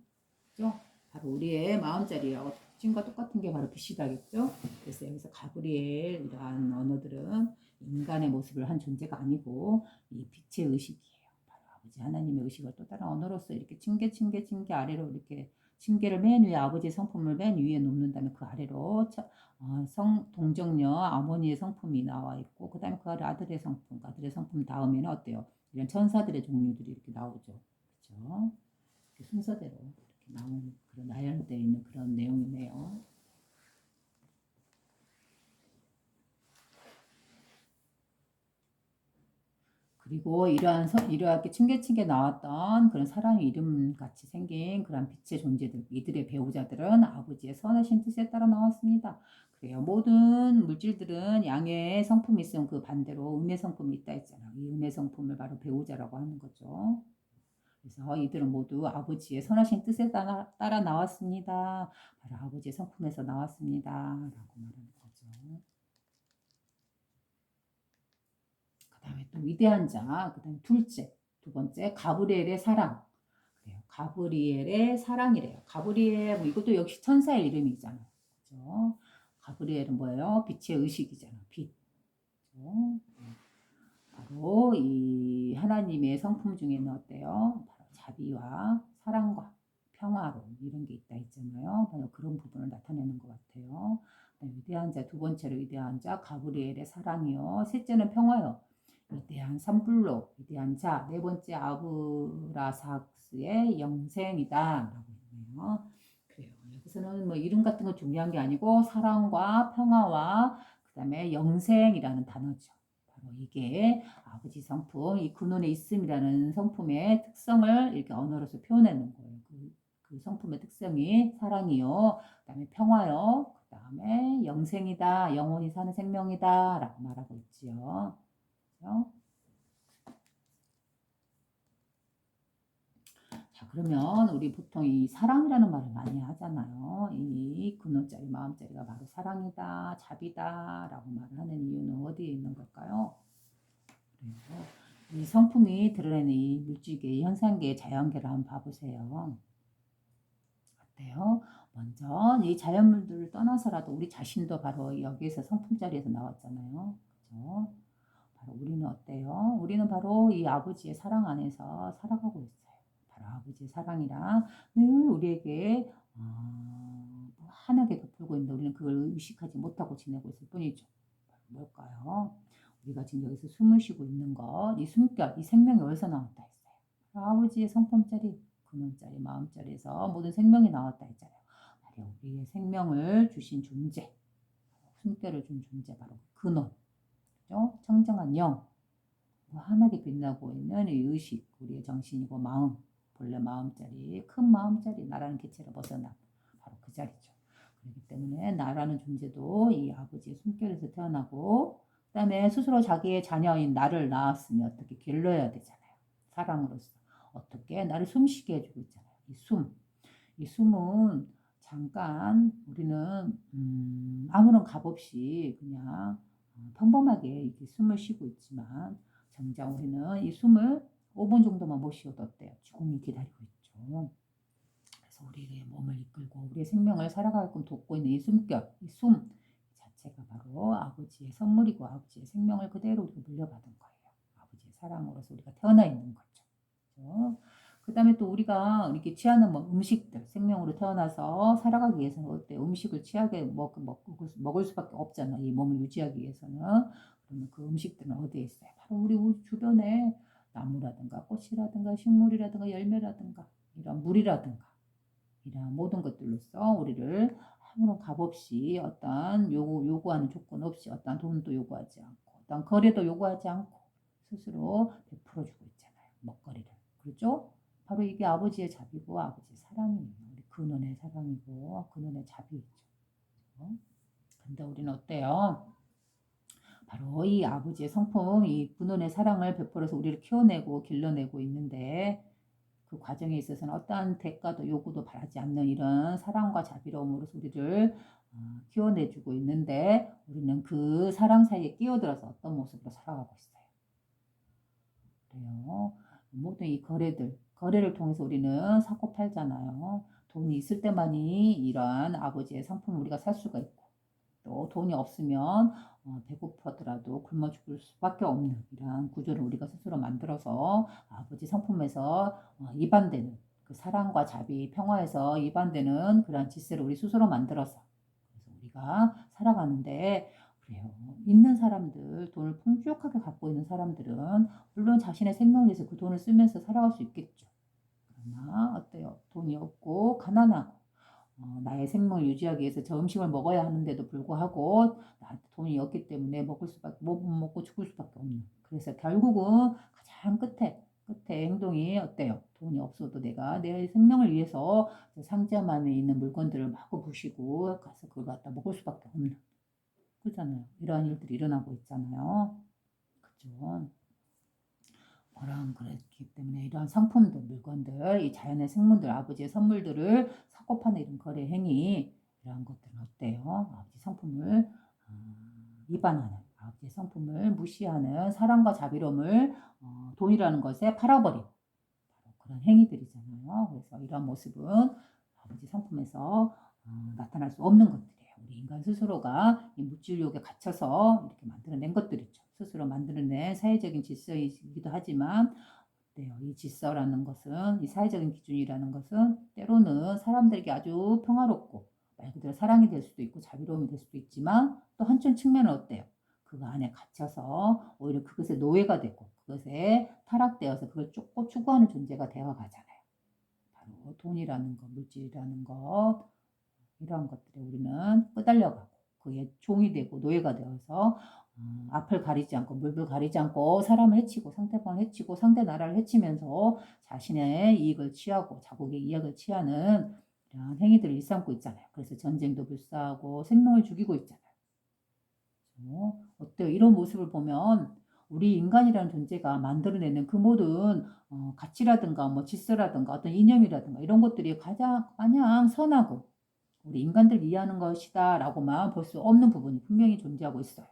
그죠? 바로 우리의 마음자리하고 특징과 똑같은 게 바로 빛이다겠죠? 그래서 여기서 가브리엘 이러한 언어들은 인간의 모습을 한 존재가 아니고 이 빛의 의식이에요. 바로 아버지 하나님의 의식을 또 다른 언어로서 이렇게 층계 아래로 이렇게 층계를 맨 위에 아버지의 성품을 맨 위에 놓는 다음에 그 아래로 동정녀 어머니의 성품이 나와 있고 그 다음에 그 아래 아들의 성품 다음에는 어때요? 이런 천사들의 종류들이 이렇게 나오죠. 그렇죠? 순서대로 이렇게 나오는 그런 나열되어 있는 그런 내용이네요. 그리고 이러하게 층계층계 나왔던 그런 사람의 이름 같이 생긴 그런 빛의 존재들, 이들의 배우자들은 아버지의 선하신 뜻에 따라 나왔습니다. 그래요. 모든 물질들은 양의 성품이 있으면 그 반대로 음의 성품이 있다 했잖아요. 이 음의 성품을 바로 배우자라고 하는 거죠. 그래서 이들은 모두 아버지의 선하신 뜻에 따라 나왔습니다. 바로 아버지의 성품에서 나왔습니다. 라고 말하는 거죠. 그 다음에 또 위대한 자, 그 다음에 두 번째, 가브리엘의 사랑. 그래요. 가브리엘의 사랑이래요. 가브리엘, 뭐 이것도 역시 천사의 이름이잖아요. 그죠? 가브리엘은 뭐예요? 빛의 의식이잖아. 빛. 그죠? 바로 이 하나님의 성품 중에는 어때요? 바로 자비와 사랑과 평화로움 이런 게 있다 했잖아요. 바로 그런 부분을 나타내는 것 같아요. 위대한 자, 두 번째로 위대한 자 가브리엘의 사랑이요. 셋째는 평화요. 위대한 산불로 위대한 자, 네 번째 아브라삭스의 영생이다 라고 했네요. 그래요. 여기서는 뭐 이름 같은 거 중요한 게 아니고 사랑과 평화와 그 다음에 영생이라는 단어죠. 바로 이게 아버지 성품, 이 근원에 있음이라는 성품의 특성을 이렇게 언어로서 표현하는 거예요. 그 성품의 특성이 사랑이요, 그 다음에 평화요, 그 다음에 영생이다, 영원히 사는 생명이다 라고 말하고 있지요. 그렇죠? 자, 그러면 우리 보통 이 사랑이라는 말을 많이 하잖아요. 이 근원자리, 마음자리가 바로 사랑이다, 자비다 라고 말을 하는 이유는 어디에 있는 걸까요? 그래서 이 성품이 드러내는 이 물질계, 현상계, 자연계를 한번 봐보세요. 어때요? 먼저 이 자연물들을 떠나서라도 우리 자신도 바로 여기에서 성품자리에서 나왔잖아요. 그죠? 바로 우리는 어때요? 우리는 바로 이 아버지의 사랑 안에서 살아가고 있어요. 바로 아버지의 사랑이랑 늘 우리에게 환하게 베풀고 있는데 우리는 그걸 의식하지 못하고 지내고 있을 뿐이죠. 뭘까요? 우리가 지금 여기서 숨을 쉬고 있는 것, 이 숨결, 이 생명이 어디서 나왔다 했어요? 아버지의 성품자리, 근원자리, 마음자리에서 모든 생명이 나왔다 했잖아요. 바로 우리의 생명을 주신 존재, 숨결을 준 존재, 바로 근원, 그죠? 청정한 영, 환하게 빛나고 있는 이 의식, 우리의 정신이고 마음, 본래 마음자리, 큰 마음자리, 나라는 개체를 벗어나 바로 그 자리죠. 그렇기 때문에 나라는 존재도 이 아버지의 숨결에서 태어나고 그 다음에 스스로 자기의 자녀인 나를 낳았으니 어떻게 길러야 되잖아요. 사랑으로서 어떻게 나를 숨쉬게 해주고 있잖아요. 이 숨은 잠깐 우리는 아무런 값 없이 그냥 평범하게 이렇게 숨을 쉬고 있지만 정작 우리는 이 숨을 5분 정도만 못 쉬어도 어때요? 죽음이 기다리고 있죠. 그래서 우리의 몸을 이끌고 우리의 생명을 살아가게끔 돕고 있는 이 숨결, 이 숨 자체가 바로 아버지의 선물이고 아버지의 생명을 그대로 우리가 물려받은 거예요. 아버지의 사랑으로서 우리가 태어나 있는 거죠. 그렇죠? 그 다음에 또 우리가 이렇게 취하는 뭐 음식들, 생명으로 태어나서 살아가기 위해서는 어때? 음식을 취하게 먹을 수밖에 없잖아. 이 몸을 유지하기 위해서는. 그러면 그 음식들은 어디에 있어요? 바로 우리 주변에 나무라든가 꽃이라든가 식물이라든가 열매라든가 이런 물이라든가 이런 모든 것들로서 우리를 아무런 값 없이 어떤 요구하는 조건 없이 어떤 돈도 요구하지 않고 어떤 거래도 요구하지 않고 스스로 베풀어주고 있잖아요. 먹거리를. 그렇죠? 바로 이게 아버지의 자비고 아버지의 사랑이에요. 우리 근원의 사랑이고 근원의 자비이죠. 근데 우리는 어때요? 바로 이 아버지의 성품, 이 근원의 사랑을 베풀어서 우리를 키워내고 길러내고 있는데 그 과정에 있어서는 어떠한 대가도 요구도 바라지 않는 이런 사랑과 자비로움으로서 우리를 키워내주고 있는데 우리는 그 사랑 사이에 끼어들어서 어떤 모습으로 살아가고 있어요. 그래요. 모든 이 거래를 통해서 우리는 사고 팔잖아요. 돈이 있을 때만이 이러한 아버지의 상품을 우리가 살 수가 있고 또 돈이 없으면 배고프더라도 굶어 죽을 수밖에 없는 이러한 구조를 우리가 스스로 만들어서 아버지 성품에서 이반되는 그 사랑과 자비, 평화에서 이반되는 그러한 질서를 우리 스스로 만들어서 그래서 우리가 살아가는데 그래요. 있는 사람들, 돈을 풍족하게 갖고 있는 사람들은 물론 자신의 생명을 위해서 그 돈을 쓰면서 살아갈 수 있겠죠. 그러나 어때요? 돈이 없고 가난하고 나의 생명을 유지하기 위해서 저 음식을 먹어야 하는데도 불구하고 나한테 돈이 없기 때문에 먹을 수밖에 못 먹고 죽을 수밖에 없는. 그래서 결국은 가장 끝에 행동이 어때요? 돈이 없어도 내가 내 생명을 위해서 상자만에 있는 물건들을 마구 부시고 가서 그걸 갖다 먹을 수밖에 없는. 그렇잖아요. 이러한 일들이 일어나고 있잖아요. 그죠? 그랬기 때문에 이러한 상품들, 물건들, 이 자연의 생물들, 아버지의 선물들을 사고 파는 이런 거래 행위 이러한 것들은 어때요? 아버지 성품을 위반하는, 아버지의 성품을 무시하는 사랑과 자비로움을 돈이라는 것에 팔아버린 그런 행위들이잖아요. 그래서 이런 모습은 아버지 성품에서 나타날 수 없는 것들이에요. 우리 인간 스스로가 이 물질욕에 갇혀서 이렇게 만들어낸 것들이죠. 스스로 만들어낸 사회적인 질서이기도 하지만 이 질서라는 것은 이 사회적인 기준이라는 것은 때로는 사람들에게 아주 평화롭고 말 그대로 사랑이 될 수도 있고 자비로움이 될 수도 있지만 또 한쪽 측면은 어때요? 그 안에 갇혀서 오히려 그것의 노예가 되고 그것에 타락되어서 그걸 쫓고 추구하는 존재가 되어 가잖아요. 바로 돈이라는 것, 물질이라는 것 이러한 것들에 우리는 끄달려가고 그의 종이 되고 노예가 되어서 앞을 가리지 않고 물불 가리지 않고 사람을 해치고 상대방을 해치고 상대 나라를 해치면서 자신의 이익을 취하고 자국의 이익을 취하는 이런 행위들을 일삼고 있잖아요. 그래서 전쟁도 불사하고 생명을 죽이고 있잖아요. 어때요? 이런 모습을 보면 우리 인간이라는 존재가 만들어내는 그 모든 가치라든가 뭐 질서라든가 어떤 이념이라든가 이런 것들이 가장 마냥 선하고 우리 인간들 이해하는 것이다 라고만 볼 수 없는 부분이 분명히 존재하고 있어요.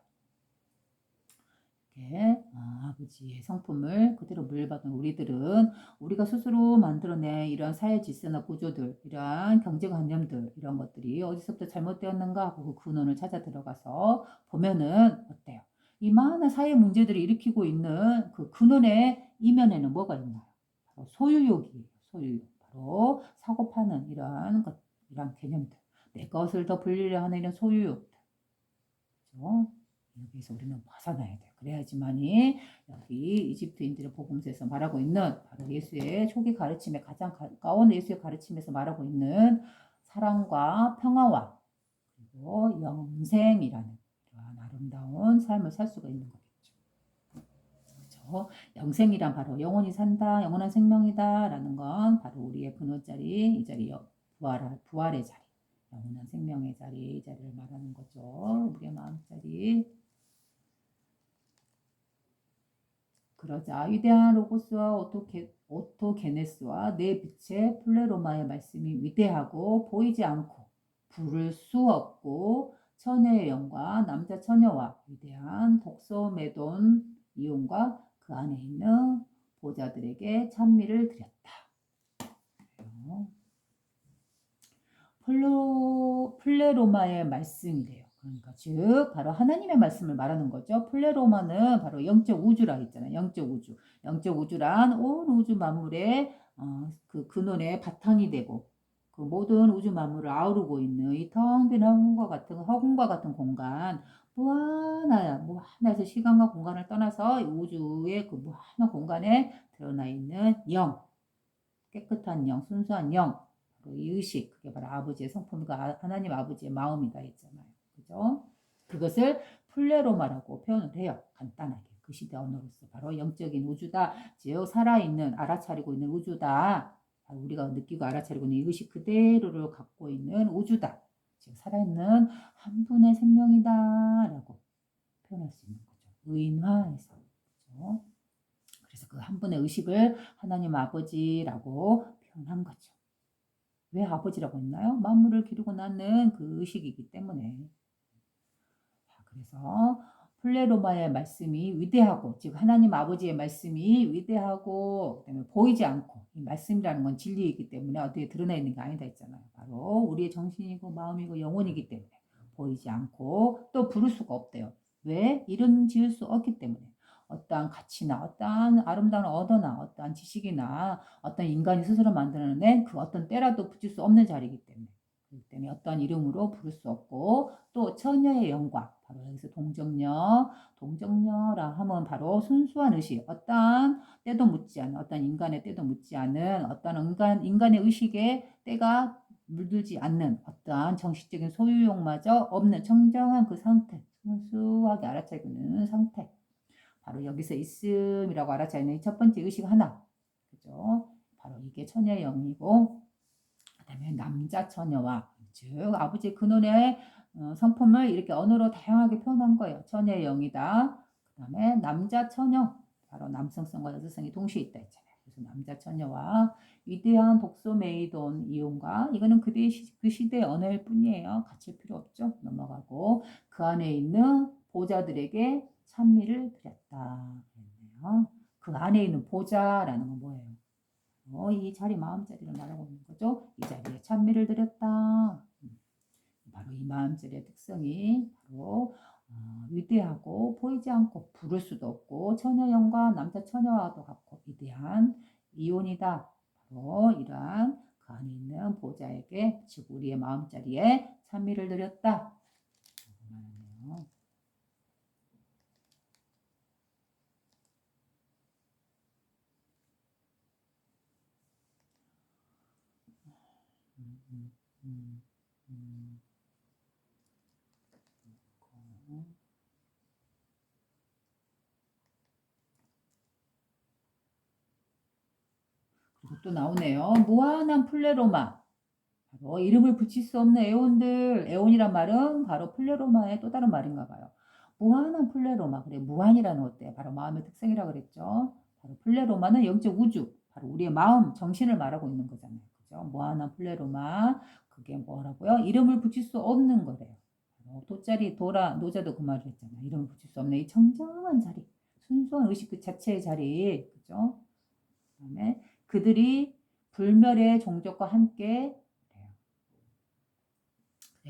이렇게 아버지의 성품을 그대로 물려받은 우리들은 우리가 스스로 만들어낸 이러한 사회 질서나 구조들, 이러한 경제관념들 이런 것들이 어디서부터 잘못되었는가 하고 그 근원을 찾아 들어가서 보면은 어때요? 이 많은 사회 문제들이 일으키고 있는 그 근원의 이면에는 뭐가 있나요? 바로 소유욕이에요. 소유욕. 바로 사고 파는 이러한 것, 이러한 개념들. 내 것을 더 불리려 하는 이런 소유욕들. 그죠? 여기서 우리는 벗어나야 돼. 그래야지만이 여기 이집트인들의 복음서에서 말하고 있는 바로 예수의 초기 가르침에 가장 가까운 예수의 가르침에서 말하고 있는 사랑과 평화와 그리고 영생이라는 그러한 아름다운 삶을 살 수가 있는 거겠죠. 그렇죠? 영생이란 바로 영원히 산다, 영원한 생명이다라는 건 바로 우리의 근원자리, 이 자리 부활의 자리. 영원한 생명의 자리, 이 자리를 말하는 거죠. 우리의 마음자리. 그러자 위대한 로고스와 오토게네스와 네 빛의 플레로마의 말씀이 위대하고 보이지 않고 부를 수 없고 처녀의 영과 남자 처녀와 위대한 독소메돈 이온과 그 안에 있는 보자들에게 찬미를 드렸다. 플레로마의 말씀이래요. 그러니까 즉 바로 하나님의 말씀을 말하는 거죠. 플레로마는 바로 영적 우주라 했잖아요. 영적 우주. 영적 우주란 온 우주 만물의 그 근원의 바탕이 되고 그 모든 우주 만물을 아우르고 있는 이 텅 빈 허공과 같은 공간 무한해서 시간과 공간을 떠나서 우주의 그 무한한 공간에 드러나 있는 영, 깨끗한 영, 순수한 영, 이 의식, 그게 바로 아버지의 성품과 하나님 아버지의 마음이다 했잖아요. 그죠? 그것을 플레로마라고 표현을 해요. 간단하게. 그 시대 언어로서 바로 영적인 우주다. 즉 살아있는 알아차리고 있는 우주다. 우리가 느끼고 알아차리고 있는 이 의식 그대로를 갖고 있는 우주다. 즉 살아있는 한 분의 생명이다 라고 표현할 수 있는 거죠. 의인화해서. 그죠? 그래서 그 한 분의 의식을 하나님 아버지라고 표현한 거죠. 왜 아버지라고 했나요? 만물을 기르고 낳는 그 의식이기 때문에. 그래서 플레로마의 말씀이 위대하고 즉 하나님 아버지의 말씀이 위대하고 그다음에 보이지 않고 이 말씀이라는 건 진리이기 때문에 어떻게 드러나 있는 게 아니다 했잖아요. 바로 우리의 정신이고 마음이고 영혼이기 때문에 보이지 않고 또 부를 수가 없대요. 왜? 이름 지을 수 없기 때문에. 어떠한 가치나 어떠한 아름다운 언어나 어떠한 지식이나 어떤 인간이 스스로 만들어낸 그 어떤 때라도 붙일 수 없는 자리이기 때문에. 그렇기 때문에 어떠한 이름으로 부를 수 없고 또 처녀의 영광, 바로 여기서 동정녀라 하면 바로 순수한 의식, 어떠한 때도 묻지 않은, 어떤 인간의 때도 묻지 않은, 어떤 인간의 의식에 때가 물들지 않는 어떠한 정신적인 소유욕마저 없는 청정한 그 상태, 순수하게 알아차리는 상태. 바로 여기서 있음이라고 알아차리는 이 첫 번째 의식 하나. 그죠? 바로 이게 처녀의 영이고, 그 다음에 남자 처녀와, 즉, 아버지 근원의 성품을 이렇게 언어로 다양하게 표현한 거예요. 처녀의 영이다. 그 다음에 남자 처녀. 바로 남성성과 여성성이 동시에 있다 했잖아요. 그래서 남자 처녀와 위대한 독소 메이돈 이용과 이거는 그 시대의 언어일 뿐이에요. 갖출 필요 없죠. 넘어가고 그 안에 있는 보자들에게 찬미를 드렸다. 그랬네요. 그 안에 있는 보자라는 건 뭐예요? 이 자리 마음자리를 말하고 있는 거죠. 이 자리에 찬미를 드렸다. 바로 이 마음자리의 특성이 바로 위대하고 보이지 않고 부를 수도 없고 처녀영과 남자 처녀와도 같고 위대한 이온이다. 바로 이러한 그 안에 있는 보좌에게 즉 우리의 마음자리에 찬미를 드렸다. 말하네요. 음, 음, 음. 그리고 또 나오네요. 무한한 플레로마. 바로 이름을 붙일 수 없는 에온들. 에온이란 말은 바로 플레로마의 또 다른 말인가 봐요. 무한한 플레로마. 그래, 무한이라는 어때? 바로 마음의 특성이라 그랬죠. 바로 플레로마는 영적 우주. 바로 우리의 마음, 정신을 말하고 있는 거잖아요. 그죠? 무한한 플레로마. 그게 뭐라고요? 이름을 붙일 수 없는 거래요. 도자리, 도라, 노자도 그 말을 했잖아요. 이름을 붙일 수 없는 이 청정한 자리. 순수한 의식 그 자체의 자리. 그죠? 그 다음에 그들이 불멸의 종족과 함께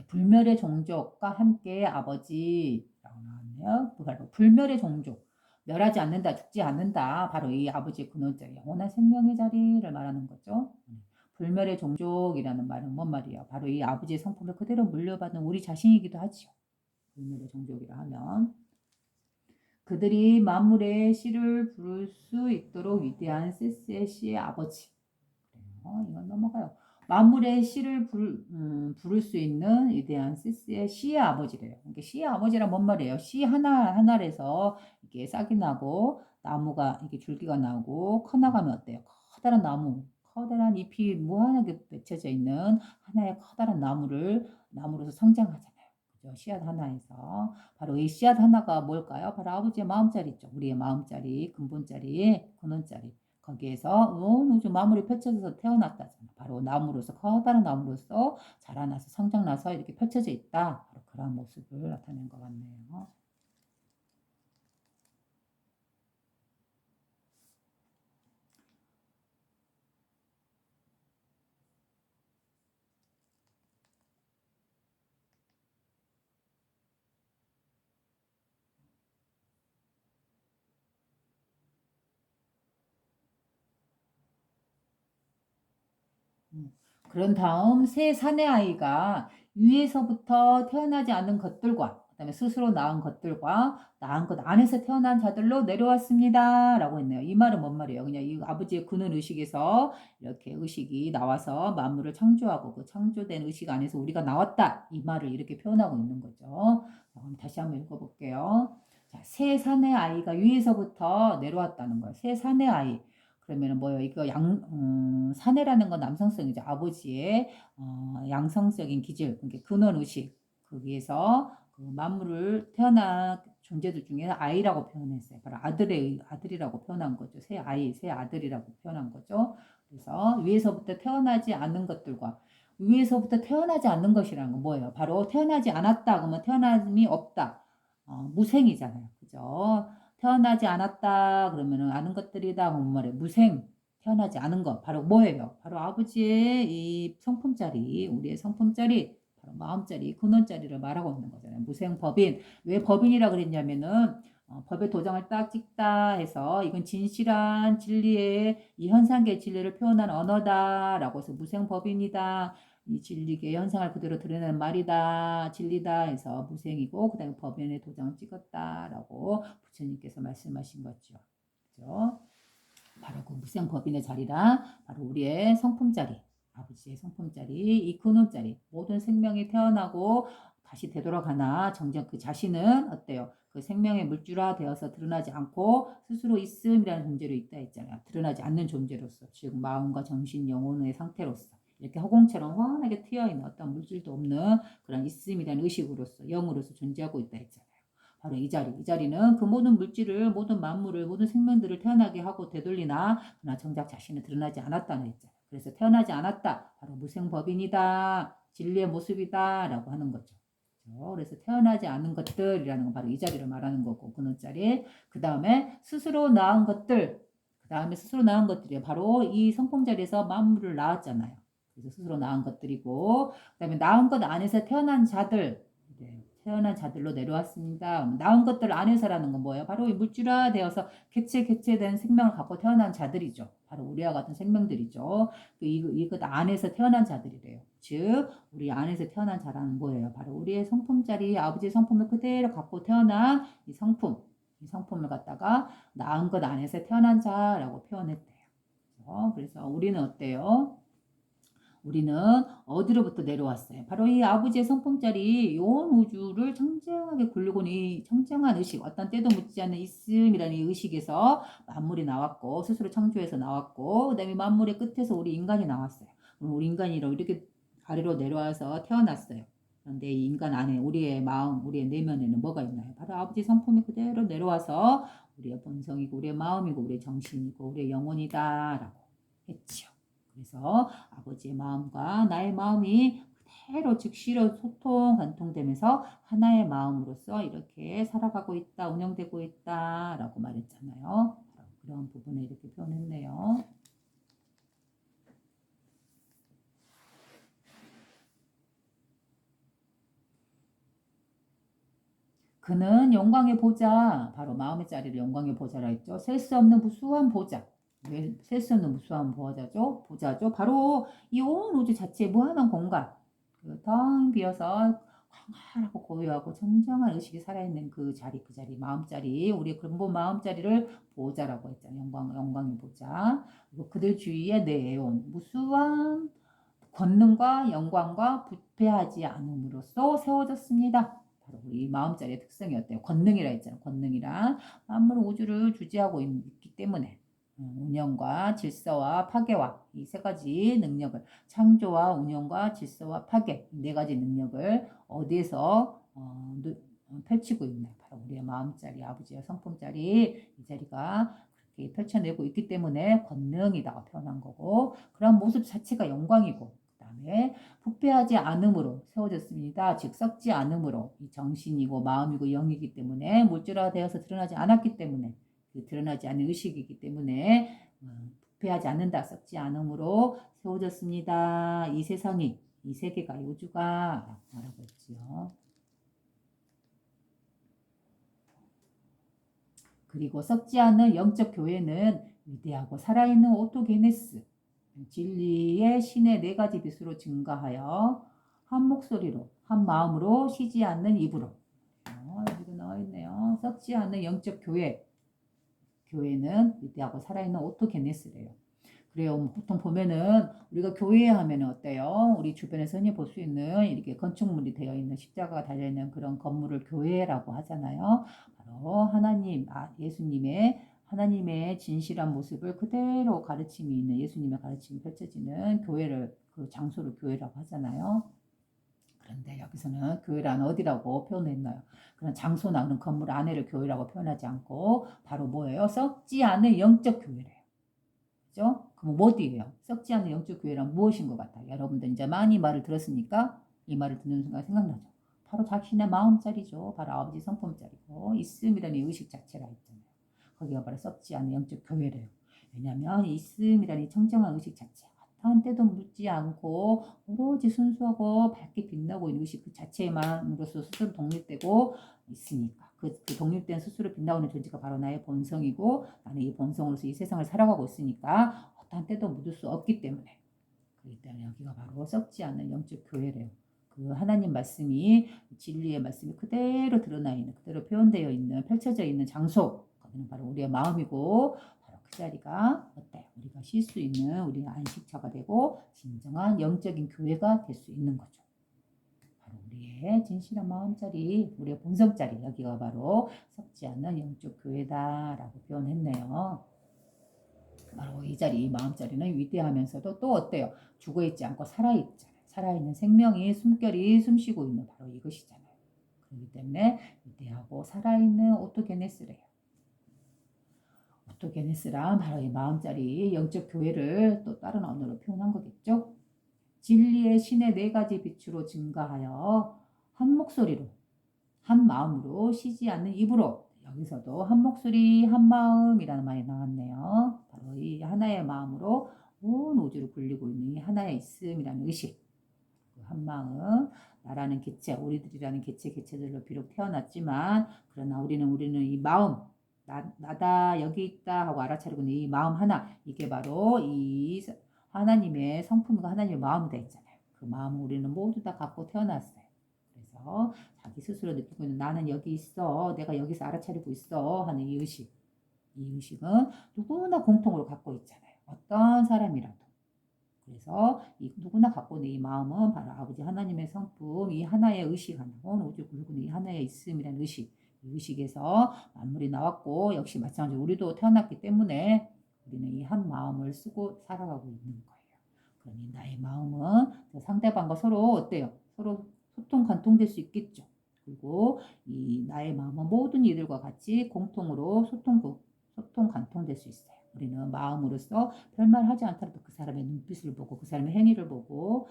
불멸의 종족과 함께 아버지라고 나왔네요. 바로 불멸의 종족. 멸하지 않는다, 죽지 않는다. 바로 이 아버지의 근원자, 영원한 생명의 자리를 말하는 거죠. 불멸의 종족이라는 말은 뭔 말이에요? 바로 이 아버지의 성품을 그대로 물려받은 우리 자신이기도 하죠. 불멸의 종족이라 하면. 그들이 만물의 씨를 부를 수 있도록 위대한 세스의 씨의 아버지. 그래요. 이건 넘어가요. 만물의 씨를 부를 수 있는 위대한 세스의 씨의 아버지래요. 그러니까 씨의 아버지란 뭔 말이에요? 씨 하나에서 이게 싹이 나고 나무가 이게 줄기가 나고 커나가면 어때요? 커다란 나무, 커다란 잎이 무한하게 맺혀져 있는 하나의 커다란 나무로서 성장하잖아요. 그죠? 씨앗 하나에서 바로 이 씨앗 하나가 뭘까요? 바로 아버지의 마음자리 있죠. 우리의 마음자리, 근본자리, 근원자리. 거기에서 온 우주 만물이 펼쳐져서 태어났다잖아. 바로 나무로서 커다란 나무로서 자라나서 성장나서 이렇게 펼쳐져 있다. 바로 그런 모습을 나타낸 것 같네요. 그런 다음 새 사내 아이가 위에서부터 태어나지 않은 것들과 그다음에 스스로 낳은 것들과 낳은 것 안에서 태어난 자들로 내려왔습니다. 라고 했네요. 이 말은 뭔 말이에요? 그냥 이 아버지의 근원 의식에서 이렇게 의식이 나와서 만물을 창조하고 그 창조된 의식 안에서 우리가 나왔다. 이 말을 이렇게 표현하고 있는 거죠. 자, 그럼 다시 한번 읽어볼게요. 자, 새 사내 아이가 위에서부터 내려왔다는 거예요. 새 사내 아이. 그러면은 뭐예요? 이거 사내라는 건 남성성이죠. 아버지의 양성적인 기질, 그러니까 근원 의식. 거기에서 그 만물을 태어난 존재들 중에 아이라고 표현했어요. 바로 아들이라고 표현한 거죠. 새 아이, 새 아들이라고 표현한 거죠. 그래서 위에서부터 태어나지 않는 것들과 위에서부터 태어나지 않는 것이라는 건 뭐예요? 바로 태어나지 않았다 그러면 태어남이 없다. 무생이잖아요. 그죠? 태어나지 않았다 그러면은 아는 것들이다 그러면 말이에요. 무생 태어나지 않은 것 바로 뭐예요? 바로 아버지의 이 성품짜리 우리의 성품짜리 바로 마음자리, 근원자리를 말하고 있는 거잖아요. 무생법인. 왜 법인이라 그랬냐면은 법의 도장을 딱 찍다 해서 이건 진실한 진리의 이 현상계의 진리를 표현한 언어다라고 해서 무생법인이다. 이 진리계의 현상을 그대로 드러내는 말이다. 진리다 해서 무생이고 그다음에 법인의 도장을 찍었다라고 부처님께서 말씀하신 거죠. 그죠? 바로 그 무생법인의 자리라 바로 우리의 성품자리, 아버지의 성품자리, 이 근원자리, 모든 생명이 태어나고 다시 되돌아가나 정작 그 자신은 어때요? 그 생명의 물줄화 되어서 드러나지 않고 스스로 있음이라는 존재로 있다 했잖아요. 드러나지 않는 존재로서, 즉 마음과 정신, 영혼의 상태로서 이렇게 허공처럼 환하게 트여있는 어떤 물질도 없는 그런 있음이라는 의식으로서, 영으로서 존재하고 있다 했잖아요. 바로 이 자리, 이 자리는 그 모든 물질을, 모든 만물을, 모든 생명들을 태어나게 하고 되돌리나 그러나 정작 자신은 드러나지 않았다는 했잖아요. 그래서 태어나지 않았다, 바로 무생법인이다, 진리의 모습이다 라고 하는 거죠. 그래서 태어나지 않은 것들이라는 건 바로 이 자리를 말하는 거고, 근원자리. 그 다음에 스스로 낳은 것들, 그 다음에 스스로 낳은 것들이 바로 이 성품 자리에서 만물을 낳았잖아요. 그래서 스스로 낳은 것들이고, 그 다음에 낳은 것 안에서 태어난 자들, 태어난 자들로 내려왔습니다. 낳은 것들 안에서라는 건 뭐예요? 바로 물질화되어서 개체된 생명을 갖고 태어난 자들이죠. 바로 우리와 같은 생명들이죠. 이것 안에서 태어난 자들이래요. 즉 우리 안에서 태어난 자라는 거예요. 바로 우리의 성품자리, 아버지의 성품을 그대로 갖고 태어난 이 성품, 이 성품을 갖다가 낳은 것 안에서 태어난 자라고 표현했대요. 그래서 우리는 어때요? 우리는 어디로부터 내려왔어요? 바로 이 아버지의 성품자리 온 우주를 청정하게 굴리고 이 청정한 의식, 어떤 때도 묻지 않는 있음이라는 이 의식에서 만물이 나왔고 스스로 창조해서 나왔고 그다음에 만물의 끝에서 우리 인간이 나왔어요. 우리 인간이 이렇게 아래로 내려와서 태어났어요. 그런데 이 인간 안에 우리의 마음, 우리의 내면에는 뭐가 있나요? 바로 아버지 성품이 그대로 내려와서 우리의 본성이고 우리의 마음이고 우리의 정신이고 우리의 영혼이다라고 했죠. 그래서 아버지의 마음과 나의 마음이 그대로 즉시로 소통, 관통되면서 하나의 마음으로서 이렇게 살아가고 있다, 운영되고 있다라고 말했잖아요. 그런 부분을 이렇게 표현했네요. 그는 영광의 보좌, 바로 마음의 자리를 영광의 보좌라 했죠. 셀 수 없는 무수한 보좌. 왜 셀 수 없는 무수한 보좌죠? 보좌죠. 바로 이 온 우주 자체의 무한한 공간. 텅 비어서 광활하고 고요하고 청정한 의식이 살아있는 그 자리, 마음 자리, 우리의 근본 마음 자리를 보좌라고 했잖아요. 영광의 보좌. 그리고 그들 주위에 내 애온, 무수한 권능과 영광과 부패하지 않음으로써 세워졌습니다. 바로 우리 마음자리의 특성이었대요. 권능이라 했잖아요. 권능이란 만물 우주를 주재하고 있기 때문에 운영과 질서와 파괴와 이 세 가지 능력을 창조와 운영과 질서와 파괴 네 가지 능력을 어디에서 펼치고 있나요? 바로 우리의 마음자리, 아버지의 성품자리 이 자리가 그렇게 펼쳐내고 있기 때문에 권능이다가 표현한 거고 그런 모습 자체가 영광이고 그다음에 부패하지 않음으로 세워졌습니다. 즉 썩지 않음으로 이 정신이고 마음이고 영이기 때문에 물질화되어서 드러나지 않았기 때문에 드러나지 않는 의식이기 때문에 부패하지 않는다, 썩지 않음으로 세워졌습니다. 이 세상이, 이 세계가, 이 우주가 말하고 있지요. 그리고 썩지 않은 영적 교회는 위대하고 살아있는 오토게네스, 진리의 신의 네 가지 빛으로 증가하여 한 목소리로, 한 마음으로 쉬지 않는 입으로. 여기도 나와 있네요. 썩지 않는 영적 교회. 교회는 위대하고 살아있는 오토게네스래요. 그래요. 보통 보면은 우리가 교회 하면 어때요? 우리 주변에서 흔히 볼 수 있는 이렇게 건축물이 되어 있는 십자가가 달려 있는 그런 건물을 교회라고 하잖아요. 바로 하나님, 예수님의 하나님의 진실한 모습을 그대로 가르침이 있는 예수님의 가르침이 펼쳐지는 교회를 그 장소를 교회라고 하잖아요. 그런데 여기서는 교회란 어디라고 표현했나요? 그런 장소나 그런 건물 안에를 교회라고 표현하지 않고 바로 뭐예요? 썩지 않은 영적 교회래요. 그죠? 그럼 어디예요? 썩지 않은 영적 교회란 무엇인 것 같아요? 여러분들 이제 많이 말을 들었으니까 이 말을 듣는 순간 생각나죠. 바로 자신의 마음자리죠. 바로 아버지 성품자리고 있음이라는 의식 자체가 있잖아요. 거기가 바로 썩지 않은 영적 교회래요. 왜냐하면 있음이라는 청정한 의식 자체 어떠한 때도 묻지 않고 오로지 순수하고 밝게 빛나고 있는 의식 그 자체만으로서 스스로 독립되고 있으니까 그 독립된 스스로 빛나고 있는 존재가 바로 나의 본성이고 나는 이 본성으로서 이 세상을 살아가고 있으니까 어떠한 때도 묻을 수 없기 때문에 그렇기 때문에 여기가 바로 썩지 않는 영적 교회래요. 그 하나님 말씀이 진리의 말씀이 그대로 드러나 있는 그대로 표현되어 있는 펼쳐져 있는 장소 거기는 바로 우리의 마음이고 바로 그 자리가 어때요? 우리가 쉴 수 있는 우리의 안식처가 되고 진정한 영적인 교회가 될 수 있는 거죠. 바로 우리의 진실한 마음자리 우리의 본성자리 여기가 바로 썩지 않는 영적 교회다라고 표현했네요. 바로 이 자리, 이 마음자리는 위대하면서도 또 어때요? 죽어있지 않고 살아있잖아요. 살아있는 생명이 숨결이 숨쉬고 있는 바로 이것이잖아요. 그렇기 때문에 위대하고 살아있는 오토게네스래요. 오토게네스란 바로 이 마음자리 영적 교회를 또 다른 언어로 표현한 거겠죠. 진리의 신의 네 가지 빛으로 증가하여 한 목소리로 한 마음으로 쉬지 않는 입으로 여기서도 한 목소리 한 마음이라는 말이 나왔네요. 바로 이 하나의 마음으로 온 우주를 굴리고 있는 이 하나의 있음이라는 의식 그 한 마음 나라는 개체 우리들이라는 개체들로 비록 태어났지만 그러나 우리는 이 마음 나다 여기 있다 하고 알아차리고 있는 이 마음 하나 이게 바로 이 하나님의 성품이고 하나님의 마음이 되어 있잖아요. 그 마음을 우리는 모두 다 갖고 태어났어요. 그래서 자기 스스로 느끼고 있는 나는 여기 있어 내가 여기서 알아차리고 있어 하는 이 의식은 누구나 공통으로 갖고 있잖아요. 어떤 사람이라도 그래서 이 누구나 갖고 있는 이 마음은 바로 아버지 하나님의 성품 이 하나의 의식 하나 온 우주 굴고 있는 이 하나의 있음이라는 의식 이 의식에서 만물이 나왔고 역시 마찬가지로 우리도 태어났기 때문에 우리는 이 한 마음을 쓰고 살아가고 있는 거예요. 그러니 나의 마음은 상대방과 서로 어때요? 서로 소통 관통될 수 있겠죠. 그리고 이 나의 마음은 모든 이들과 같이 공통으로 소통 관통될 수 있어요. 우리는 마음으로서 별말 하지 않더라도 그 사람의 눈빛을 보고 그 사람의 행위를 보고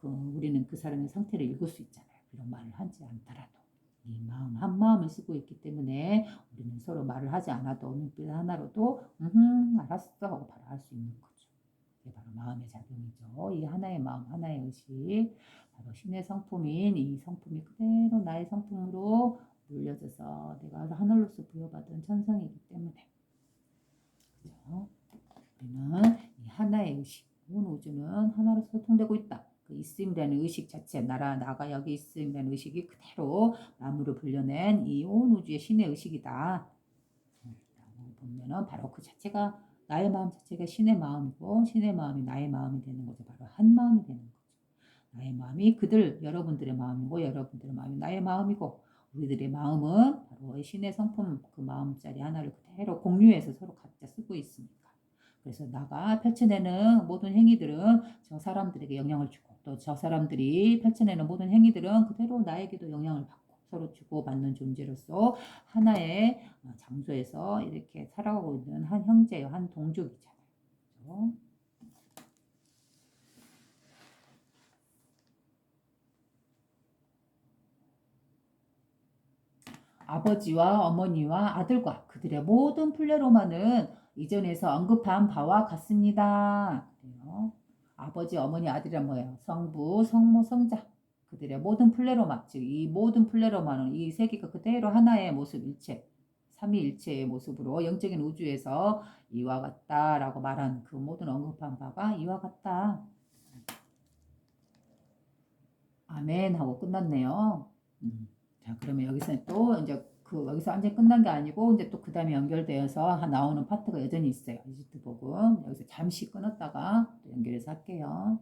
우리는 그 사람의 상태를 읽을 수 있잖아요. 이런 말을 하지 않더라도 이 마음 한 마음을 쓰고 있기 때문에 우리는 서로 말을 하지 않아도 눈빛 하나로도 알았어 하고 바로 알 수 있는 거죠. 이게 바로 마음의 작용이죠. 이 하나의 마음 하나의 의식 바로 신의 성품인 이 성품이 그대로 나의 성품으로 물려져서 내가 하늘로서 부여받은 천성이기 때문에 그렇죠? 우리는 이 하나의 의식 온 우주는 하나로 소통되고 있다. 그 있음이라는 의식 자체 나가 여기 있음이라는 의식이 그대로 마음으로 불려낸 이 온 우주의 신의 의식이다. 보면은 바로 그 자체가 나의 마음 자체가 신의 마음이고 신의 마음이 나의 마음이 되는 거죠. 바로 한 마음이 되는 거죠. 나의 마음이 여러분들의 마음이고 여러분들의 마음이 나의 마음이고 우리들의 마음은 바로 신의 성품 그 마음자리 하나를 그대로 공유해서 서로 각자 쓰고 있습니다. 그래서 나가 펼쳐내는 모든 행위들은 저 사람들에게 영향을 주고 또 저 사람들이 펼쳐내는 모든 행위들은 그대로 나에게도 영향을 받고 서로 주고받는 존재로서 하나의 장소에서 이렇게 살아가고 있는 한 형제요, 한 동족이잖아요. 그렇죠? 아버지와 어머니와 아들과 그들의 모든 플레로마는 이전에서 언급한 바와 같습니다. 그래요. 아버지, 어머니, 아들이란 뭐예요? 성부, 성모, 성자. 그들의 모든 플레로마, 즉 이 모든 플레로마는 이 세계가 그대로 하나의 모습 일체, 삼위일체의 모습으로 영적인 우주에서 이와 같다라고 말한 그 모든 언급한 바가 이와 같다. 아멘 하고 끝났네요. 자, 그러면 여기서 또 이제 여기서 완전히 끝난 게 아니고 이제 또 그 다음에 연결되어서 나오는 파트가 여전히 있어요. 이집트 복음 여기서 잠시 끊었다가 또 연결해서 할게요.